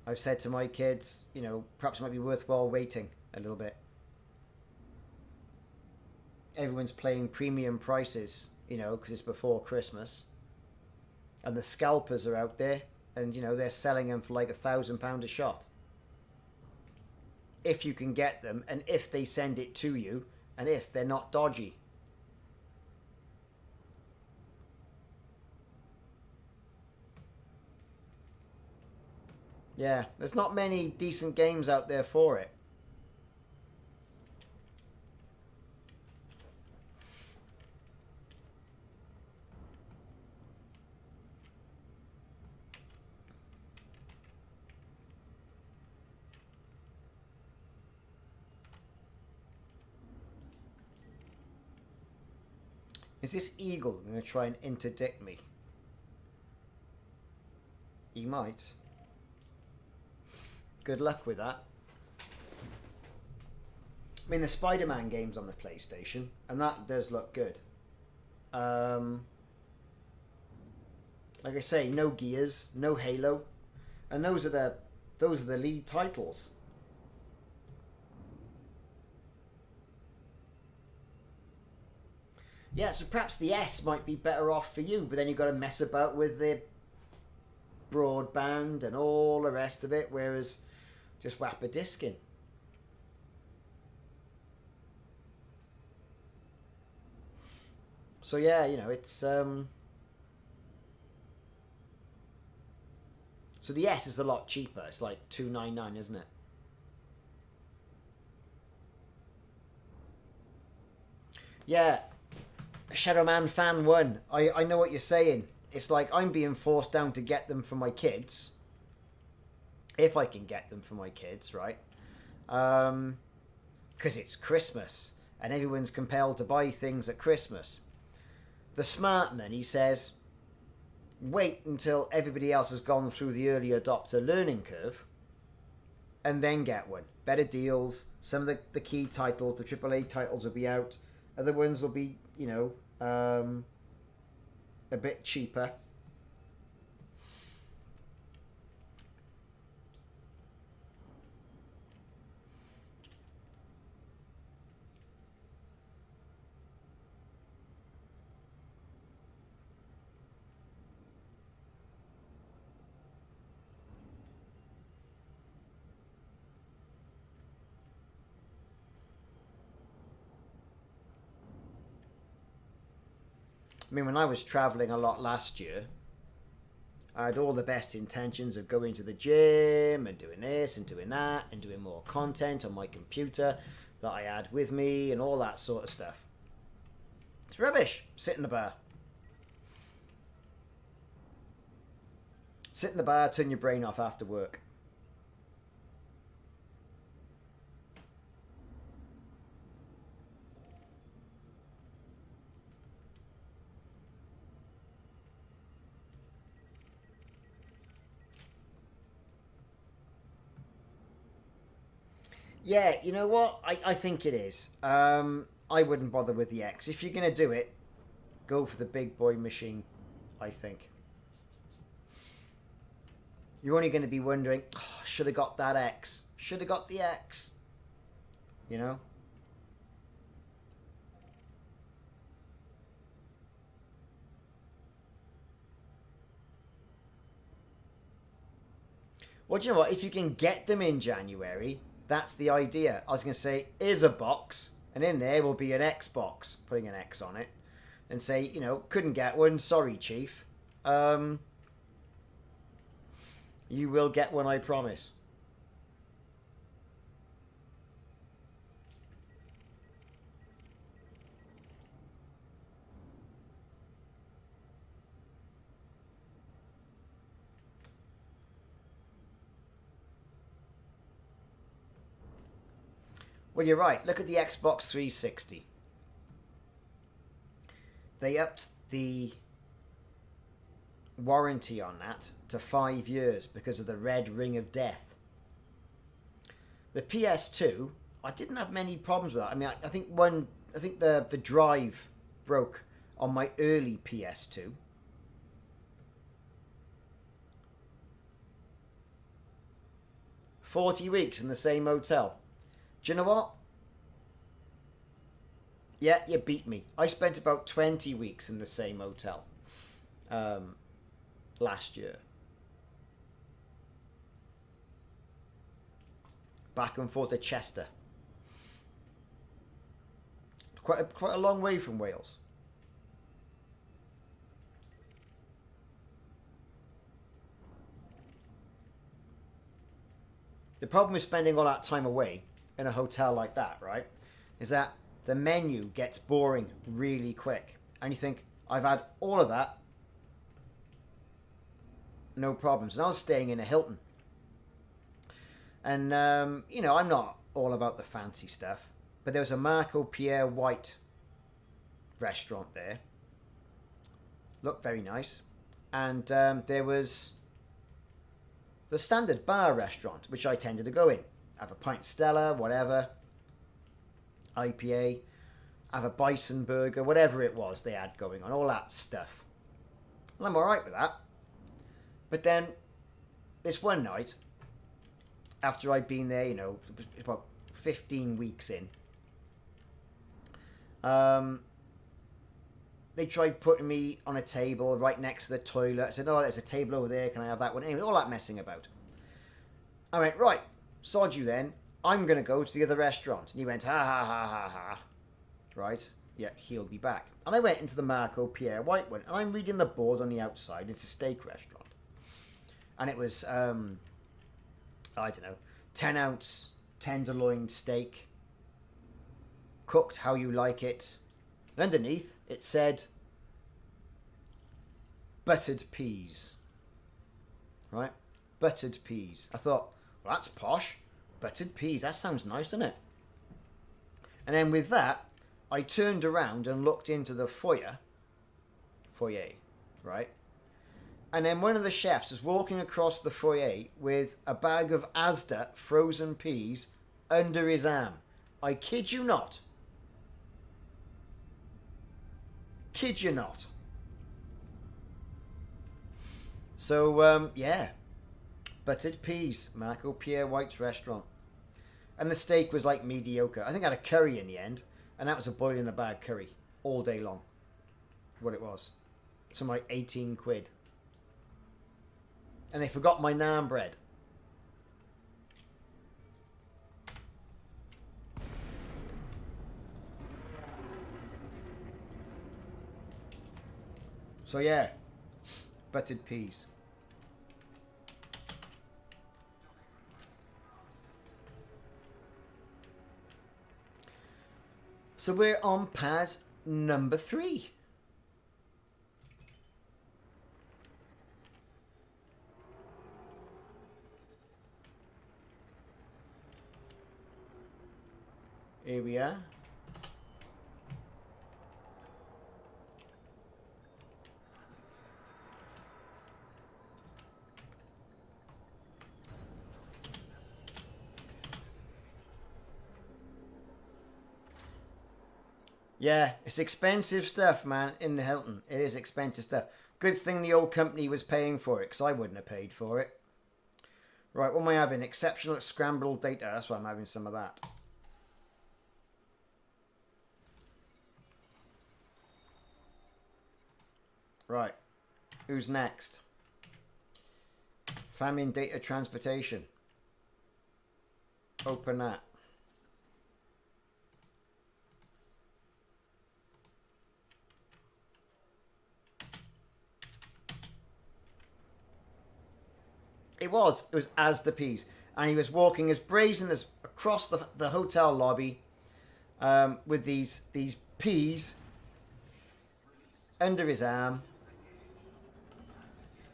I've said to my kids, you know, perhaps it might be worthwhile waiting a little bit. Everyone's playing premium prices, you know, because it's before Christmas. And the scalpers are out there and, you know, they're selling them for like £1,000 a shot. If you can get them and if they send it to you and if they're not dodgy. Yeah, there's not many decent games out there for it. Is this eagle going to try and interdict me? He might. Good luck with that. I mean, the Spider-Man game's on the PlayStation, and that does look good. Like I say, no Gears, no Halo, and those are the lead titles. Yeah, so perhaps the S might be better off for you, but then you've got to mess about with the broadband and all the rest of it, whereas just whap a disc in. So yeah, you know, it's so the S is a lot cheaper. It's like $299, isn't it? Yeah, Shadow Man Fan 1. I know what you're saying. It's like I'm being forced down to get them for my kids. If I can get them for my kids, right? Because it's Christmas and everyone's compelled to buy things at Christmas. The smart man, he says, wait until everybody else has gone through the early adopter learning curve and then get one. Better deals. Some of the key titles, the AAA titles, will be out. Other ones will be, you know, a bit cheaper. I mean, when I was traveling a lot last year, I had all the best intentions of going to the gym and doing this and doing that and doing more content on my computer that I had with me and all that sort of stuff. It's rubbish. Sit in the bar. Sit in the bar, turn your brain off after work. Yeah, you know what? I think it is. I wouldn't bother with the X. If you're going to do it, go for the big boy machine, I think. You're only going to be wondering, oh, should have got that X. Should have got the X. You know? Well, do you know what? If you can get them in January, that's the idea. I was going to say, here's a box, and in there will be an Xbox, putting an X on it, and say, you know, couldn't get one, sorry, Chief. You will get one, I promise. Well, you're right. Look at the Xbox 360. They upped the warranty on that to 5 years because of the red ring of death. The PS2, I didn't have many problems with that. I mean, I think the drive broke on my early PS2. "40 weeks in the same hotel." Do you know what? Yeah, you beat me. I spent about 20 weeks in the same hotel last year. Back and forth to Chester. Quite a long way from Wales. The problem with spending all that time away in a hotel like that, right, is that the menu gets boring really quick. And you think, I've had all of that, no problems. And I was staying in a Hilton. And, you know, I'm not all about the fancy stuff, but there was a Marco Pierre White restaurant there. Looked very nice. And there was the standard bar restaurant, which I tended to go in. Have a pint Stella, whatever, IPA, have a bison burger, whatever it was they had going on, all that stuff. Well, I'm alright with that. But then, this one night, after I'd been there, you know, it was about 15 weeks in, they tried putting me on a table right next to the toilet. I said, "Oh, there's a table over there, can I have that one?" Anyway, all that messing about. I went, "Right, sod you then, I'm going to go to the other restaurant." And he went, "Ha ha ha ha ha." Right? Yeah, he'll be back. And I went into the Marco Pierre White one, and I'm reading the board on the outside. It's a steak restaurant. And it was, I don't know, 10-ounce tenderloin steak, cooked how you like it. And underneath, it said, buttered peas. Right? Buttered peas. I thought, well, that's posh. Buttered peas. That sounds nice, doesn't it? And then with that, I turned around and looked into the foyer, right? And then one of the chefs was walking across the foyer with a bag of Asda frozen peas under his arm. I kid you not. Kid you not. So, yeah. Buttered peas. Marco Pierre White's restaurant. And the steak was like mediocre. I think I had a curry in the end. And that was a boil in the bag curry. All day long. What it was. Something like 18 quid. And they forgot my naan bread. So yeah. Buttered peas. So we're on pad number 3. Here we are. Yeah, it's expensive stuff, man, in the Hilton. It is expensive stuff. Good thing the old company was paying for it, because I wouldn't have paid for it. Right, what am I having? Exceptional scrambled data. That's why I'm having some of that. Right, who's next? Famine data transportation. Open that. It was as the peas. And he was walking as brazen as across the hotel lobby with these peas under his arm.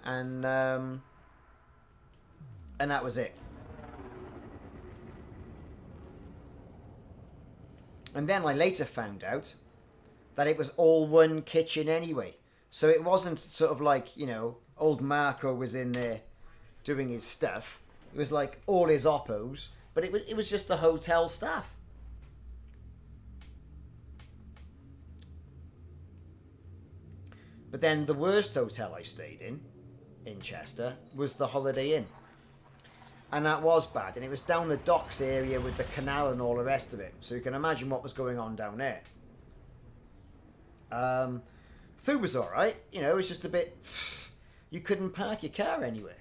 And that was it. And then I later found out that it was all one kitchen anyway. So it wasn't sort of like, you know, old Marco was in there doing his stuff. It was like all his oppos, but it was just the hotel staff. But then the worst hotel I stayed in Chester, was the Holiday Inn. And that was bad. And it was down the docks area with the canal and all the rest of it. So you can imagine what was going on down there. Food was alright. You know, it was just a bit... You couldn't park your car anywhere.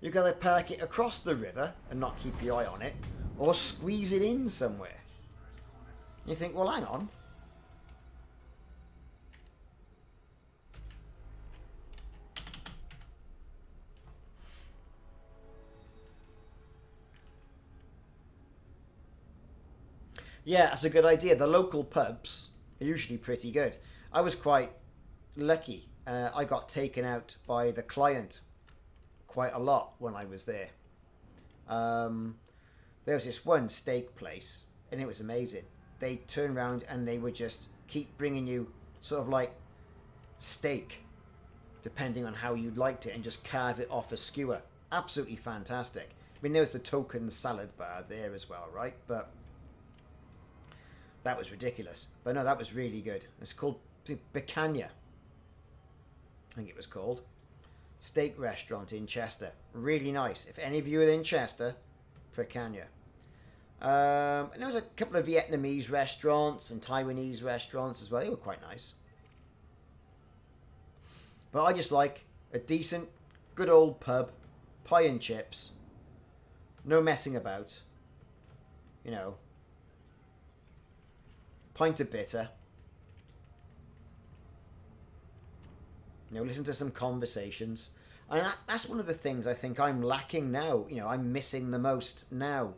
You got to park it across the river and not keep your eye on it, or squeeze it in somewhere. You think, well, hang on. Yeah, that's a good idea. The local pubs are usually pretty good. I was quite lucky. I got taken out by the client quite a lot when I was there. There was this one steak place, and it was amazing. They turned around and they would just keep bringing you sort of like steak, depending on how you liked it, and just carve it off a skewer. Absolutely fantastic. I mean, there was the token salad bar there as well, right? But that was ridiculous. But no, that was really good. It's called Bicania, I think it was called. Steak restaurant in Chester. Really nice. If any of you are in Chester, Bicania. And there was a couple of Vietnamese restaurants and Taiwanese restaurants as well. They were quite nice. But I just like a decent, good old pub, pie and chips, no messing about, you know, pint of bitter, you know, listen to some conversations. And that's one of the things I think I'm lacking now, you know, I'm missing the most now,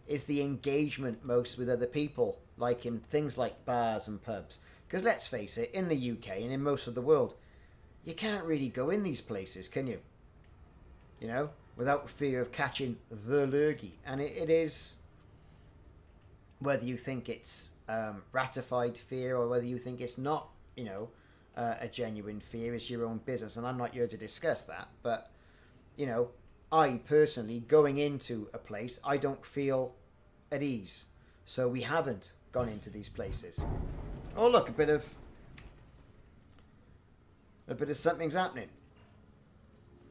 is the engagement most with other people, like in things like bars and pubs. Because let's face it, in the UK and in most of the world, you can't really go in these places, can you? You know, without fear of catching the lurgy. And it is, whether you think it's ratified fear or whether you think it's not, you know, a genuine fear. It's your own business, and I'm not here to discuss that. But, you know, I personally, going into a place, I don't feel at ease. So we haven't gone into these places. Oh, look, a bit of something's happening.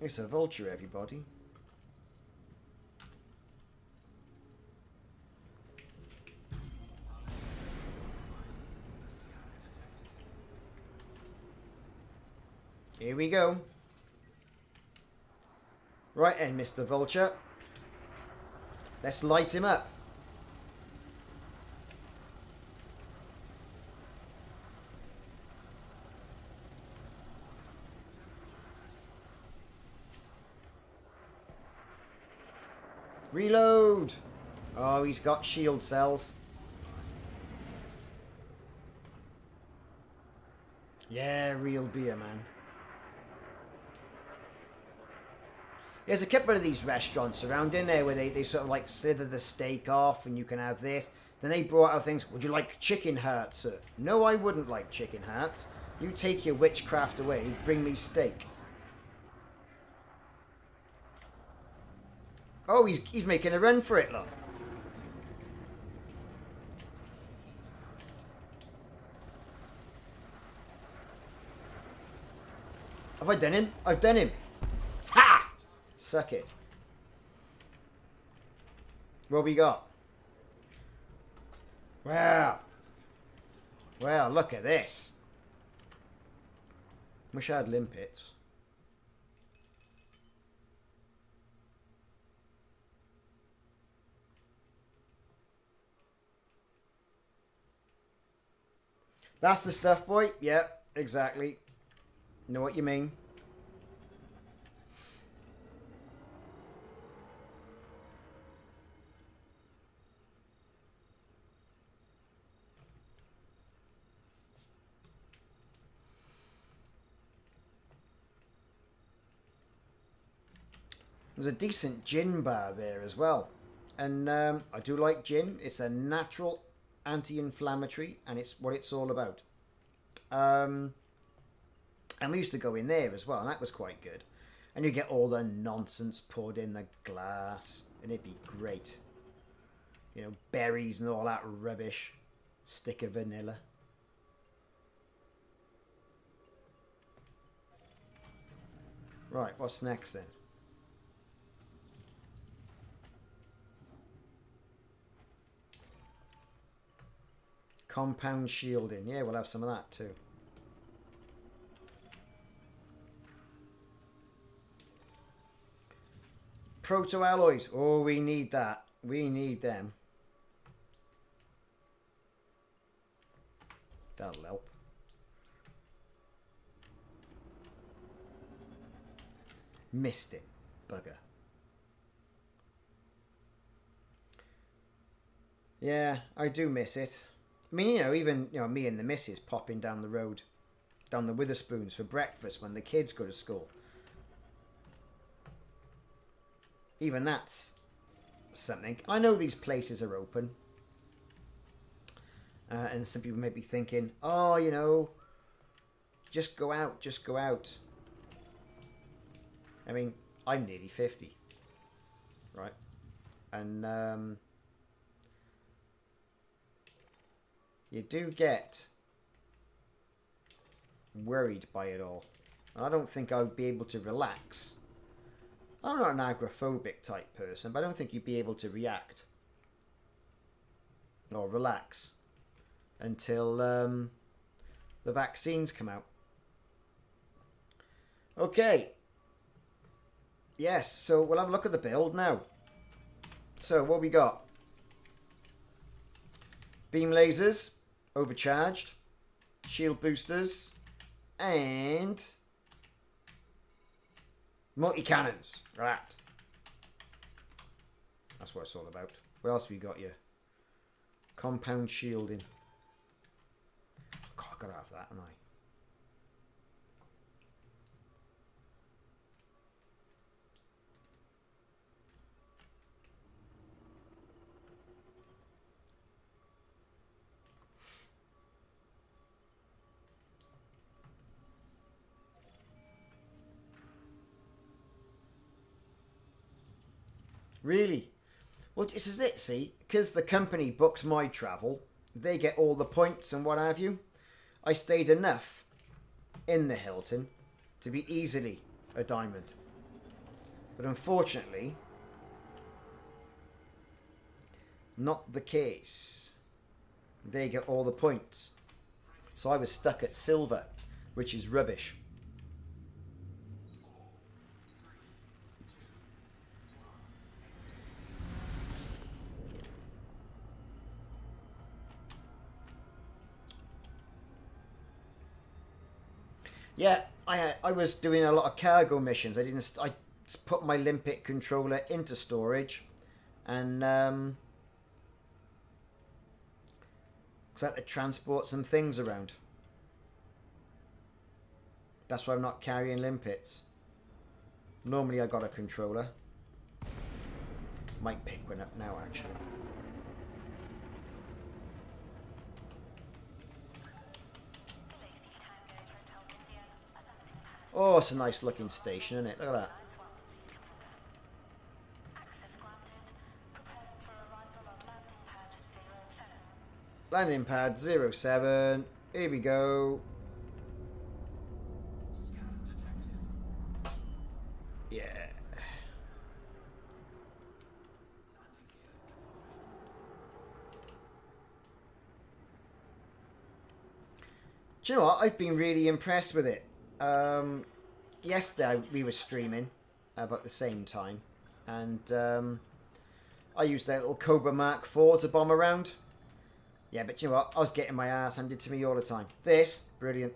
It's a vulture, everybody. Here we go. Right then, Mr. Vulture. Let's light him up. Reload! Oh, he's got shield cells. Yeah, real beer, man. There's a couple of these restaurants around in there where they sort of like slither the steak off and you can have this. Then they brought out things, would you like chicken hearts, sir? No, I wouldn't like chicken hearts. You take your witchcraft away, bring me steak. Oh, he's making a run for it, look. Have I done him? I've done him. Ha! Suck it. What we got? Wow. Well, look at this. Wish I had limpets. That's the stuff, boy. Yeah, exactly. Know what you mean. There's a decent gin bar there as well. And I do like gin. It's a natural anti-inflammatory, and it's what it's all about. And we used to go in there as well, and that was quite good. And you get all the nonsense poured in the glass, and it'd be great. You know, berries and all that rubbish. Stick of vanilla. Right, what's next then? Compound shielding. Yeah, we'll have some of that too. Proto-alloys. Oh, we need that. We need them. That'll help. Missed it. Bugger. Yeah, I do miss it. I mean, you know, even, you know, me and the missus popping down the road, down the Witherspoons for breakfast when the kids go to school. Even that's something. I know these places are open. And some people may be thinking, oh, you know, just go out, just go out. I mean, I'm nearly 50. Right? And, you do get worried by it all. And I don't think I would be able to relax. I'm not an agoraphobic type person, but I don't think you'd be able to react or relax until the vaccines come out. Okay. Yes, so we'll have a look at the build now. So what we got? Beam lasers, overcharged, shield boosters, and multi-cannons. Right. That's what it's all about. What else have we got here? Compound shielding. God, I've got to have that, haven't I? Really? Well, this is it, see? Because the company books my travel, they get all the points and what have you. I stayed enough in the Hilton to be easily a diamond. But unfortunately, not the case. They get all the points. So I was stuck at silver, which is rubbish. Yeah, I was doing a lot of cargo missions. I put my limpet controller into storage, and I had to transport some things around. That's why I'm not carrying limpets. Normally I got a controller. Might pick one up now, actually. Oh, it's a nice looking station, isn't it? Look at that. Landing pad 07. Here we go. Yeah. Do you know what? I've been really impressed with it. Yesterday we were streaming about the same time, and I used that little Cobra Mark IV to bomb around. Yeah, but you know what? I was getting my ass handed to me all the time. This, brilliant.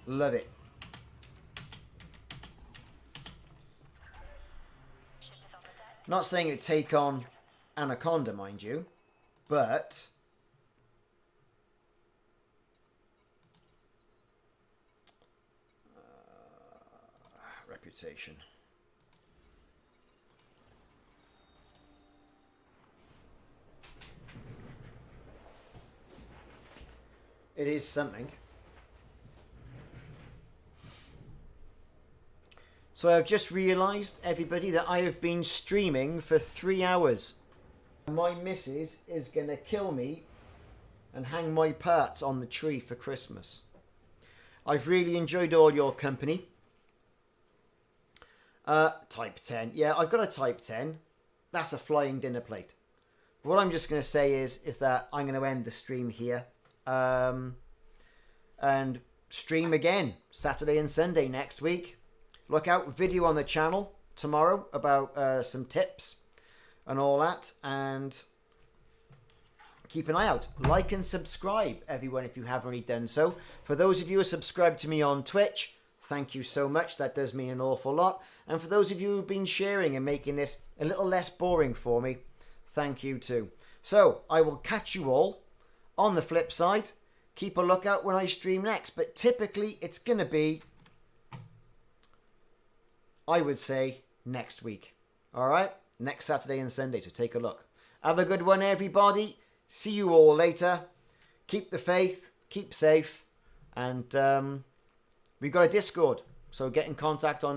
Love it. Not saying it'd take on Anaconda, mind you, but reputation. It is something. So I've just realised, everybody, that I have been streaming for 3 hours. My missus is going to kill me and hang my parts on the tree for Christmas. I've really enjoyed all your company. Type 10. Yeah, I've got a Type 10. That's a flying dinner plate. But what I'm just going to say is that I'm going to end the stream here. And stream again Saturday and Sunday next week. Look out, video on the channel tomorrow about some tips and all that, and keep an eye out. Like and subscribe, everyone, if you haven't already done so. For those of you who are subscribed to me on Twitch, thank you so much. That does mean an awful lot. And for those of you who've been sharing and making this a little less boring for me, thank you too. So I will catch you all on the flip side. Keep a lookout when I stream next, but typically it's going to be, I would say, next week. All right? Next Saturday and Sunday, so take a look. Have a good one, everybody. See you all later. Keep the faith. Keep safe. And we've got a Discord, so get in contact on